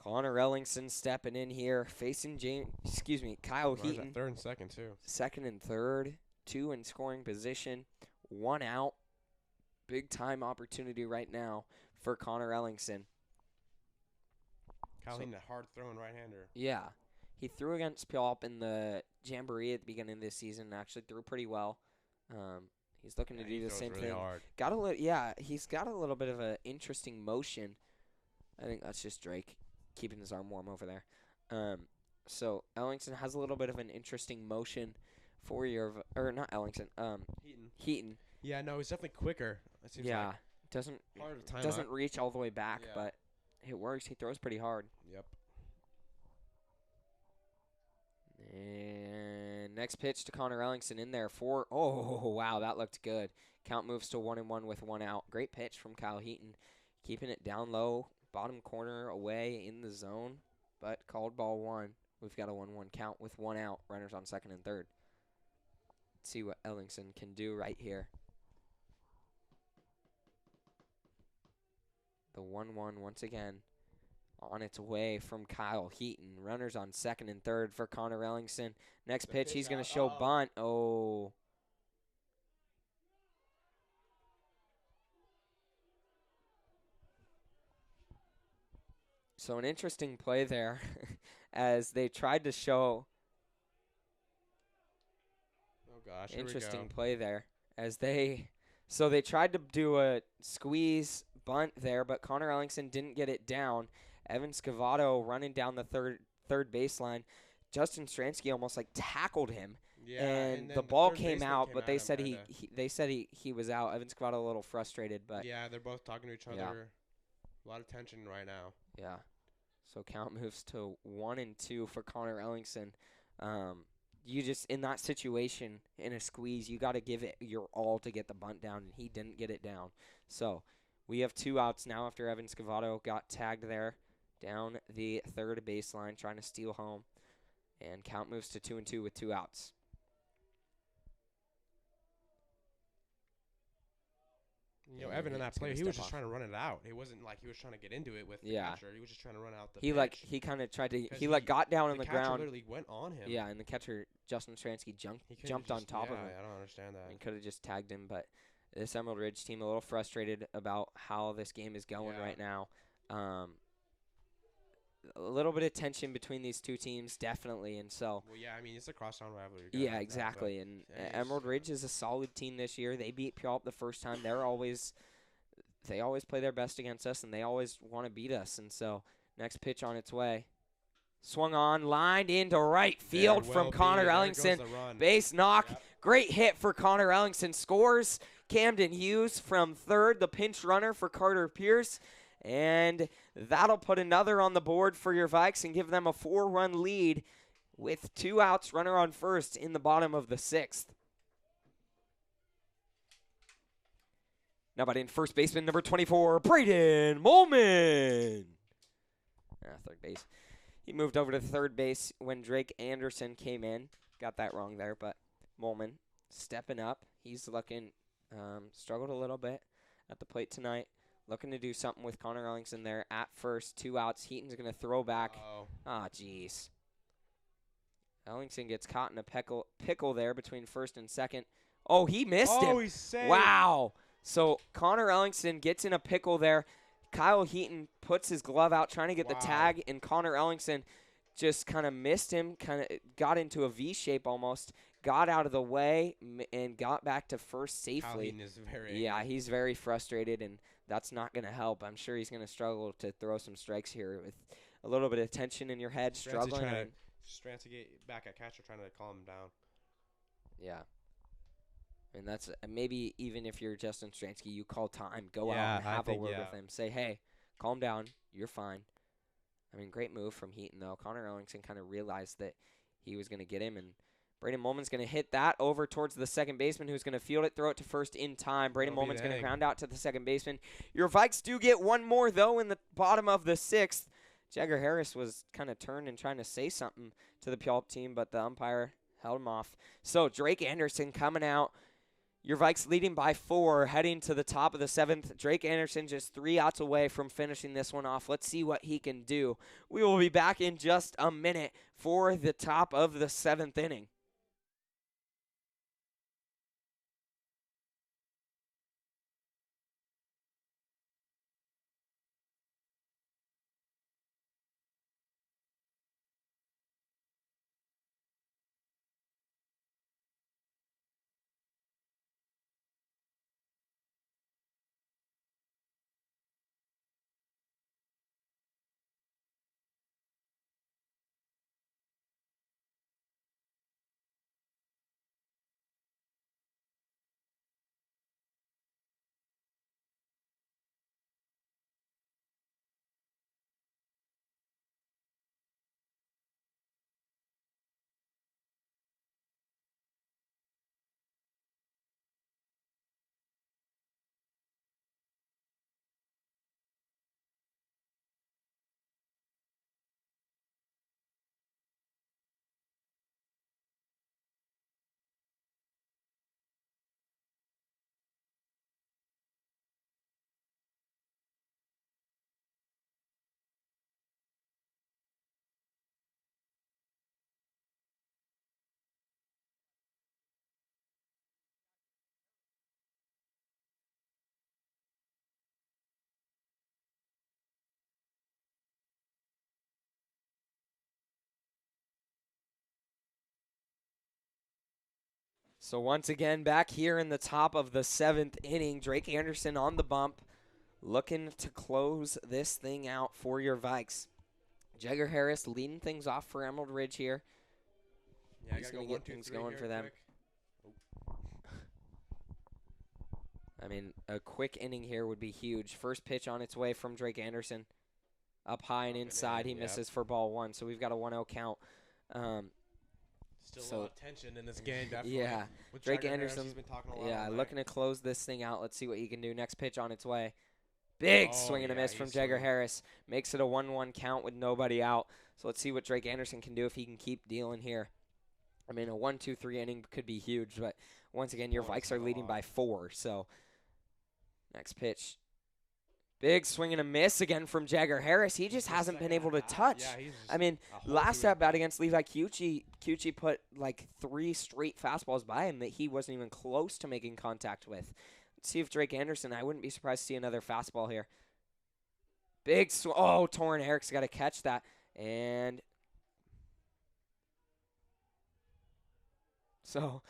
Connor Ellingson stepping in here, facing Kyle Runners Heaton. at third and second, too. Second and third, 2 in scoring position, 1 out. Big time opportunity right now for Connor Ellingson. Kyle Heaton, a hard throwing right-hander. Yeah. He threw against Puyallup in the Jamboree at the beginning of this season and actually threw pretty well. He's looking to do the same really thing. Hard. He's got a little bit of an interesting motion. I think that's just Drake keeping his arm warm over there. So Ellingson has a little bit of an interesting motion for not Ellingson. Heaton. Yeah, no, he's definitely quicker. It seems like doesn't reach all the way back, but it works. He throws pretty hard. Yep. And next pitch to Connor Ellingson in there for wow, that looked good. Count moves to 1-1 with 1 out. Great pitch from Kyle Heaton, keeping it down low, bottom corner away in the zone, but called ball 1. We've got a 1-1 count with 1 out. Runners on second and third. Let's see what Ellingson can do right here. The 1-1 once again on its way from Kyle Heaton. Runners on second and third for Connor Ellingson. Next pitch, he's going to show bunt. Oh. So an interesting play there as they tried to show. Oh, gosh. Interesting play there as they. So they tried to do a squeeze bunt there, but Connor Ellingson didn't get it down. Evan Scavato running down the third baseline. Justin Stransky almost tackled him, and the ball came out, but they said he was out. Evan Scavato a little frustrated, but yeah, they're both talking to each other. A lot of tension right now. Yeah, so count moves to 1-2 for Connor Ellingson. You just in that situation in a squeeze, you got to give it your all to get the bunt down, and he didn't get it down. So we have 2 outs now after Evan Scavato got tagged there down the third baseline trying to steal home. And count moves to 2-2 with 2 outs. You know, Evan in that play, he was just trying to run it out. It wasn't like he was trying to get into it with the catcher. He was just trying to run out the pitch. He kind of tried to. He got down on the ground. The catcher literally went on him. Yeah, and the catcher Justin Stransky jumped on top of him. I don't understand that. And could have just tagged him, but this Emerald Ridge team a little frustrated about how this game is going right now. A little bit of tension between these two teams, definitely, and so. Well, yeah, I mean it's a crosstown rivalry. Yeah, exactly, and Emerald Ridge is a solid team this year. They beat Puyallup the first time. They always play their best against us, and they always want to beat us. And so, next pitch on its way, swung on, lined into right field from Connor Ellingson. Base knock, great hit for Connor Ellingson. Scores Camden Hughes from third, the pinch runner for Carter Pierce. And that'll put another on the board for your Vikes and give them a 4-run lead with 2 outs, runner on first in the bottom of the 6th. Now batting first baseman number 24, Braden Molman. Third base. He moved over to third base when Drake Anderson came in. Got that wrong there, but Molman stepping up. He's looking, struggled a little bit at the plate tonight. Looking to do something with Connor Ellingson there at first. 2 outs. Heaton's going to throw back. Jeez. Ellingson gets caught in a pickle there between first and second. Oh, he missed him. He's safe. Wow. So Connor Ellingson gets in a pickle there. Kyle Heaton puts his glove out trying to get the tag, and Connor Ellingson just kind of missed him, kind of got into a V shape almost, got out of the way, and got back to first safely. Kyle Heaton is very angry. He's very frustrated, and that's not going to help. I'm sure he's going to struggle to throw some strikes here with a little bit of tension in your head, struggling. Stransky back at catcher trying to calm him down. Yeah. And that's maybe even if you're Justin Stransky, you call time, go out and have a word with him. Say, hey, calm down. You're fine. I mean, great move from Heaton, though. Connor Ellingson kind of realized that he was going to get him, and Braden Molman's going to hit that over towards the second baseman, who's going to field it, throw it to first in time. Braden Molman's going to ground out to the second baseman. Your Vikes do get one more, though, in the bottom of the 6th. Jagger Harris was kind of turned and trying to say something to the Puyallup team, but the umpire held him off. So Drake Anderson coming out. Your Vikes leading by 4, heading to the top of the 7th. Drake Anderson just 3 outs away from finishing this one off. Let's see what he can do. We will be back in just a minute for the top of the 7th inning. So once again, back here in the top of the 7th inning, Drake Anderson on the bump, looking to close this thing out for your Vikes. Jagger Harris leading things off for Emerald Ridge here. Yeah, he's going to get things going for them. I mean, a quick inning here would be huge. First pitch on its way from Drake Anderson. Up high and inside. He misses for ball 1, so we've got a 1-0 count. Still a lot of tension in this game, definitely. Yeah. With Drake Jagger Anderson, Harris, he's been talking a lot looking to close this thing out. Let's see what he can do. Next pitch on its way. Big swing and a miss from Jagger Harris. Makes it a 1-1 count with nobody out. So let's see what Drake Anderson can do if he can keep dealing here. I mean, a 1-2-3 inning could be huge, but once again, your Vikes are leading by 4. So Next pitch. Big swing and a miss again from Jagger Harris. He just hasn't been able to touch. Yeah, I mean, last at bat against Levi Cucci put like 3 straight fastballs by him that he wasn't even close to making contact with. Let's see if Drake Anderson, I wouldn't be surprised to see another fastball here. Big swing. Oh, Torrin Herrick's got to catch that. And so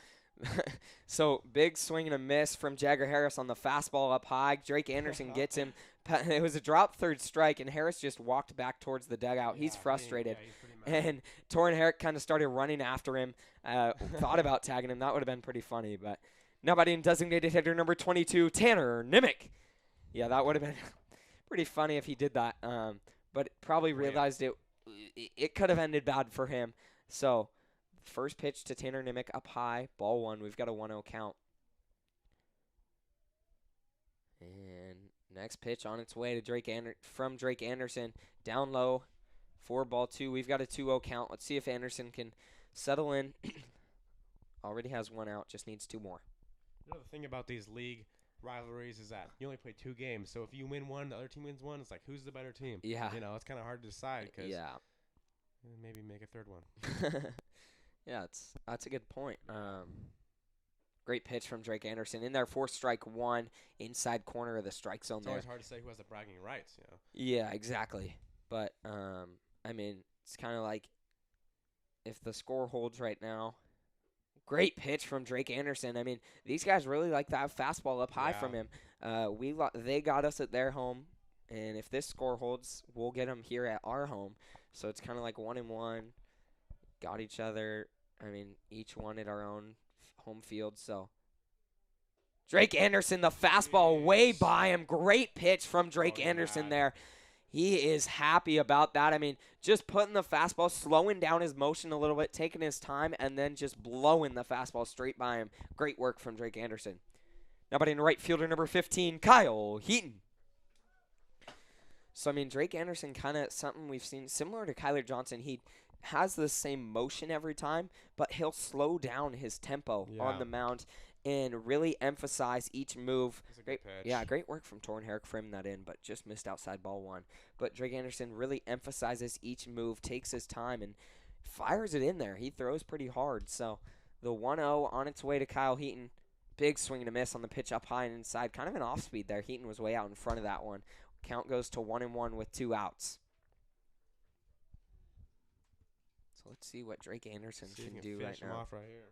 big swing and a miss from Jagger Harris on the fastball up high. Drake Anderson gets him. It was a drop third strike, and Harris just walked back towards the dugout. He's frustrated. He's pretty mad. And Torrin Herrick kind of started running after him, thought about tagging him. That would have been pretty funny. But nobody in designated hitter number 22, Tanner Nimick. Yeah, that would have been pretty funny if he did that. But probably realized it could have ended bad for him. So first pitch to Tanner Nimick up high, ball 1. We've got a 1-0 count. And next pitch on its way to Drake Anderson, down low, for ball 2. We've got a 2-0 count. Let's see if Anderson can settle in. Already has 1 out, just needs 2 more. You know, the thing about these league rivalries is that you only play 2 games. So if you win 1, the other team wins 1. It's like, who's the better team? Yeah. You know, it's kind of hard to decide because maybe make a 3rd one. Yeah, that's a good point. Great pitch from Drake Anderson in there for strike 1, inside corner of the strike zone. It's always hard to say who has the bragging rights, you know. Yeah, exactly. But I mean, it's kind of like if the score holds right now. Great pitch from Drake Anderson. I mean, these guys really like that fastball up high from him. They got us at their home, and if this score holds, we'll get them here at our home. So it's kind of like 1-1. Got each other. I mean, each one at our own home field. So Drake Anderson, the fastball way by him. Great pitch from Drake Anderson there. He is happy about that. I mean, just putting the fastball, slowing down his motion a little bit, taking his time, and then just blowing the fastball straight by him. Great work from Drake Anderson. Now batting right fielder number 15, Kyle Heaton. So, I mean, Drake Anderson kind of something we've seen similar to Kyler Johnson. He has the same motion every time, but he'll slow down his tempo on the mound and really emphasize each move. Great work from Torrin Herrick framing that in, but just missed outside ball 1. But Drake Anderson really emphasizes each move, takes his time, and fires it in there. He throws pretty hard. So the 1-0 on its way to Kyle Heaton. Big swing and a miss on the pitch up high and inside. Kind of an off speed there. Heaton was way out in front of that one. Count goes to 1-1 with 2 outs. So let's see what Drake Anderson can do right now. Off right here.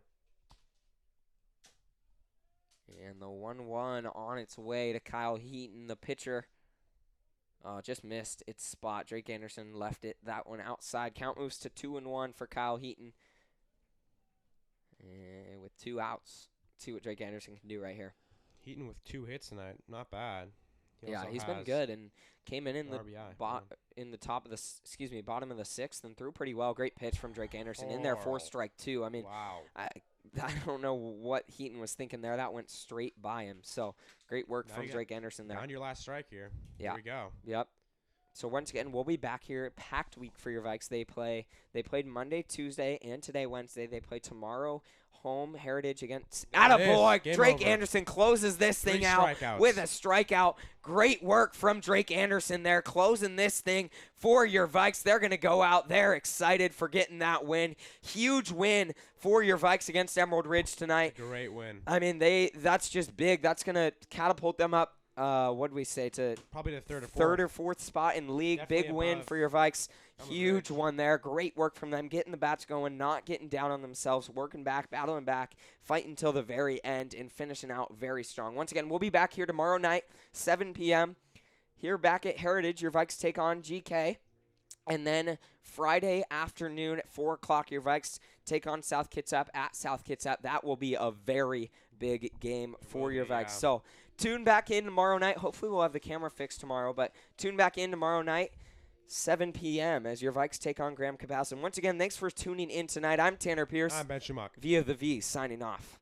And the 1-1 on its way to Kyle Heaton, the pitcher. Just missed its spot. Drake Anderson left that one outside. Count moves to 2-1 for Kyle Heaton. And with 2 outs. Let's see what Drake Anderson can do right here. Heaton with 2 hits tonight. Not bad. He's been good and came in the RBI, in the bottom of the 6th and threw pretty well. Great pitch from Drake Anderson in there for strike 2. I mean, wow. I don't know what Heaton was thinking there. That went straight by him. So great work from Drake Anderson there. On your last strike here. Yeah. Here we go. Yep. So once again, we'll be back here. Packed week for your Vikes. They played Monday, Tuesday, and today Wednesday. They play tomorrow. Home Heritage against attaboy. Drake Anderson closes this thing out with a strikeout. Great work from Drake Anderson there, closing this thing for your Vikes. They're going to go out there excited for getting that win. Huge win for your Vikes against Emerald Ridge tonight. Great win. I mean, that's just big. That's going to catapult them up. What did we say, to probably the third or fourth spot in league. Definitely big win for your Vikes. Huge Ridge. one there. Great work from them, getting the bats going, not getting down on themselves, working back, battling back, fighting until the very end, and finishing out very strong. Once again, we'll be back here tomorrow night, 7 p.m. Here back at Heritage, your Vikes take on GK. And then Friday afternoon at 4 o'clock, your Vikes take on South Kitsap at South Kitsap. That will be a very big game for your Vikes. So tune back in tomorrow night. Hopefully we'll have the camera fixed tomorrow, but tune back in tomorrow night, 7 p.m. as your Vikes take on Graham Capasso. Once again, thanks for tuning in tonight. I'm Tanner Pierce. I'm Ben Schumacher. Via the V, signing off.